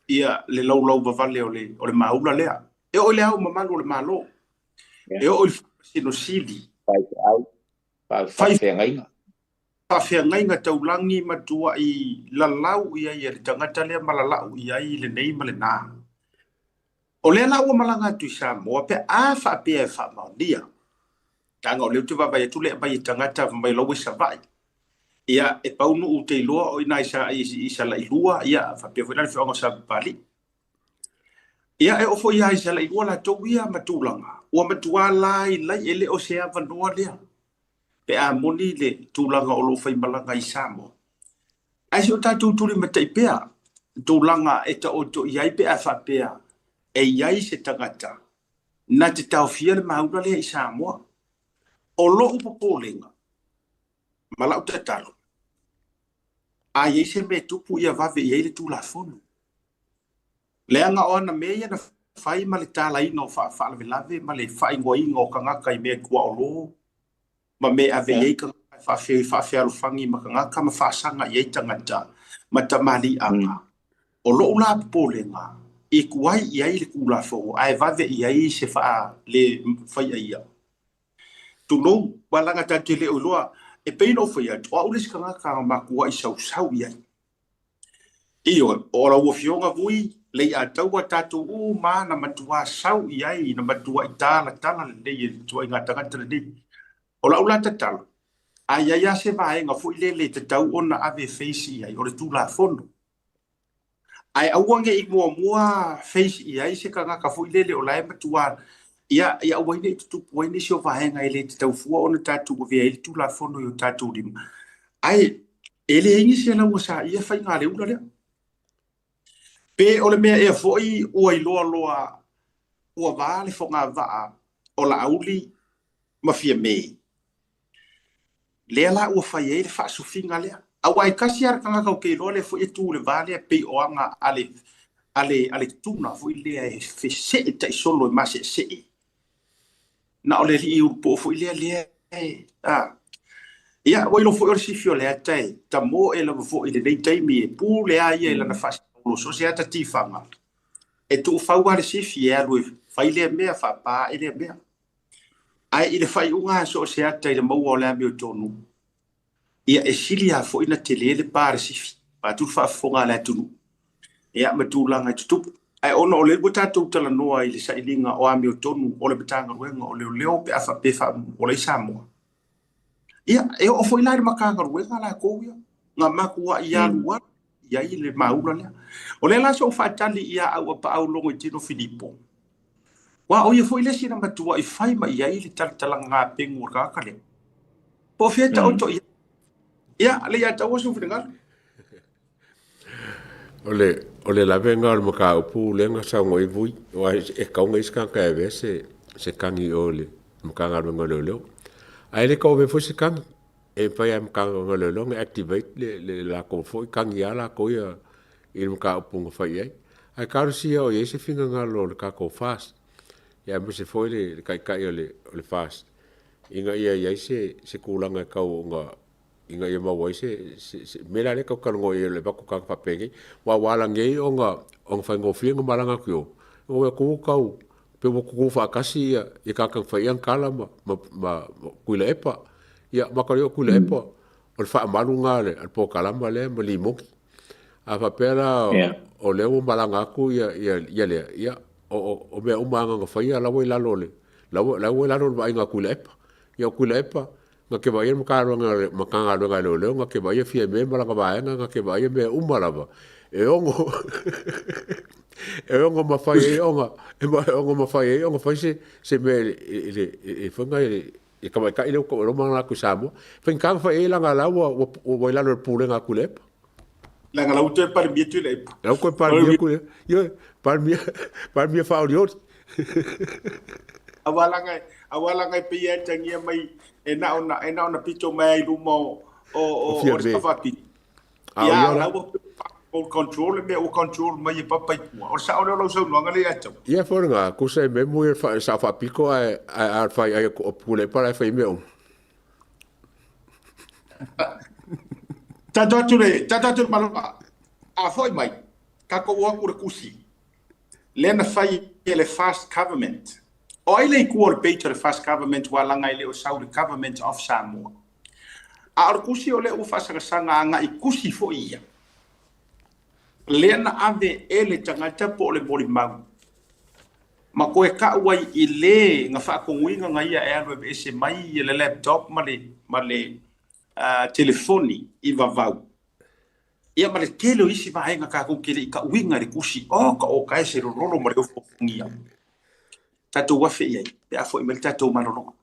ia le lau vale o le maula lea. E o le au mamalu le malo. E o sino sili. Fai ngai nga taulangi matua I lalau ia le tangata le malalau ia le nei malena. O le la o malanga tu Samoa pe a fa pe fa maundia tanga o le tu va tu le ba tangata mai lo wisa vai ia e pau no te loa o ina isa la ilua ia fa pe foi fa sa pali ia e o foi ia isa la ilua la to ia matulanga o matua lai ele o se ava no le pe a moni le tulanga o lo fai malanga I Samoa ai so ta tu le matai pe tulanga e ta o to ia pe a fa pe e iai se tangata na te tau fia le maura le I Samoa o lo upopolenga malau te talo a iai se me tupu ia vave iai le tu la fono le anga ona meia na fai ma le tala ino fa lave ma le fai ngoi ngo kangaka I me kua o lo ma me ave iai ka fa alufangi ma kangaka ma fa sanga iai tangata ma tamali anga o lo ula upopolenga I kuai iai le kula fo ai vave iai se fa le fai ia tu no balanga tante le uloa e peino foi atu o ule skanga ka makua I sau ia io ora o fionga vui le a tau tatu u ma na matua sau ia na matua itala tala le tu inga tangata le ola ula tatala ai ia se vai nga fu le te tau ona ave face ia o le tula fondo ai auange I mua face ia se kanga ka fu le o la matua ia waine tu waine sio vai nga le te tau fu ona tatu o via il tula fondo yo tatu dim ai ele ingi se la usa ia fai nga le ula le pe ole mea e foi ua I loa ua vale fonga vaa o la auli mafia mei. Lea la ua fai e le faa sufinga lea. Awa I kasi ar kanga kau kei loa le foi e tu le vale pe o anga ale tuna foi lea e fe se e tai solo e mase se e. Na ole li upo foi lea ia wailo foi o sifio lea tai ta mo e la foi le nei taimi e pu lea ia la na fasi so se ata tifanga e tu fau ale se fia lui fai le mea fa pa ele mea ai ile fai unga so se ata ile mo wala mi tonu ia e silia fo ina tele le par si pa tu fa fonga la tu ia ma tu langa tu ai ono ole buta tu tala noa ile sa ilinga o ami tonu ole betanga wenga ole leo pe afa pe fa ole samo ia e o foi la makanga wenga la ko nga makua ia luar ia ile maula le o le la so fa tali ia au pa au longo tino Filipo wa o ia foi le sina matua I fai ma ia ile tala nga pengu ka kale po feta o to ia le ia tawo so fingal ole la venga al maka pu lenga sa ngoi vui wa e ka ngai ska ka ve se kangi ole maka nga ngolo ai le ko ve fo se kangi e pai am ka ngolo long activate le la ko foi kangi ala ko ia il maka pu fai ai ka si o ye se finga ngalo ka ko fast ya mo se foi le kai ole fast inga ia se kulanga ka nga inga ia mawa se mela le ka ngo ia le ba ko ka papegi wa wala ngei onga fai ngo finga malanga kyo o ko ka pe mo ko fa kasi ia ka fai an kala ma kuila epa ia makario kule epo o fa malunga le al po kalamba le mo limoki a fa pera o le o malanga ku ia o me o manga nga fa ia la la lole la la ba inga kule epa ia kule epa nga ke vai mo karo nga makanga nga le nga ke vai fie me malanga ba nga ke vai me umalava e ongo ma fa se me e fonga e ka ka ile ko ro manga ku samo fen ka fa e la ngala wo la lo pule nga kulep la ngala u te par mi tu le la ko par mi ku yo par mi fa o awala ngai pe ia tangia mai e na ona pito mai lu mo o fa pi ya la o control mai pa o sa o lo so no ngali ato ia fornga ku se me mu sa fa pico a fa ai o pule para fa me tatu malo a foi mai ka ko wa ku kusi lena fai ele fast government o ile ku or better fast government wala ngai le o Saudi government of Samoa a kusi ole u fa sanga nga I kusi fo ia lena ave ele tangata po le boli mau ma ko e ka wai ile nga fa ko winga nga ia e se mai le laptop male telefoni I vavau ia male tele isi va nga ka ko kele ka winga re kusi o ka se rolo mo re fo ngia tatu wa fe ia pe afo I tatu malolo.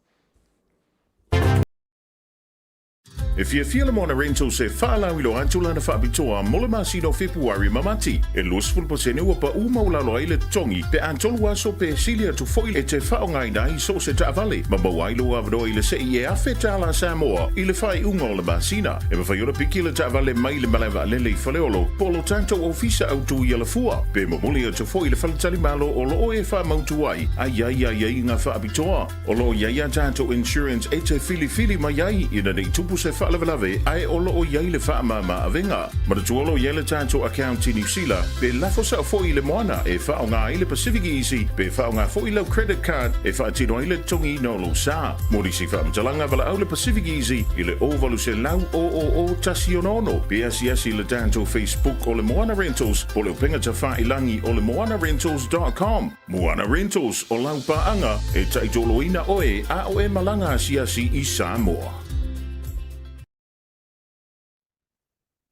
E fia fia le mona rental se whala wilo antula na whaabitoa mole masino Februari mamati. E losful po sene ua pa uma ula loa ile tongi pe antolua so pe silia tu foile e te whaongai nai so se ta vale. Ma bawailo avdo ile se I e afeta ala Samoa ile whai unga o le masina. E ma whaiora piki le ta vale mai le malewa lele whaleolo polo tanto ofisa au tu ia le fua. Pe mamuli tu foile whaletali malo o lo e wha mautu ai. Ai ngā whaabitoa. O lo iai tanto insurance e te fili mai ai ina nei tupu se whaalawalawe ai olo o iai le whaamama awenga. Ma tu olo iai le tātou account i New Zealand, pe lafo sa fo i le moana e whao ngā i le Pacific Easy, pe whao ngā fo i lau credit card e whaatino i le tongi no lo sa. Mori si whaamtalanga wala au le Pacific Easy i le ovalu se lau o tasi onono. Pe asi le tātou Facebook o le Moana Rentals, o le upinga ta whailangi o le moanarentals.com. Moana Rentals o lau paanga e taitoloina oe a o e malanga asi i Samoa.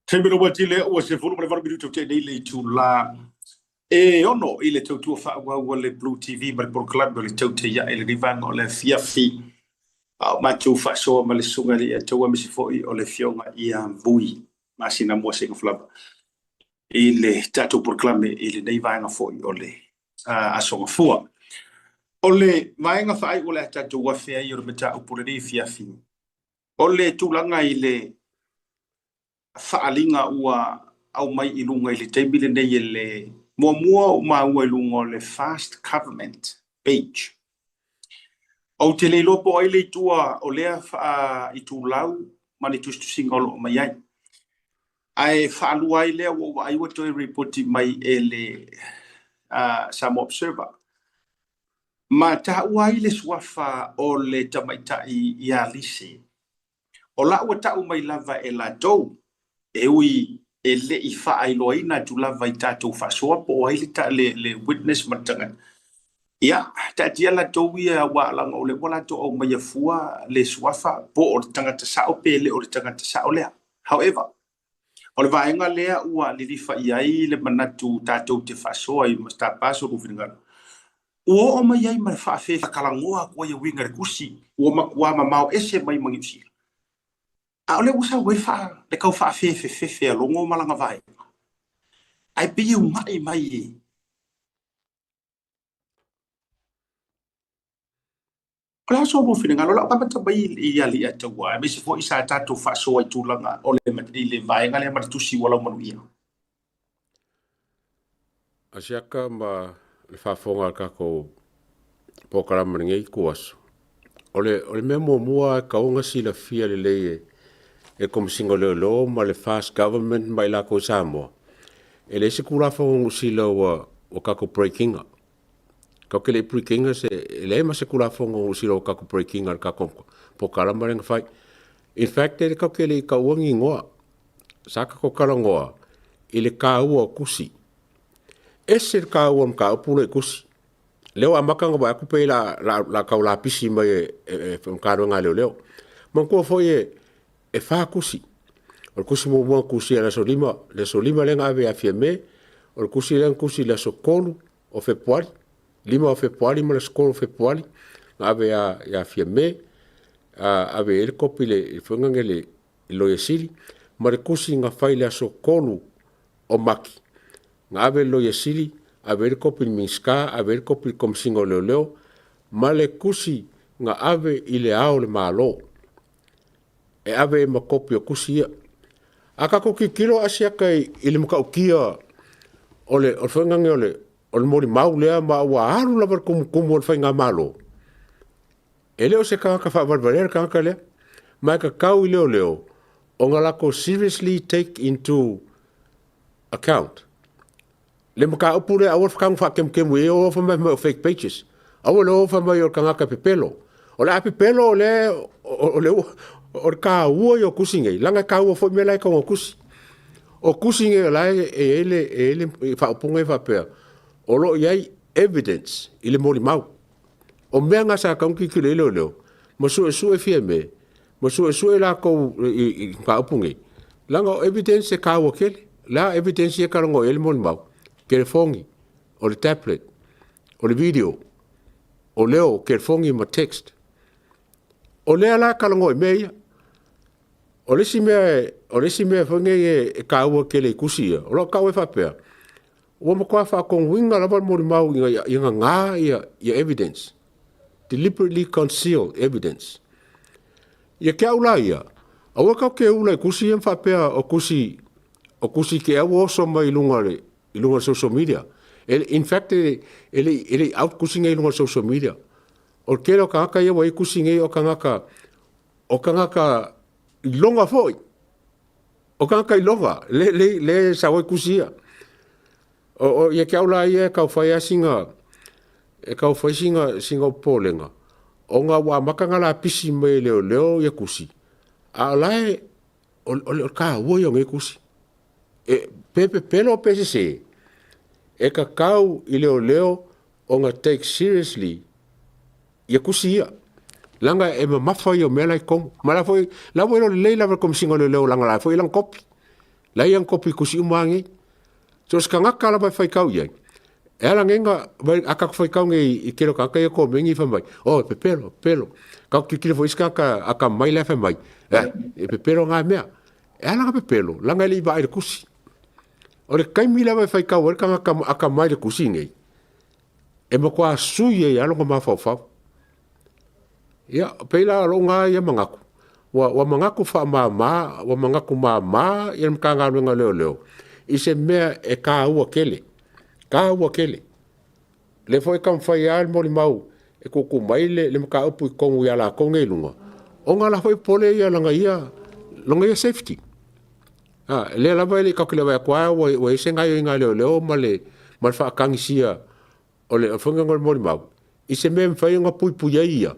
Tembero watile o se fulu prevaro minuto te nei tu la e ono ile tu tu fa wa le Blue TV ma por club le tu te ya ile rivanga o le fiafi ma tu fa so ma le sunga le tu wa misi foi o le fionga ia vui ma sina mo se flava ile tatu por club ile nei vanga foi o le a so fua o le vanga fa o le tatu wa fe ia o meta o por le fiafi o le tu langa ile faalinga ua au mai ilunga ile teibile nei ele mua uma ua ilunga le Fast Government page. Au te leilo po ile tua o lea i tu lau mani tustu singolo mai ai. Ai faalua ile wa ai watoi reporti mai ele some observer. Ma ta ua ile swafa o le tamaitai i alise. O la ua ta umai lava e la dou. Eui ele i whaailoina tu lava i tātou whasoa po ai le witness matanga. Ia, tātia la tau ia waalanga o le wala to au mai fua le suafa po o tangata sao pele o le tangata sao lea. However, o le vaenga lea ua lilifa iai le manatu tātou te whasoa i masta paso ruwhinangana. Ua o mai ai mai whaafefa kalangoa kua ia winga re kusi, ua makua mamao ese mai mangiusila. A ole usa we fa le kau fa fe a longo malanga vai ai piu mai kla so bo fina ngalo la pa ta bai I ali ata wa me se fo isa tatu fa so ai tulanga ole le vai ngale ma tu si wala manuia asiaka ma le fa fonga ka ko pokara mringi kuas ole me mua ka unga sila fia le e kom singo lo ma le Fast Government mai la ko Samoa. E le se kura fa un silo o kako breakinga. Ka ke le breakinga se le ma se kura fa un silo o kako breakinga ka kom po kala marenga fai. In fact e ka ke le ka wangi ngoa. Saka ko kala ngoa ile ka ua kusi. Ese ka ua ka pule kusi. Leo amakanga ba ku pe la ka la pisi mai e ka ro nga leo. Mon ko foi e fa kusi. O kusi mo kusi ala solima, le solima lenga ave afirme, o kusi lenga kusi la sokolu o februari, lima o februari ma la sokolu o februari, ave afirme, ave el kopi le fungangele lo yesili, ma le kusi nga fai la sokolu o maki. Nga ave lo yesili, ave el kopi minska, ave el kopi komsingo leo, ma le kusi nga ave ile ao le malo. E ave ma kopi o kusi ia. Aka ko ki kilo asiaka ile muka ukia ole o whangange ole mori mau lea ma ua aru lavar kumu ole whainga malo. E leo se kanga ka whavarvarera kanga lea, mai ka kau I leo, o ngalako seriously take into account. Le muka upure awar whakanga whakemkemu e o whamai o fake pages. Awar leo whamai o kanga ka pepelo. Ole a pepelo ole o ka ua yo kusinge langa ka ua foi mela ka o kusi o kusinge la ele fa ponga fa pe o lo yai evidence ile moli mau o menga sa ka ki lelo mo su e fieme mo su la ko ka ponga langa evidence ka ua kele la evidence ka ngo ele moli mau ke fongi o le tablet o le video o leo ke fongi mo text o le ala ka ngo meia o le si mea whange e ka ua kele kusia. O lo ka ue whapea. Ua makua whakong winga lava mori mau i ngā ia evidence. Deliberately conceal evidence. Ia ke aula ia. A ua kau ke ula i kusi em whapea o kusi ke au oso mai ilunga social media. In fact, ele out kusi ngai ilunga social media. O kere o kangaka ia wa i kusi ngai o kangaka longa foi o ka kai longa le sa wai kusia o ia ke aula ia ka fai singa e ka fai singa polenga o nga wa makanga la pisi me leo ia kusi a lai o ka wo yo nge kusi e pepe pelo pese e ka kau i leo o nga take seriously ia kusia langa e mafa yo mela kong mala foi la wo le la kom singo leo langa la foi lang kopi la yang kopi kusi umangi so skanga kala ba fai kau ia ela ngenga aka foi kau ngi i kero ka ka ko mengi fa mai o pelo ka ki foi ska aka mai la fa mai e pelo nga mea ela ka pelo langa li ba i kusi o le kai mila ba fai kau ka aka mai le kusi ngi e mo kwa suye ya lo ma fa ya pela lo nga ya mangaku wa mangaku fa mama wa mangaku mama ya mkanga nga leo ise mea e ka ua kele le foi kam fai al mo mau e ko mai le mka upu kongu ya la konge lunga o nga la foi pole ya langa ia safety le la vai le ka kile va kwa wa ise nga yo nga leo male mal fa kangisia o le fonga ngol mo mau ise me fai nga pu ya ia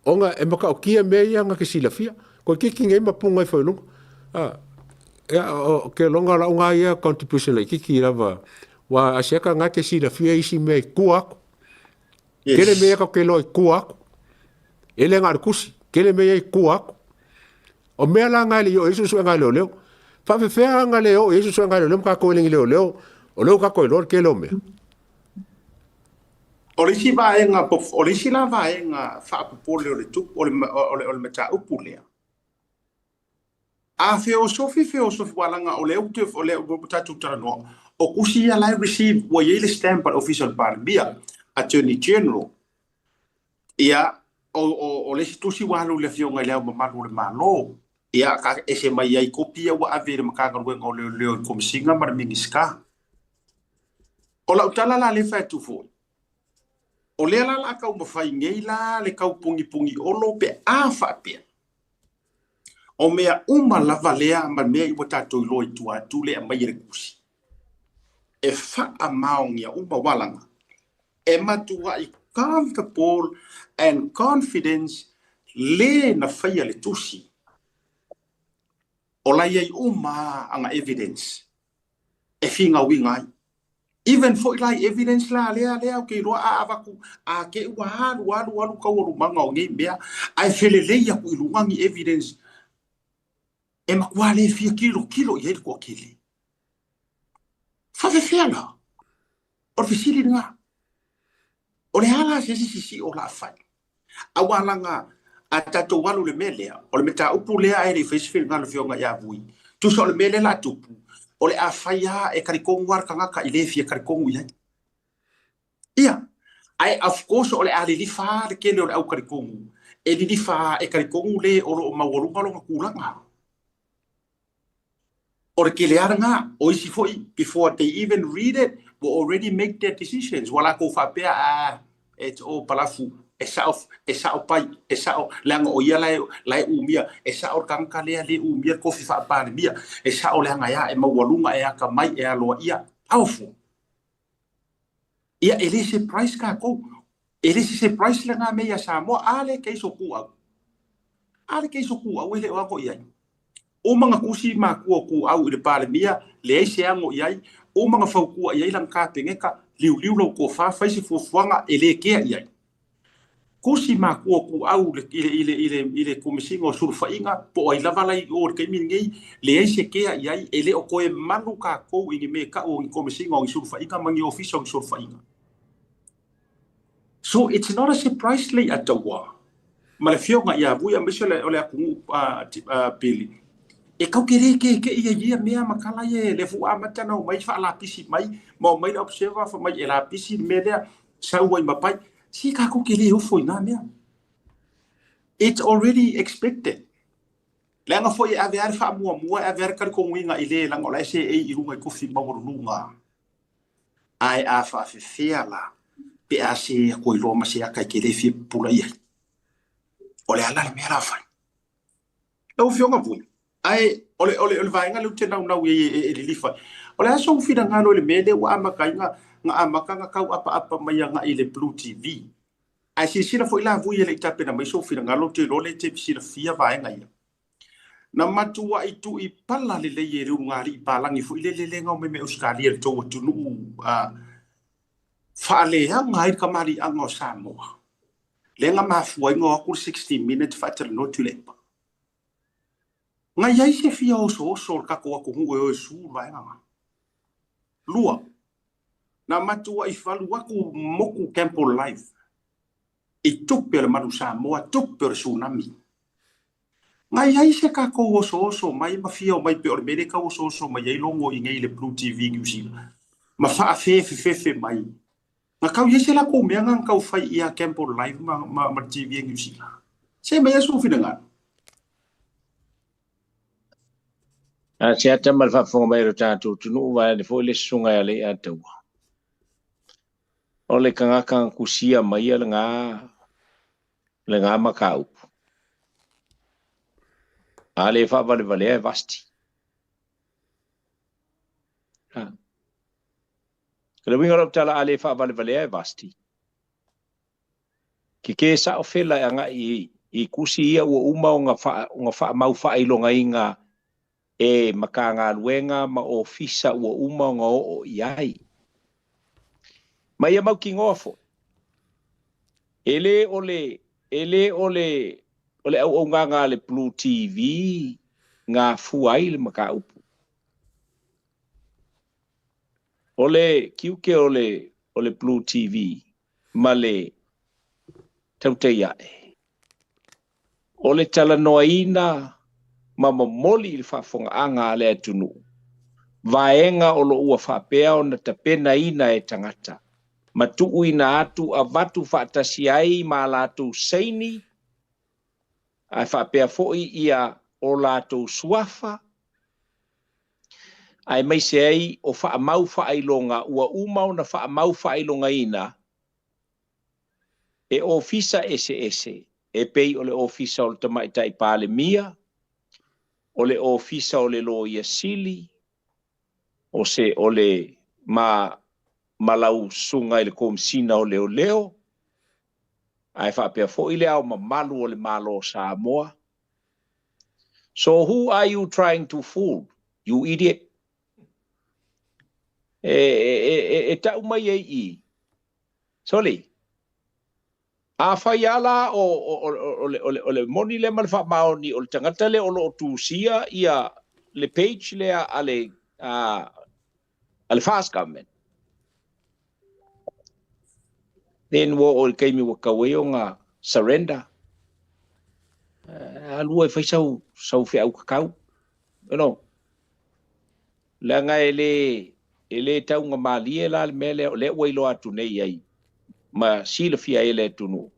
o nga e maka o kia me ya nga ke silafia ko kiki ngai mapunga foi lunga ya ke longa la unga ia contribution le kiki lava wa asiaka nga ke silafia isi me kuako kele me ka ke lo kuako ele nga kusi kele me kuako o me la nga le yo isu su nga leo fa fe nga leo isu su nga leo ka ko le leo o lo ka ko lo ke lo me Olisi vaenga olisi la vaenga fa popole le tu o le mata upule. A filosofi walanga o le tatu tarano o kusi ya lai receive wa yele stamp official bar bia attorney general. Ia o le tusi walu le fionga le malu le malo. Ia ka ese mai ai kopia wa avere makanga wenga le komisinga mar miniska. O la utala la le fa tu fo. O le la ka uma fai ngei la le kau pungi olo pe a fa pe. O mea uma lava lea ma mea iwa tato i loi tua tu lea mai re kusi. E fa a maong ia uma walanga. E matua i comfortable and confidence le na fai le tusi. O la iei uma anga evidence. E finga wingai. Even for like evidence la lea ke roa avaku a ke walu ka walu manga o ngi bea ai fele le ya ku iluangi evidence e makwale fia kilo ye ko kili fa fe fela o fisili nga o le hala si o la fa awala nga atato walu le melea o le meta upulea ai le festival nga le fionga ya vui tu so le mele la tupu o le afaya e karikongu war kanga ka ile fia karikongu ia. Ia. Ai of course o le ali li fa le kele o le au karikongu. E li fa e karikongu le o lo mawolunga lo kulanga. O le kele aranga o isi foi before they even read it will already make their decisions. Wala ko fa pea it's all palafu. Esa o pai esa o langa o ia lai umia esa o kanka le umia ko fa pa mia esa o langa ya e mawalunga e aka mai e alo ia aufu ia elise price ka ko elise price langa me ya samo ale ke so ku au ele o ko ia o manga kusi ma ku au le pa mia le se ango ia o manga fa ku ia lang ka pengeka liu lo ko fa se fuanga ele ke ia kusi ma ku au ile komisingo surfa inga po ai lava lai o ke mingi le se ke ai ele o ko e manu ka ko i me ka o komisingo i surfa inga mangi official surfa inga so it's not a surprise lay at the war ma fionga ia buia mesole ole aku pili e kau kere ke ia mea makala ye le fu amata no mai fa la pisi mai mo mai observer fa mai la pisi me there sa wai mapai si ka ko kele o foi na mea it's already expected langa foi a ver fa mua a ver kar ko winga ile langa la se e irunga ko fi mawor lunga ai a fa fe fiala pe a se ko ilo ma se ka kele fi pula ia ole ala me la fa o fionga bu ai ole vai nga lu te na e lifa ole aso fina nga no le mele wa amaka nga amaka nga kau apa mai nga ile Blue TV ai sila foi la vui le tape na mai so fina nga lo te sila fia vai nga ia na matua itu I pala le ye ru ngari palangi foi le nga me Australia to tu nu fa le nga I kamari anga Samoa le nga mafuai nga ku 60 minutes fa tele no tu le nga yai se fia o ka ko o su vai nga lua na matua I falu aku moku campo live I tupe le manu Samoa tupe le tsunami nga yai se ka ko o mai mafia o mai pe o mere ka o mai ai longo I ngai le Blue TV usila ma fa fe mai nga kau yese la ko me nga kau fai ia campo live ma TV usila se me yasu finanga Sia tamal fa fonga mai rotatu tunu wa le fo le sunga ya le atu. Ole kanga kang kusia mai le nga makau. Ale fa vale vasti. Ha. Kalau winga tala ale fa vale vasti. Ke sa ofela nga I kusia o uma nga fa mau fa ilonga inga e makanga luenga ma ofisa ua uma nga o iai. Mai mau ki ngofo. Ele ole au nga le Blue TV nga fuai le maka upu. Ole kiuke ole Blue TV male taute iae. Ole tala noaina mama moli I whafonga anga le atunu. Vaenga o lo ua whapea o na tapena ina e tangata. Matu ina atu a vatu whaatasi ai ma lātou seini. Ai whapea foi ia o lātou suafa. Ai maise ai o whaamau whaailonga ua umau na whaamau whaailonga ina. E ofisa ese. E pei o le ofisa o le tamaitai pāle mia. Ole ofisa ole lo ia sili o se ole malau sunga ile komsina ole leo ai fa pe fo ile au malu ole malo Samoa. So who are you trying to fool, you idiot? Ta umai I soli a faiala o moni le mal fa maoni o tangata le o lo tusia ia le page le ale fast government then wo o kaimi wo kawe nga surrender alu fai sau fe au kakau no la nga ele tau nga mali la mele le wailo atu nei ai ma sila fia ele tunu.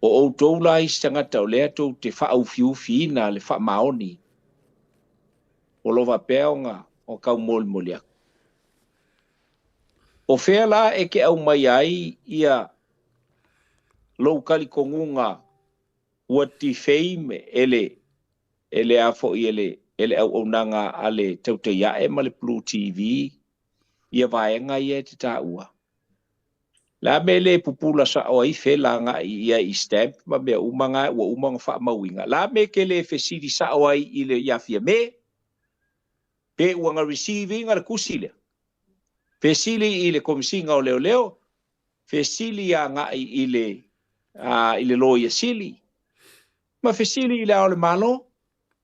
O toula I tangata o lea tau te whaau fiu na le wha maoni. O lova peonga o kau moli. O whea la e ke au mai ai ia lou kali kongunga ua ti feime ele afo I ele au nanga ale tau te iae ma le Blue TV ia vaenga ia te taua. La mele pupula sa o I fela nga ia I stamp ma me umanga fa mawinga. La me ke le fesiri sa o I ile ia fia me pe uanga receiving ala kusile. Fesili ile komsinga o leo fesili ya nga ile lo ia sili. Ma fesili ile ole malo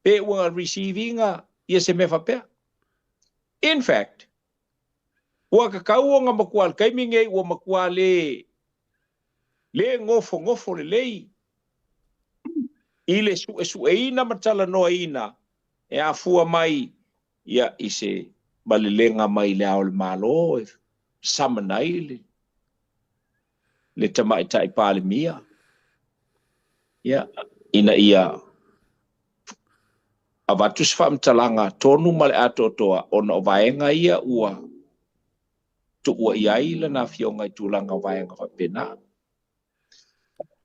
pe uanga receiving ia se me fa pe. In fact ua kakau nga makual kaiminge ua makual le ngofo le lei ile su eina matala no ina e afua mai ia ise balilenga mai le au malo samanai le tamaitai pale mia ia ina ia avatus fam talanga tonu male atotoa ona vaenga ia ua tu ua iai le na fionga I tulanga vaenga whapena.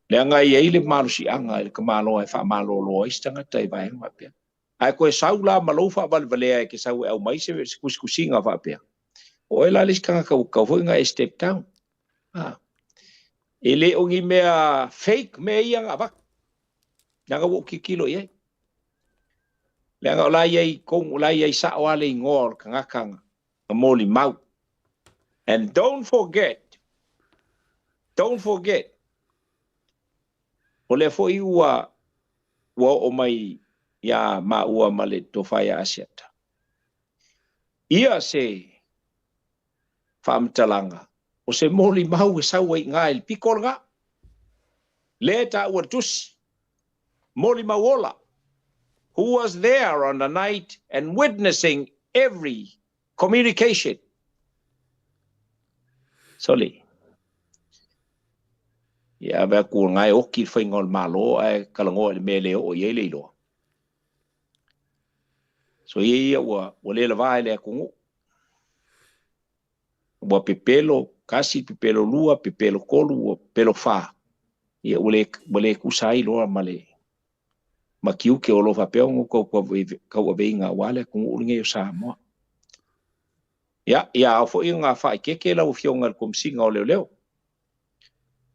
Le anga iai le malusi anga le kamalo e wha malo loa istanga tai vaenga whapena. ai koe saula malo fa valvalea ke sau au mai se kuskusinga fa pe o ela lis kanga ka foi nga step down ele ongi mea fake me yang ava nga wo kilo ye le nga la ye kong la ye sa wale ngor kanga moli mau. And don't forget ole foi wa o mai ya ma ua male tofaya asiata ia se famtalanga o se moli mau sa wai ngai pikolga leta urtus moli mawola who was there on the night and witnessing every communication. Sorry. Ya ba ku ngai o ki fingol malo ai kalango le mele o ye le lo. So ye wa le la vai le ku. Wa pepelo kasi pepelo lua pepelo kolu pelo fa. Ye ole ku sai lo male. Makiu ke olo fa peong ko veinga wale ku nge sa mo. Ya fo inga fa ke la ufionga kom singa ole leo.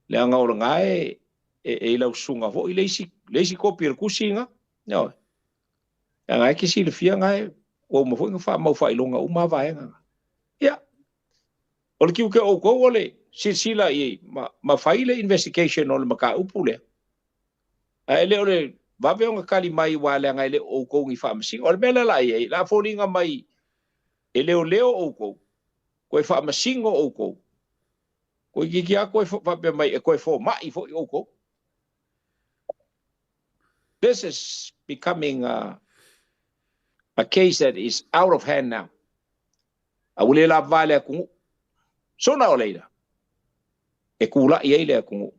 Le anga ora ngai e la usunga fo leisi kopi ku singa. No. Anga ke si le fia ngai o mo fo fa mo fa ilonga uma vai nga. Ya. Ole kiu ke o ko ole sila ye ma faile investigation ole maka upule. Ele ole va veonga kali mai wale ngai le o ko ngi fa msi. Ole mela la ye la fo linga mai ele o leo o ko fa masingo o ko ki ko fa be mai ko fo mai fo o ko. This is becoming a case that is out of hand now. Awule la vale ku so na oleida e kula ye le ku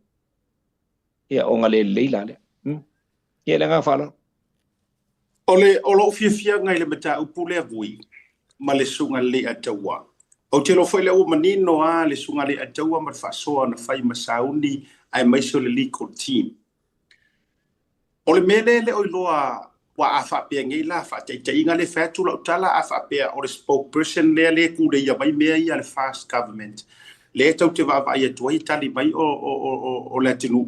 ya onga le leila le ye le nga fala ole olo fia ngai le mata upule vui ma le sunga le atawa o te lo foi le o manino a le sunga le atawa ma fa so na fai masauni ai mai so le legal team ole mele le o loa wa afa pe ngai la fa te inga le fa tu lo tala afa pe o le spokesperson le ku de ya mai me ya le fast government le tau te va ia tu itali mai o le tinu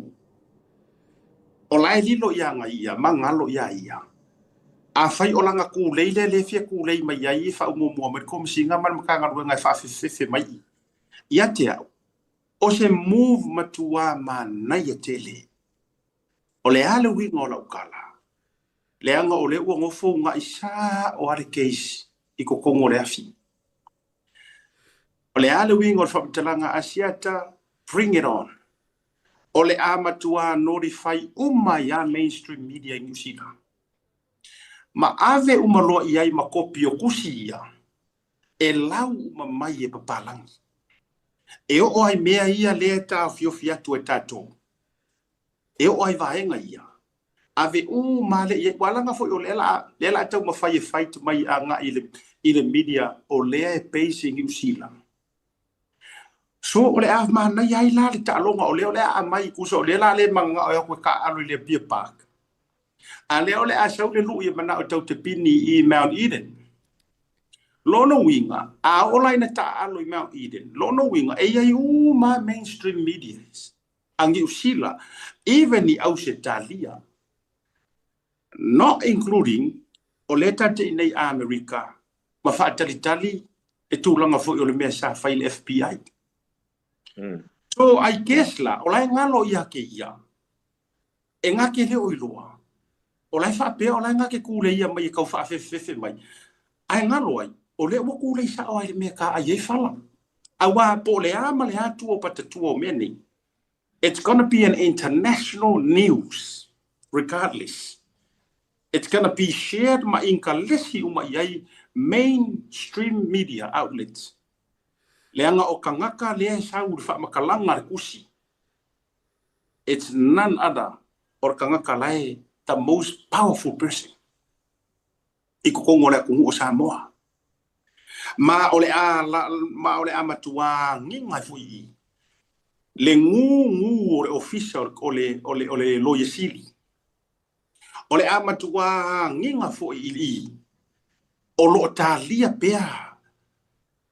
o lai lilo ia ngai ia mangalo ia a fai o langa ku leile le fia ku lei mai ai fa mo me kom singa man makanga ngai fa fe mai ia te o se move matua mana ia tele o le ale wi ngola ukala le anga o le ua ngofo nga isa o ale case i ko kongo le afi o le ale wi ngol fa talanga asiata bring it on o le amatua notify ya mainstream media in New Zealand. Ma ave umalo iai makopi o kusia e lau mai e papalangi. E o ai mea ia le ta fiofia tu e tato. E o ai vaenga ia. Ave male ia walanga fo o lela tau mafai e fight mai anga ile media o lea e pacing New Zealand. So ole af mana ia ila le talonga ole a mai kuso ole la le manga o ko ka alo le beer park. Ale ole a sau le lu ia mana o tau te pini i Mount Eden. Lono winga a ola ina ta alo i Mount Eden. Lono winga e ia ma mainstream media. Angi usila even i Australia. Not including ole tate nei America. Ma fa tali e tulanga fo ole me sa file FBI. So I guess la ola ngalo ia ke ia e ngake le oiloa ola fa pe ola ngake kule ia mai ka fa fe mai ai ngalo ai ole wo kule sa o ai me ka ai fala awa po le ama le atu o patatu o meni it's going to be an international news regardless it's going to be shared ma inka lesi uma ai mainstream media outlets leanga o kangaka le sa u fa makalanga kusi it's none other or kangaka lai the most powerful person iko kongo le ku Samoa ma ole a matua nginga fui le ngu official ole lo yesili O le amatua nginga fo ili. O lo talia pea.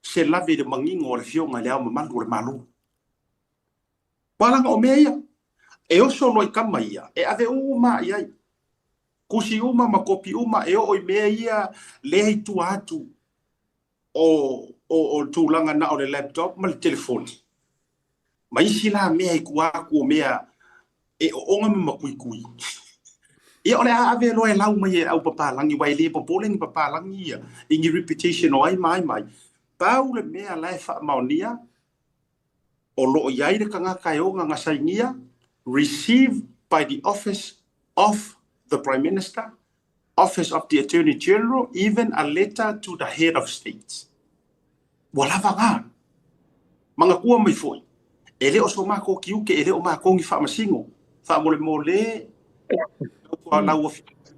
Se lave de mangingo o le fionga le au mamandu le malu. Palanga o mea. E o solo i kama ia. E ave uma iai. Kusi uma ma kopi uma e o i mea ia lehi tu atu. O tūlanga na o le laptop ma le telefoni. Ma isi la mea i kuaku o mea e o onga me makui kui. Ia ole ave loe lau mai e au papalangi wai le popolengi papalangi ia. Ingi reputation o ai mai. Pau le mea lai wha maonia o loo iai le kangaka e o nga saingia received by the office of the Prime Minister, office of the Attorney General, even a letter to the head of state. Wala vanga. Manga kua mai foi. Ele o so mako kiuke, ele o mako ngi wha masingo. Wha mole. Kua lau o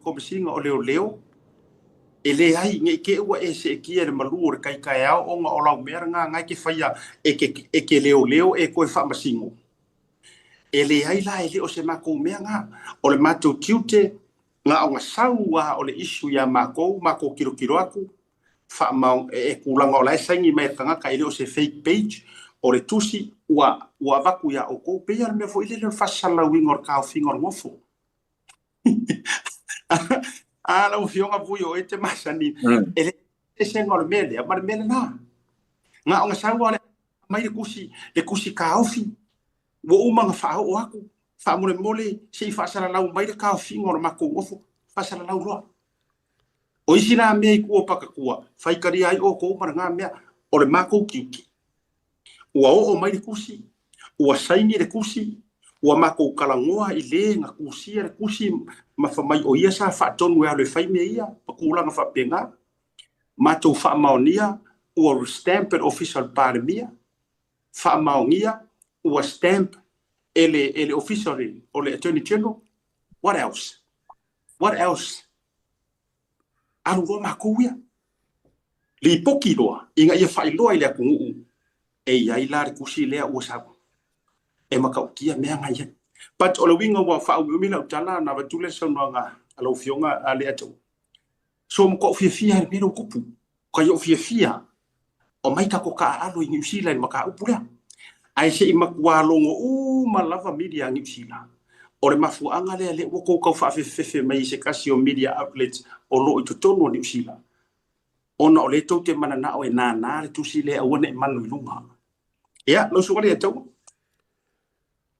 ko masingo o leo. Ele ai nge ke ua e se kia le malu o kai kai au o nga o lau mea nga ngai ke whaia e ke leo e koe wha masingo. Ele ai la ele o se mako mea nga o le mato tiute nga o nga saua o le isu ya mako kiro aku wha mau e kulanga o la esangi mai kanga ka ele o se fake page o le tusi ua vaku ya o kou pea le mea fo ile le whasala wingor kao fingor ngofo. Ala o fionga vui o e te masani. Ele e senga o le mele, a mare mele na. Nga o nga saua le mai le kusi ka ofi. Wo umanga wha o aku. Wha mole se i whasara lau mai le kao fingo na mako ngofo. Whasara lau roa. O isi nā mea i kua paka kua. Whaikari ai o ko umara ngā mea o le mako kiuki. Ua o mai le kusi. Ua saini le kusi. Ua mako kalangoa i le ngā kusia le kusi. Mawhamai o ia sa whaatonu e ale whai mea ia. Pakulanga whapenga. Matou whaamaonia. Ua stamp and official pāremia. Whaamaongia. Ua stamp ele official o le Attorney General. What else? Alu roa mako ia. Li poki roa. Inga ia whailoa i lea kungu. E iai la re kusi lea ua sabu. E makaukia mea ngai ia. But o le winga wa whaumumila utala na watule sa unanga alo fionga ale ato. So mko fia he mero kupu. Ka yo fia. O mai ka ko ka alo i New Zealand maka upura. Ai se i makualongo malava media New Zealand. O le mafuanga le wako kau whaafefe mai se kasi o media outlets o lo i tutono New Zealand. Ona o le tau te manana o e nāna le tusi le awane e manu i lunga. Ea, lau suwari e tau?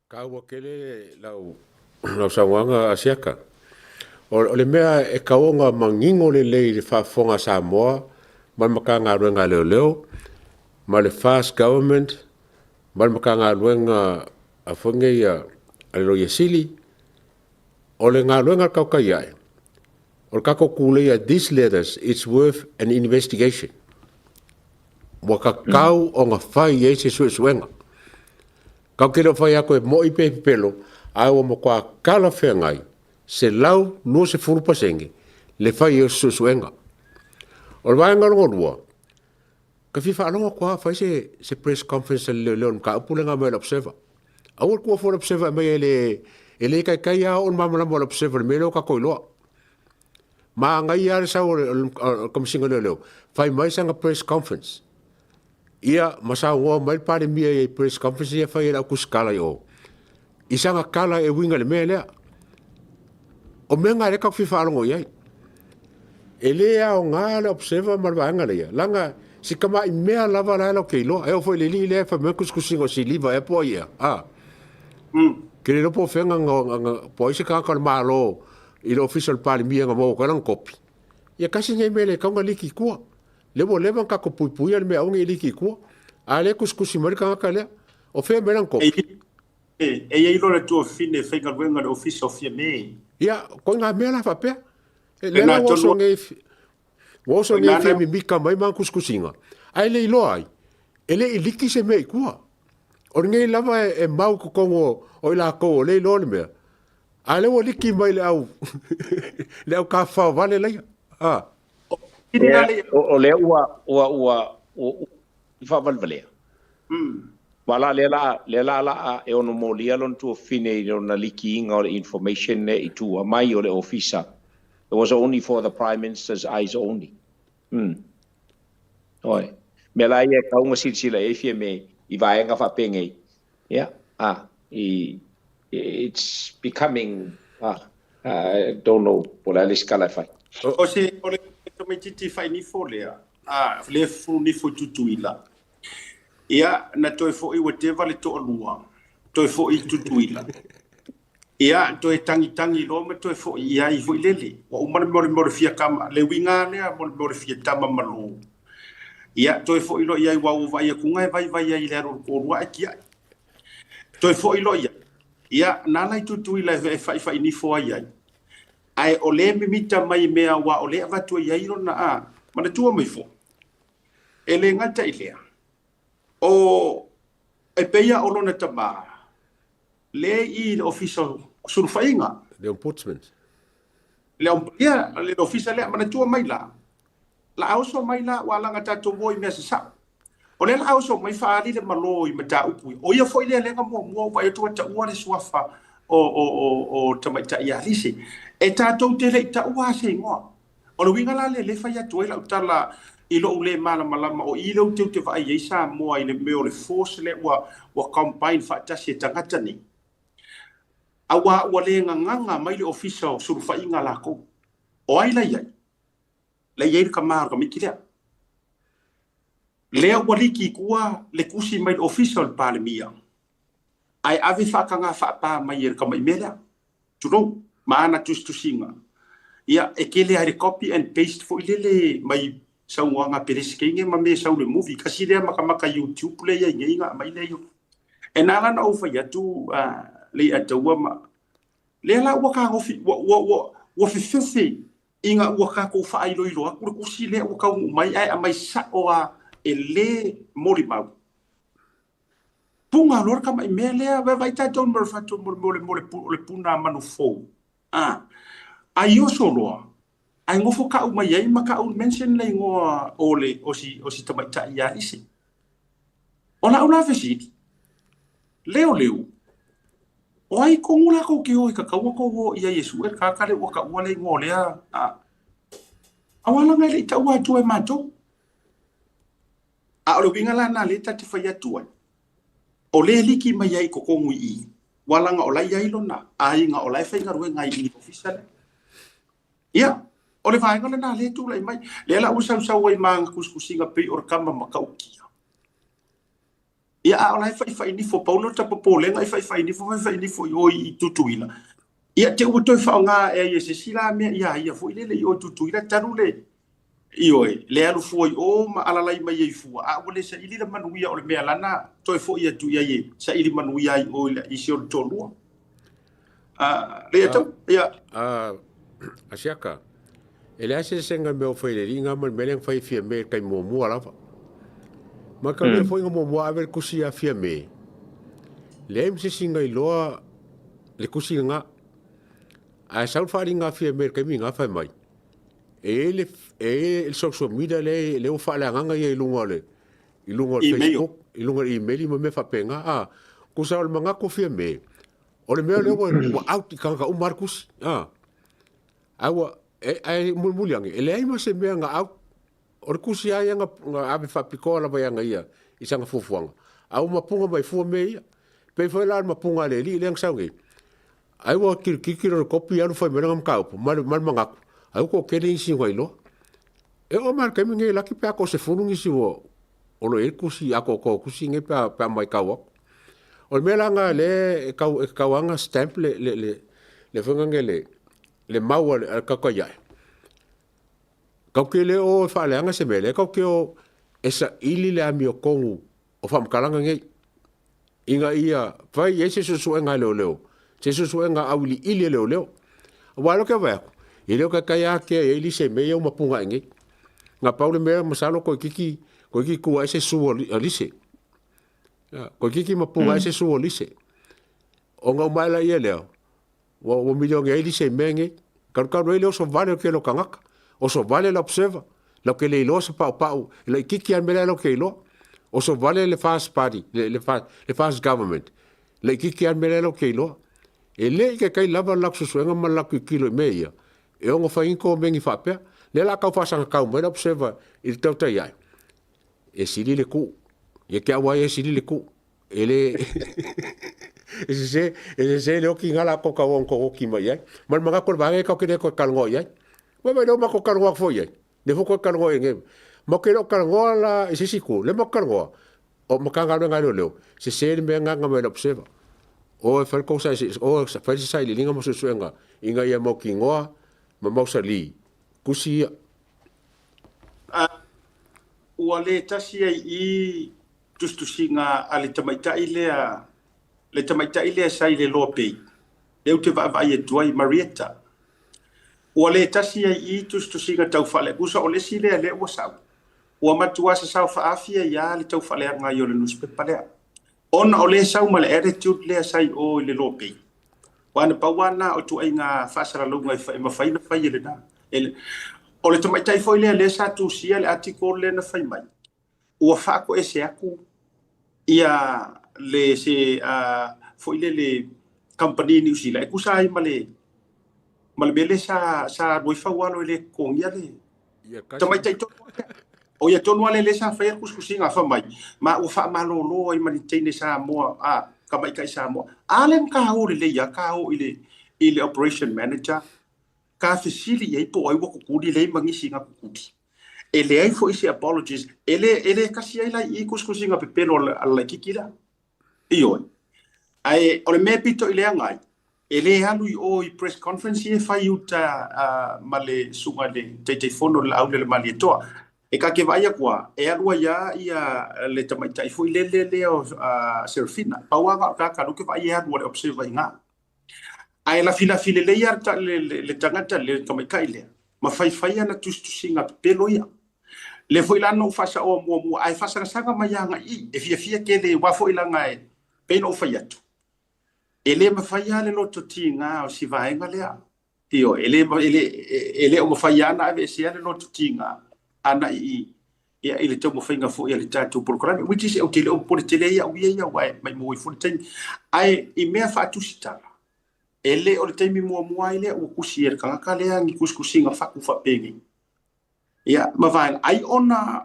Ka ua kele lau sauanga asiaka. O le mea e kaonga mangingo le lei le whaafonga Samoa, mai maka ngā ruenga leo, ma le fast government, mai maka ngā ruenga a whangei a alero ia sili, o le ngā ruenga kaukai ai. O le kako kulea, these letters, it's worth an investigation. Wa ka kau o ngā whai e se suenga. Kau kere whai ako e mo i pepelo, ai o mo kua kala whengai, se lau no se furupasenge, le whai e suenga. O le waenga rongo ka fifa alonga kua whai se press conference leon ka upulenga mai l'observer. Awal kua for l'observer mai ele kai a on mamalamo l'observer me lo ka koiloa. Ma ngai ia sa o komisinga leo. Whai mai sanga press conference. Ia masa ua mai pare mia e press conference ia whai e kuskala o. Isanga kala e winga le mea lea. O mea ngā reka fifa alongo iai. E lea o ngā le observer marwaanga lea. Langa si kama i mea lava la lo keilo. E o fo le li lea fa me kuskusingo si liva e po ia. Kere lopo whenga nga po isi kakar malo i le official pali mia nga mo karang kopi. Ia kasi ngai mele kaunga liki kua. Lewo lewa kako puipuia le mea onge liki kua. A le kuskusi marika nga kalea. O whea merang kopi. E ia ilo le tua fine whenga wenga le official fia me. Ia, koe ngā mea la whapea. Lela woso nge fia mi mika mai maa kuskusinga. Ai le ilo ai. Ele i liki se mea i kua. O ngei lava e mau kukongo o ila kou o le ilo le mea. A le wo liki mai le au. Le au ka whao vale leia. O le ua whaavalvalea. Wala le la e ono molia lon tu fine na leaking or information ne itu mai o le officer. It was only for the Prime Minister's eyes only. Oi. Me la ia ka unga sila e fie me I vaenga fa penge. Yeah. It's becoming I don't know pola le skala fai. O se o le me titi fai ni folea. Le fu ni fu tutuila. Ia na toi fo I whatever le to lua. Toi fo I tutuila. Ia toi tangi lo me toi fo ia I fo lele. O umana mo fia kama le winga le mo fia tama malo. Ia toi fo ilo ia wa vai kunga vai ia le ro ko wa kia. Toi fo ilo ia na lai tutuila fai ni fo ia. Ai ole me mita mai mea wa ole va tu ia iro na mana tu mai fo. Ele ngata ilea. O e peia o lona tama le I le official surfainga the ombudsman le official le mana tua mai la auso mai la wala ngata to moi me sa o le auso mai fa ali le malo I mata upu o ia foi le mo vai to ta ua le swafa o tama ta ia lisi e ta to te le ta ua se ngo o le winga la le fa ia to la utala ilo ule malama o ilo te vai ia sa mo ai le me o le force le wa campaign fa ta se tangata ni awa le nganga mai le official surfa inga la ko o ai la ia ka mar ka mikile le wali ki kuwa le kusi mai official pa le mia ai ave fa kanga fa pa mai ka mai mela tuno mana tusinga ia ekele ai copy and paste fo ile mai sa nga pereskinge ma me sa le movie kasi le maka YouTube le ia inga mai le yo enala na ofa ya tu le atawa ma le la waka ofi wo fifisi inga waka ko fa ilo ku si le waka mai ai mai sa o ele morimau punga lor ka mai mele vai ta don mer fa to le puna manufo ayo solo ai ngofo ka mai ai maka un mention le ngo ole osi tamai ta ia isi ona fesiti leo oi ko ngula ko ke oi ka ko wo ia Yesu ka le waka wale ngole awala ngai ta wa tu e mato o winga la na le ta te fai atua o le liki mai ai ko ngui I wala nga ola ia ilona ai nga ola fai nga ruenga I official ia o le vai ngala na le tu lai mai le la usa wai mang kuskusinga pe or kama makaukia ia ola fai ni fo paulo ta popole ngai fai ni fo oi tutuila ia te uto fa nga e se sila me ia fo ile o tutuila tarule ioi le alu foi o ma ala lai mai ai fu wole sa ili la manuia o le mea lana toi fo ia tu ia sa ili manuia I o le isi o le tolua le ato ia asiaka ele ase senga me o foi le ringa mal meleng fai fia me kai mo ala fa ma ka le foi mo ave kusi a fia me le mse singa I loa le kusi nga a sau faringa fia me kai minga fai mai ele social media le o fa la nganga I lunga Facebook I lunga email me fa penga ku sa manga ko fia me o le me le wo out ka o Marcus awa ai mulmuliangi ele ai ma se me nga out o kusi ai nga ave fa pikola ba nga ia isanga fufuanga au mapunga mai fu me pe foi la mapunga le li leng sangi ai wa kikiro kopi alu foi me ngam ka mal manga ai ko kele si wailo e o mar ke minge la ki pa ko se funungi si wo o lo e kusi ako ko kusi nge pa mai ka wo o me la nga le ka wanga stamp le funga le mau ka ko ya ka ke le o fa le nga se mele ka ke o esa ili le ami o kongu o fam kalanga nge inga ia vai ese su nga leo se su nga auli ili leo wa lo ke va ile ka kaya ke ili se me yo mapunga nge nga paule me masalo ko kiki ku ese su alise ko kiki mapunga ese su alise o nga mala ye leo wo milio nge ili se menge ka lo so vale ke lo kangaka o so vale la observa lo que le lo se pa le kiki al mele lo que lo o so vale le fast party le fast government le ki an melelo ke lo e le ke kai lava laksu suenga malaku kilo meia e ongo fa inko mengi fa pe le la ka fa sang ka mo observer il tauta ia e sili le ku e ke awa e sili le ku ele ese le oki ngala ko ka won ko ki mai mal manga ko ba ka ke ko kalngo ia wa ba no ma ko kalngo fo ia le fo ko kalngo nge mo ke lo kalngo la ese siku le mo kalngo o mo kanga nga lo se me nga me observer o fa ko sa o fa sa li linga mo su suenga inga ia mo ki ngoa ma mo sa li kusi ua le tasi ai I tustusinga a le tamaitai lea sai le loa pei. Leu te vaavai e tuai Marietta. Ua le tasi ai I tustusinga tau whale. Kusa o le si lea le ua sau. Ua matua sa sau whaafia ia le tau whale anga I o le newspaper lea. Ona o le sau ma le attitude lea sai o le loa pei. Wana pawana o tu ai ngā whaasara lunga I mawhaina whai ele na. O le tamaitai foi le sa tu sia le article le na fai mai. Ua whaako e se aku ia le se foi le company New Zealand. E kusa ai ma le mele sa roi whaualo le kongia le. Tamaitai tonu. O ia tonu ale le sa whai kuskusinga wha mai. Ma ua wha malolo ai mani teine sa moa kamai kai sa moa. Ale ka hau le ia ka hau I le operation manager. Ka fisili ai po ai wo kukudi le mangisi nga kukudi ele ai fo isi apologies ele kasi ai la I kuskusi nga pepelo ala kikira io ai o le me pito ile ngai ele halu I press conference e fai uta male sunga le te fono la au le mali toa e ka ke vai kwa e alua ia le tamaitai fo ile le o Serafina pawa ka lu ke vai ia do observe nga ai la fila le ia le tangata le kamaikai le ma fai ana tustusinga pelo ia le foi la no fasa o mo ai fasa sanga mai anga I e fia ke le wa foi la ngai pe no fai atu ele ma fai ale lo to tinga o si vai ngalea io ele o ma fai ana ave si ale lo to tinga ana I ia ile to mo fai nga fo ia le tatu program which is o tele o por tele ia wa mai mo fo ten ai I me fa tu sitala ele o le taimi mua ile o kusi e kanga lea ngi kuskusinga faku fa pegi ia ma vai ai ona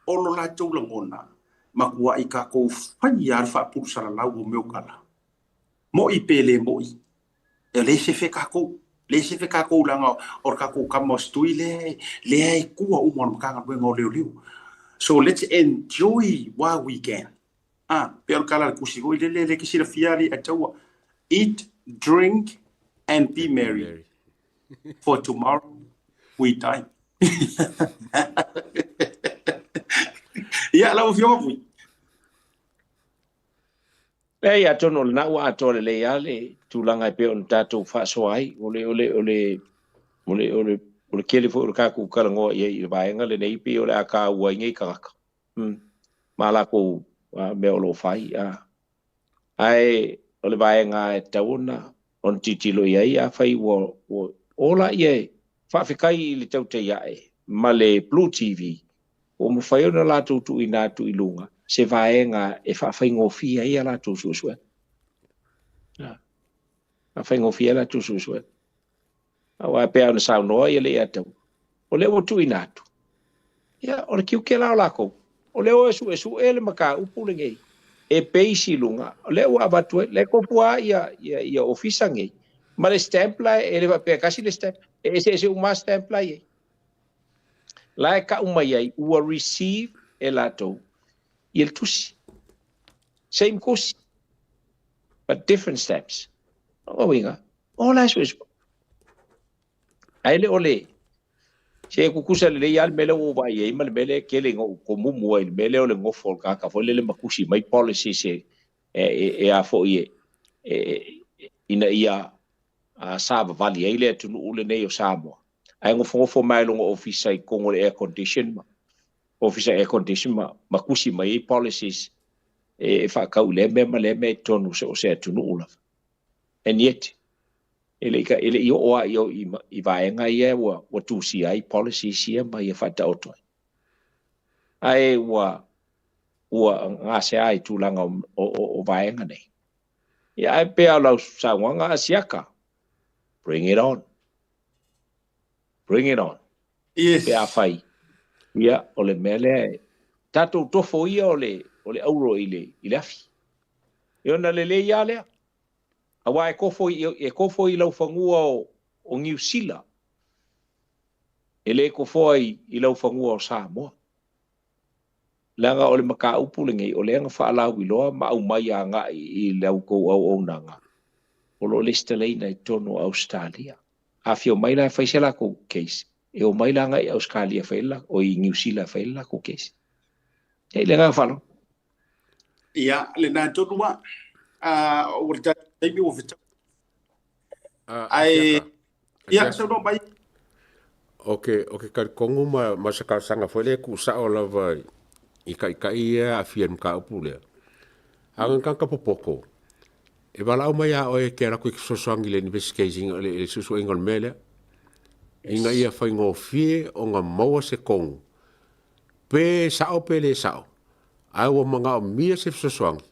o lo la tau langona ma kua I ka ko fai ar fa pu sala lau o meu kala mo I pele mo I ele se fe ka ko langa o ka ko kamos tuile le ai kua o mo kanga ngo leo so let's enjoy while we can per kala kusi go le ki sira fiali atawa eat drink and be merry. For tomorrow we die. Ya la ofio fui. Ya tono na wa tole le ya le tulanga pe on tatu fa soai ole kele fo ka ku kalango ye vaenga le nei pe ole aka wa ngai ka. Mala ko me lo fai ai ole vaenga tauna on titilo ia fai wo ola ia fa fikai le tau te ia ma le Blue TV o mo fai ona la tu ina tu ilunga se vaenga e fa fai ngofia ia la tu susue fai ngofia la tu susue awa pe ona sa no ia le atu o le tu ina tu ia o le kiu ke la ko o le o su ele maka upulenge e peisi lunga le wa batue le ko pua ia ofisa ngai ma le stempla ele va pe kasi le stamp ese uma stempla ye la ka uma ye u receive elato il tusi same course but different steps o winga ola swis ai ole se ku kusa le yal mele o ba ye mal mele kele ngo ko mu el mele o le ngo fol ka fo le makusi mai policy se a fo ye ina ia sa vali ele tu ule nei o Samoa ai ngo fo mai lo office ai ko air condition makusi mai policies fa ka ule me tonu se tu ula and yet ele io I vaenga ia wa tu si ai policy sia mai fa ta auto ai wa ua ngā se ai tūlanga o vaenga nei. Ia e pēa lau saunga ngā siaka. Bring it on. Bring it on. Yes. Pēa whai. Ia o le mea lea tātou tofo ia o le auro i le afi. Iona le ia lea. Awa e kofo i lau whangua o New Zealand. Ele kofo i lau whangua o Samoa. Langa o le maka upu le ngei, o le anga whaalau i loa, ma au mai a ngā i lau kou au nanga. O lo le steleina i tono Australia. A fio mai la whaisela ko case. E o mai la ngai Australia whaila, o i New Zealand whaila ko case. E le ngā whalo. Ia, le nā tonu wa, o le taimi o whita. Ai, ia, sa no mai. Okay, ka kongo ma sanga fole ku sa o lava I ka ia a fia mka upu lea. Angan kanka popoko. E wala au mai a oe ke ara koe kisosoangi le investigating le susu ingon mele. Inga ia whai ngō fie o ngā maua se kongu. Pe sao pe le sao. Ai wa manga o mia se kisosoangi.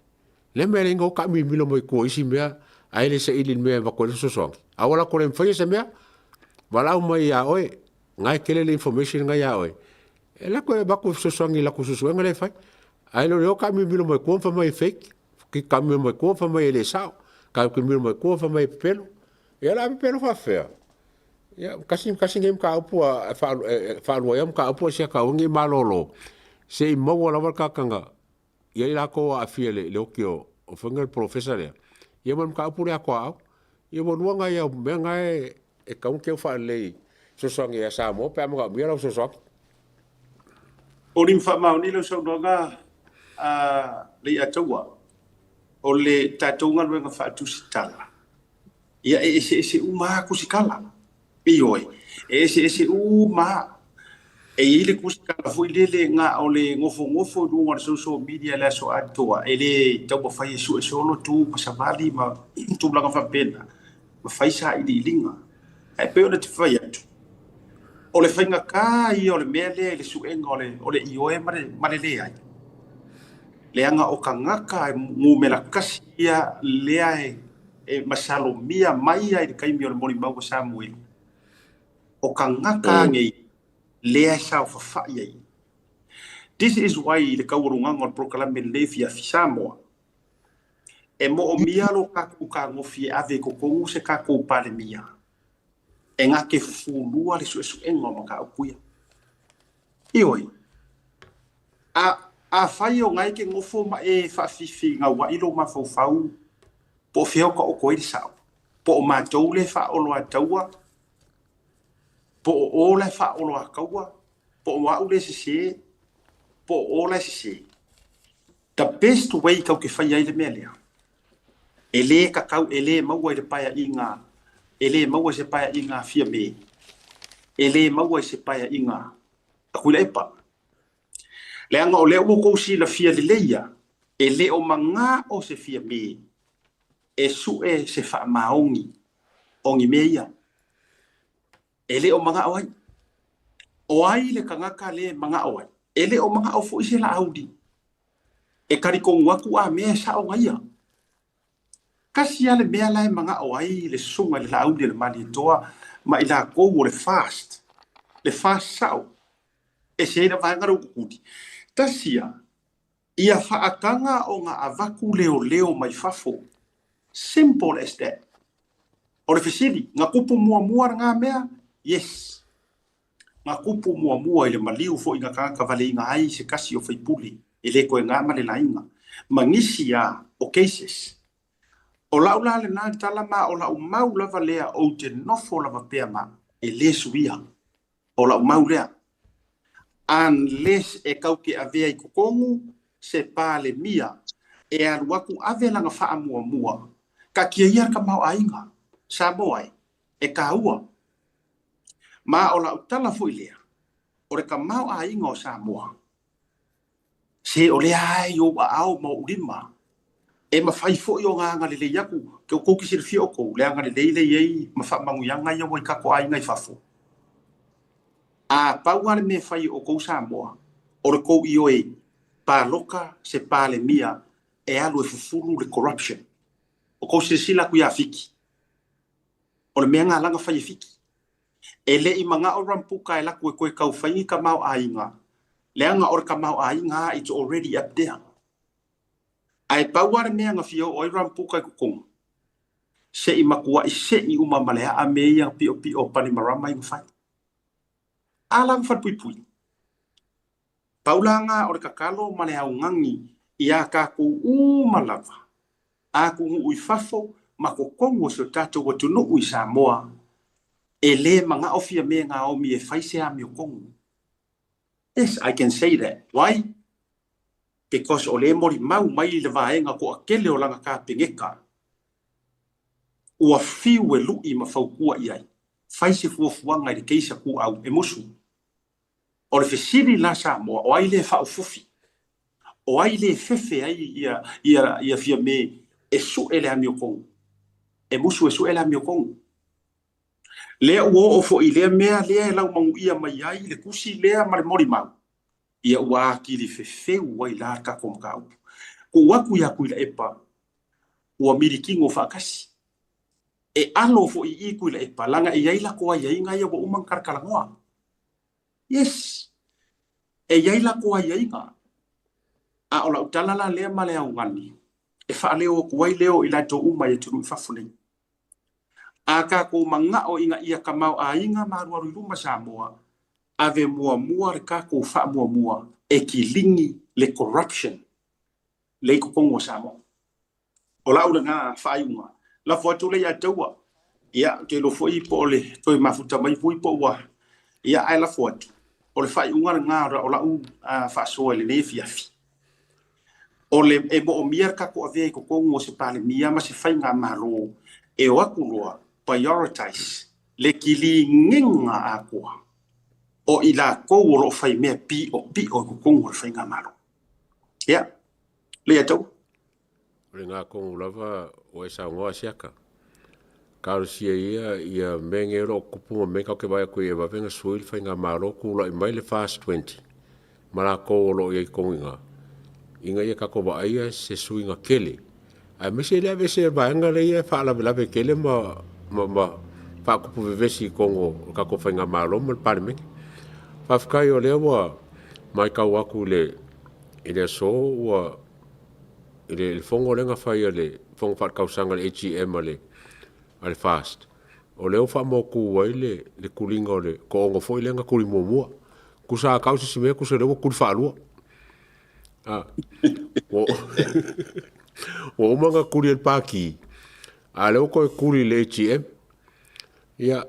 Le mele ingo ka mi milo mo I kua isi mea. Ai le se ilin mea wako le kisosoangi. Awala kore mwhai se mea. Wala au mai a oe. Ngai kele le information ngai a oe. E la koe baku sosoangi la ku susuenga le fai. Ai lo leo ka mi milo mai kuamfa mai fake. Ki ka mi mai kuamfa mai le sao. Ka mi milo mai kuamfa mai pelo. E la mi pelo fa fea. Ya kasi ngem ka upu a whaalua iam ka upu a sia ka ungi malolo. Se I maua lawa kakanga. Ia I la ko a fia le oki o whangar professor lea. Ia man ka upu lea ko au. Ia mo nuanga ia mea ngai e ka unki au whaalei. Sosoangi a Samoa. Pea mga mia lau sosoangi. O rin whamau ni lau sau noga le ataua. O le tātou ngā ruenga whaatusi tala. Ia ese umaa kusikala. Ioi. Ese umaa. E ile kusikala fo ile ngā o le ngofo lunga social media le so atoa. E le tau mawhai e solo tu pasavali ma tūblanga whapena. Mawhai sa I linga. E peo na te whai atu. O le whainga kā I o le mea lea le suenga o le ioe mare lea ai. Le anga o ka ngaka e ngu mela kasi ia lea e masalo mia mai ai le kaimi o le mori mau Samuel. O ka ngaka ngei lea sao whawhai ai. This is why le kaurunganga o le proklame lefi a Samoa. E mo o mia lo kaku ka ngofi ave ko kongu se kaku pale mia. E ngā ke fulua le su enga o maka ukuia. Ioi. A whai o ngai ke ngofo ma e whawhiwhi ngā wailo ma whauwhau. Po whio ka o koe sao. Po o mātou le whaolo a taua. Po o le whaolo a kaua. Po o wau le se. Po o le se. The best way kau ke whai ai le mea lea. E le kakau e le maua I le paia I ngā. E le maua se paia I ngā fia me. E le maua se paia I ngā. A kui leipa. Le anga o leo kou si la fia le leia. E le o manga o se fia me. E su e se wha maongi. Ongi meia. E le o manga o ai. O ai le kangaka le manga o ai. E le o manga o fo ise la audi. E karikong waku a mea sa o ngaia. Kasi ale mea lai manga o ai le sunga le laudi le mali toa ma I la kou le fast. Le fast sao. E se ina vangara ukudi. Tasia, ia whaakanga o ngā avaku leo mai fafo. Simple as that. O le whisiri, ngā kupu mua ngā mea? Yes. Ngā kupu mua I le maliu fo I ngā kākawale I ngā ai se kasi o whaipuli. E le koe ngā male lainga. Mangisi a o cases. O laula le nā tala ma o lau mau lava lea o te nofo lava pea ma. E le suia. O lau mau lea. Unless e kauke avea I kukongu, se pāle mia, e aruaku ave langa wha mua. Ka kia ia ka mau ainga, sa moai, e ka ua. Ma o la utala fui lea, o re ka mau ainga o sa moa. Se o lea ai o au ma urima, e ma whai fo I o ngā ngale le yaku, ke o kouki siri fio kou, lea ngale le iei, ma wha mangu yanga ia wai kako ainga I fafo. A pauare me fai o kou Samoa, o re kou I oe, paloka se pale mia e alu e fufulu le corruption o ko se sila ku ya fiki o le mea ngā langa whai fiki e le i manga o rampuka e la koe koe kau whaingi ka mau ainga le anga or ka mau ainga it's already up there ai pauare mea nga fio o i rampuka i kukonga se i makua i se i umamalea a mea pio pio pani marama i mwhai alang what pui pui paulanga o le kakalo male au ngangi ia ka ku malava a ku ui fafo ma ko kongo so tato wa tunu ui Samoa e le manga ofia me nga o mi e faise a mi kongo. Yes, I can say that. Why? Because ole mori mau mai le vaenga ko akele o langa ka pengeka. Ua fiu e lui ma faukua iai. Faise fuafuanga i le keisa ku au e musu. O le fesiri la Samoa, o ai le fau fufi. O ai le fefe ai ia fia me e su ele a mio kongo. E musu e su ele a mio kongo. Lea ua o fo i lea mea lea e lau mangu ia mai ai le kusi lea mare mori mau. Ia ua ki li fefe ua i la ka komkau. Ko waku ia kui la epa ua mirikingo whakasi. E alo fo i kui la epa langa e iaila koa iainga ia wa umang karkalangoa. Yes. E iaila koa iainga. A ola utalala lea male au ngani. E wha leo kuai leo i lai to uma e tunu whafunei. A ka ko manga o inga ia kamau a inga maruaru luma Samoa. Ave mua re ka ko wha mua e ki lingi le corruption. Le ko kongo Samoa. O la ura ngā whaiunga. La fuatu le ia taua. Ia te lo fo i po le toi mafuta mai fo i po ua. Ia ai la fuatu. O le whaiunga ngā ra o la u whaasoa le nefi afi. O le e mo o mia ka ko ave ko kongo se pale mia ma se fai ngā maro e wakuloa prioritize le kili ngenga a koa o ila ko ro fai me pi o ko kongo fai ngā maro ya le ato le ngā kongo lava o e sa ngoa siaka ka sia ia mengero kupunga me ka ke vai ko e va venga suil fai ngā maro kula i mai le fast 20 mara ko lo i konga inga ia kako ba ia se suinga kele a me se leve se baanga le ia fa la vela kele ma fa ko vesi kongo kako fainga malo mal parme fa fkai o le wa mai ka waku le ile so wa ile fongo lenga fa ia le fongo fa ka usanga le HM ale fast o le fa mo ku wa ile le kulinga le kongo fo ile nga kuli mo ku sa ka usi me ku se le ku fa lu o manga kuri el paki a leo ko kuri le HM ia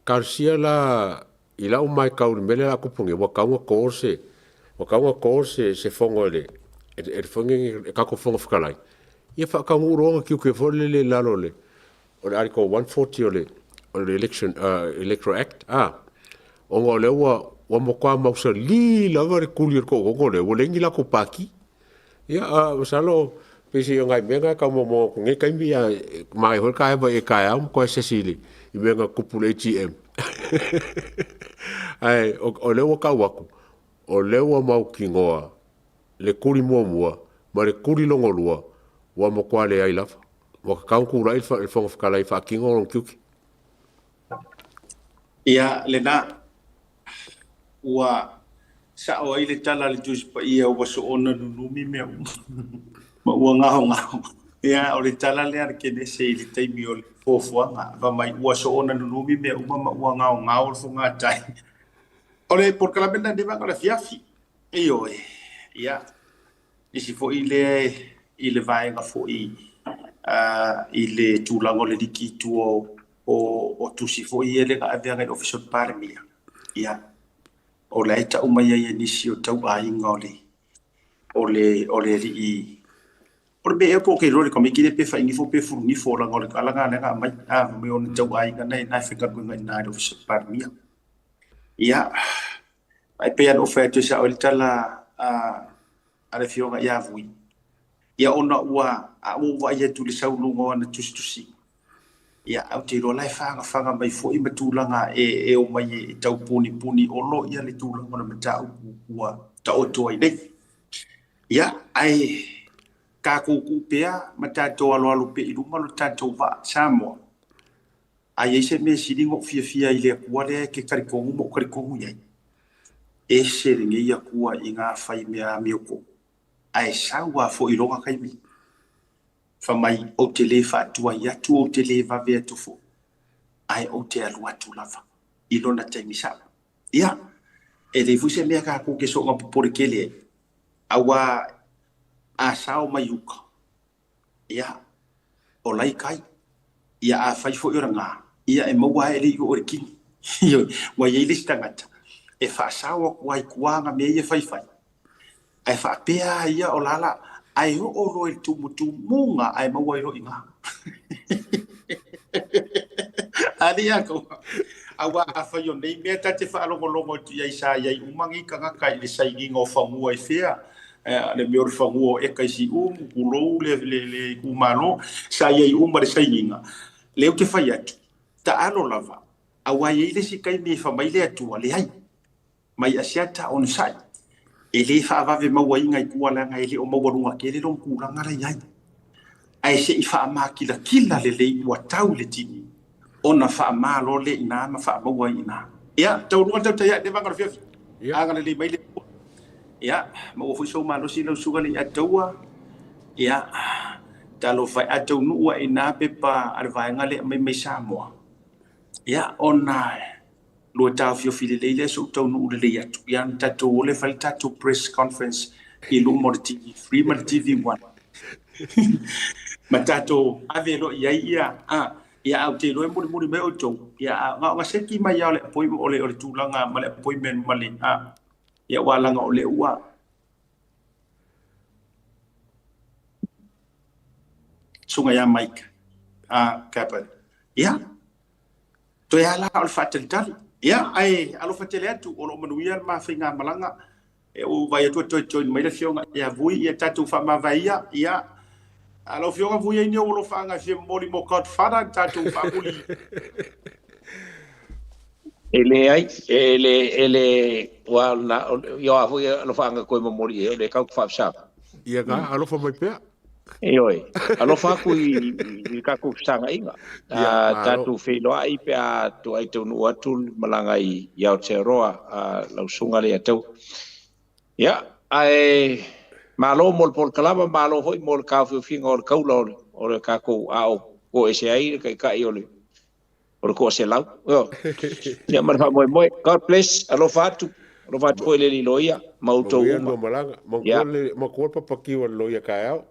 karsia la ila o mai kauri mele la kupunge wa kaunga korse se fongo le e fonge ka ko fongo fkalai ia fa ka muro ki ke fo le lalo le o le article 140 o le election electoral act o ngo le wa mo kwa ma usa li la va kuri ko le o lengi la ko paki ia salo pesi ngai menga ka mo nge kai mia mai hol kai ba e kai am ko sesili i menga kupule HM ai o le ka waku o le wa mau kingoa le kuri mua ma le kuri longolua wa mo kwa le ai lafa wa ka ku rai fa el fonga kala fa kingo on kuki ia le na wa sa o ile tala le jus pa ia o so ona numi me ma ua ngao ia o le tala le ar ke ne se ile tai mi o fofuanga va mai ua so ona numi me ma ua ngao fo nga tai o le por kala benda de va la fiafi io ia isi fo ile vai nga fo ile tulango le dikitu o tusi fo ile ga avea ga official parmia ia o la eta uma ia nisi o tau ainga o le ri o be e po ke role komi ki pe fa ingi fo pe fu ni fo la ngol ala nga nga mai me on tau ainga na fika ko ngai na do se parmia ia ai pe an oferta sa o tala ale fionga ia vui ia ona ua va ia tu le saulungo na tusi ia au te ro lai fanga mai fo i matulanga e o mai tau puni o lo ia le tulanga na mata ua ta o toi nei ia ai ka ku pea ma tatou alo pe iluma lo tatou va Samoa ai se me silingo fia ile kua le ke karikongu mo karikongu ia e se ringe ia kua inga fai mea mioko ai sawa fo ilonga kaimi fa mai o te le fa tua ia tu o te le va ve tu fo ai o te alu atu lava ilona taimi sa ia e le fuse mea ka ku ke so nga popore kele awa a sao mai uka ia o lai kai ia a fai fo iranga ia e maua e li o kini ia wa ye lista ngata e fa sao wai kuanga me ia fai ai fa pea ia o lala ai o ro el tumutunga ai maua ro inga ali ako awa fa yo nei me ta te fa longo tu ia sa ia umangi kanga kai le sai ngingo fa mua e fea le me or fa mua e kai si kulo le kumalo sa ia le sai nginga le o ke fa ia ta alo lava awa ye le si kai me fa mai le atu le ai mai asiata on sai ele fa va ve maua inga I kua langa ele o maua runga ke le long kuranga rai ai ai se I fa ma kila le ua tau le tini ona fa ma lo le ina ma fa maua ina ia tau runga tau tai de vanga fiafi anga le mai le ia ma o fu so ma lo si lo suga le ataua ia talo fa atau nu wa ina pepa ar vaenga le mai Samoa ia ona lo tau fio fili le so tau no le ya tu ya tatu le fal tatu press conference I lu mo TV free mo TV 1 matato avelo ia ia au te lo mo me o to ya nga se ki mai ya le poi ole tu langa ma le poi men mali ya wala nga ole ua sunga ya mike kapal ya to ya la al fatel tal ia ai alo fatele atu o lo manuia ma finga malanga e o vai to mai le fionga ia vui ia tatu fa ma vai ia alo fionga vui ni o lo fanga fi moli mo cot fada tatu fa muli ele wala yo a vui lo fanga ko mo moli e le ka fa sa ia ga alo fa mai pea Oi, alo fa ku I ka ku sanga inga. Tatu felo ai pe to ai to no atul malanga I ya te roa lau sunga le tau. Ya, ai malo mol pol kalama malo hoi mol ka fu finga or kaulo or ka ko ko ese ai ka iole. Or ko se lau. Ya mar fa moi. God bless alo fa tu. Alo fa tu le loia mau to. Mo malanga, mo ko pa ki o loia ka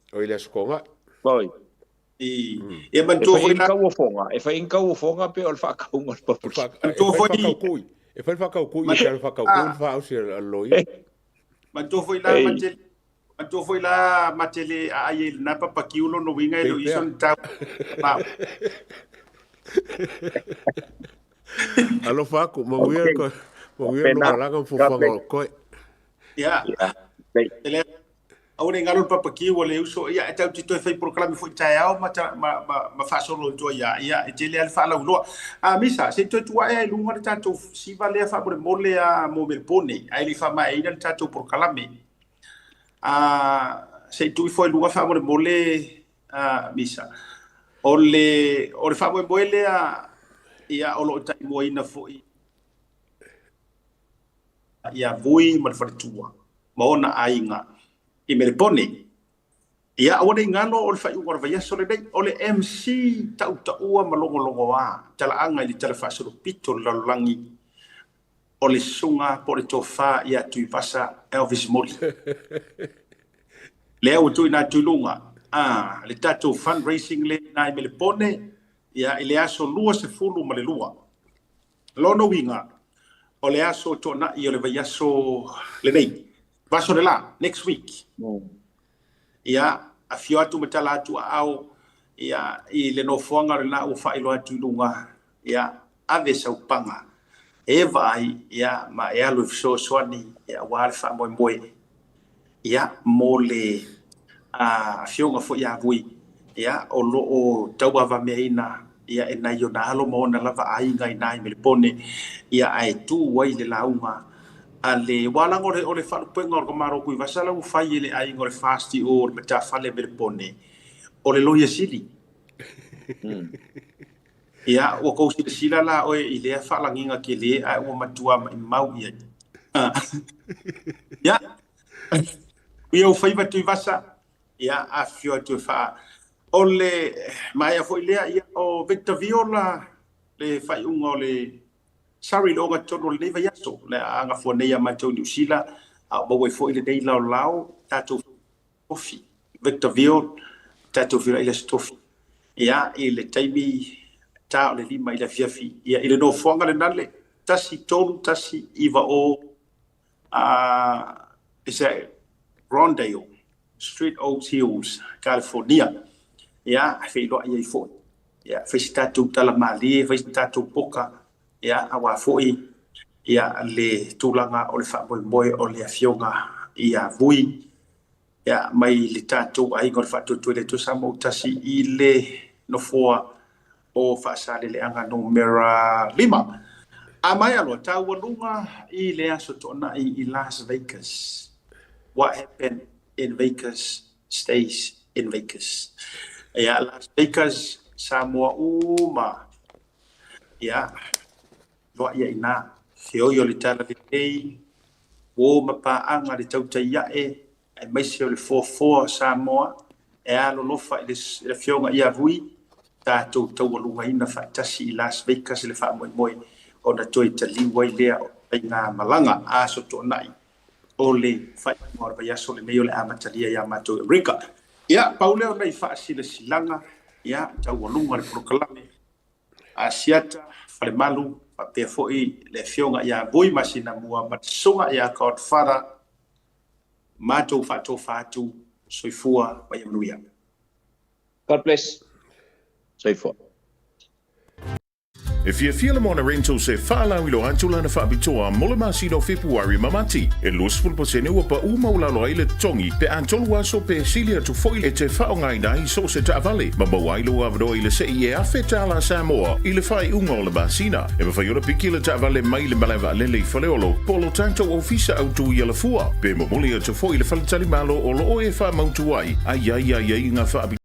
o ile skonga oi e man to foi na o fonga e fa inka o fonga pe o fa ka un por to foi e fa ka ku e fa ka ku fa o se loi man to foi la matele a ai na pa ki ulo no winga lo ison ta pa alo fa ku mo wi no la ko fa ko ya Aure ngalo papa ki wole uso ia tau tito fai proclame foi taiao ma fa solo to ia tele al fa la ulo misa se to tua e lunga tato si vale fa por mole a mo melpone ai li fa mai dal tato proclame se tu foi lunga fa por mole misa ole fa mo mole ia olo tai mo ina foi ia vui mal fa tua ma ona ainga I melpone ia ora ngano o fa ua va yaso le dei ole MC tau ua malongo tala anga li tala fa so pito la langi ole sunga por to fa ia tu pasa Elvis Moli le o tu na tu lunga le tato fundraising le na melpone ia ile aso lua se fulu male lua lono winga ole aso to na i ole va yaso le dei Vaso de la next week. Ia a fio atu metala atu au ia I le no fonga na u fa ilo atu lunga ia ave sa upanga e vai ia ma ia lo so swani ia wa fa mo ia mole a fio nga fo ia vui ia o lo o tau ava meina ia e na yo na lo mo na lava ai ngai nai me pone ia ai tu wai le launga Ale wala ngore ole fa penga o maro ku vasala u fai ele ai ngore fasti o meta fale berpone ole lo yesili ya o ko sila la o ile fa la nginga ke le ai o matua mau ia ya ia o fai batu vasa ya a fio tu fa ole mai foi le ia o Victor Viola le fai un ole Sorry lo ga tolo le va yaso le anga fone ya ma tau Sila a bo we fo ile dei lao tatu ofi Victor Vio tatu vira ile stofi ya ile taibi ta le lima ile fiafi ya ile no fonga le nale tasi tolu tasi iva o is a Rondale Street Oaks Hills California ya fe lo ai fo ya fe tatu tala mali fe tatu poka ya awa foi ya le tulanga o le fa boy o le afionga ya vui ya mai le tatu ai ngor fa tu le tu samo tasi ile no foa o fa sale le anga numera 5 amai alo tawalunga i le aso tona i Las Vegas. What happened in Vegas stays in Vegas. Ya Las Vegas Samoa uma ya lo ia ina fio yo le tala le tei o mapa anga le tauta ia ai mai se le 44 Samoa e alo lofa le fionga ia vui ta tau walunga ina fatasi Las Vegas le fa moi o na toi tali wai lea ai ngā malanga a so tonai o le fai mor ba yaso le meo le amatalia ya mato Rika ya pauleo nei fa sile silanga ya tau walunga le proklame asiata fale malu pe foi le fionga ya boy masina mua matsunga ya kaut fara mato fatu soifua bayamnuya. God bless. Soifua. If you feel on a rental se fala wilo antula na fabitoa molema sino February mamati e lusful posene wa pa uma ula lo ile tongi pe antolwa so pe silia to foil e te faonga ina so se ta vale ma bawailo avdo ile se e afeta la Samoa ile fai unga le basina e ba fai ora pikile ta vale mai le malava le faleolo polo tanto ofisa autu ile fua pe mo moli to foil faltali malo o lo e fa mautuai ai nga fa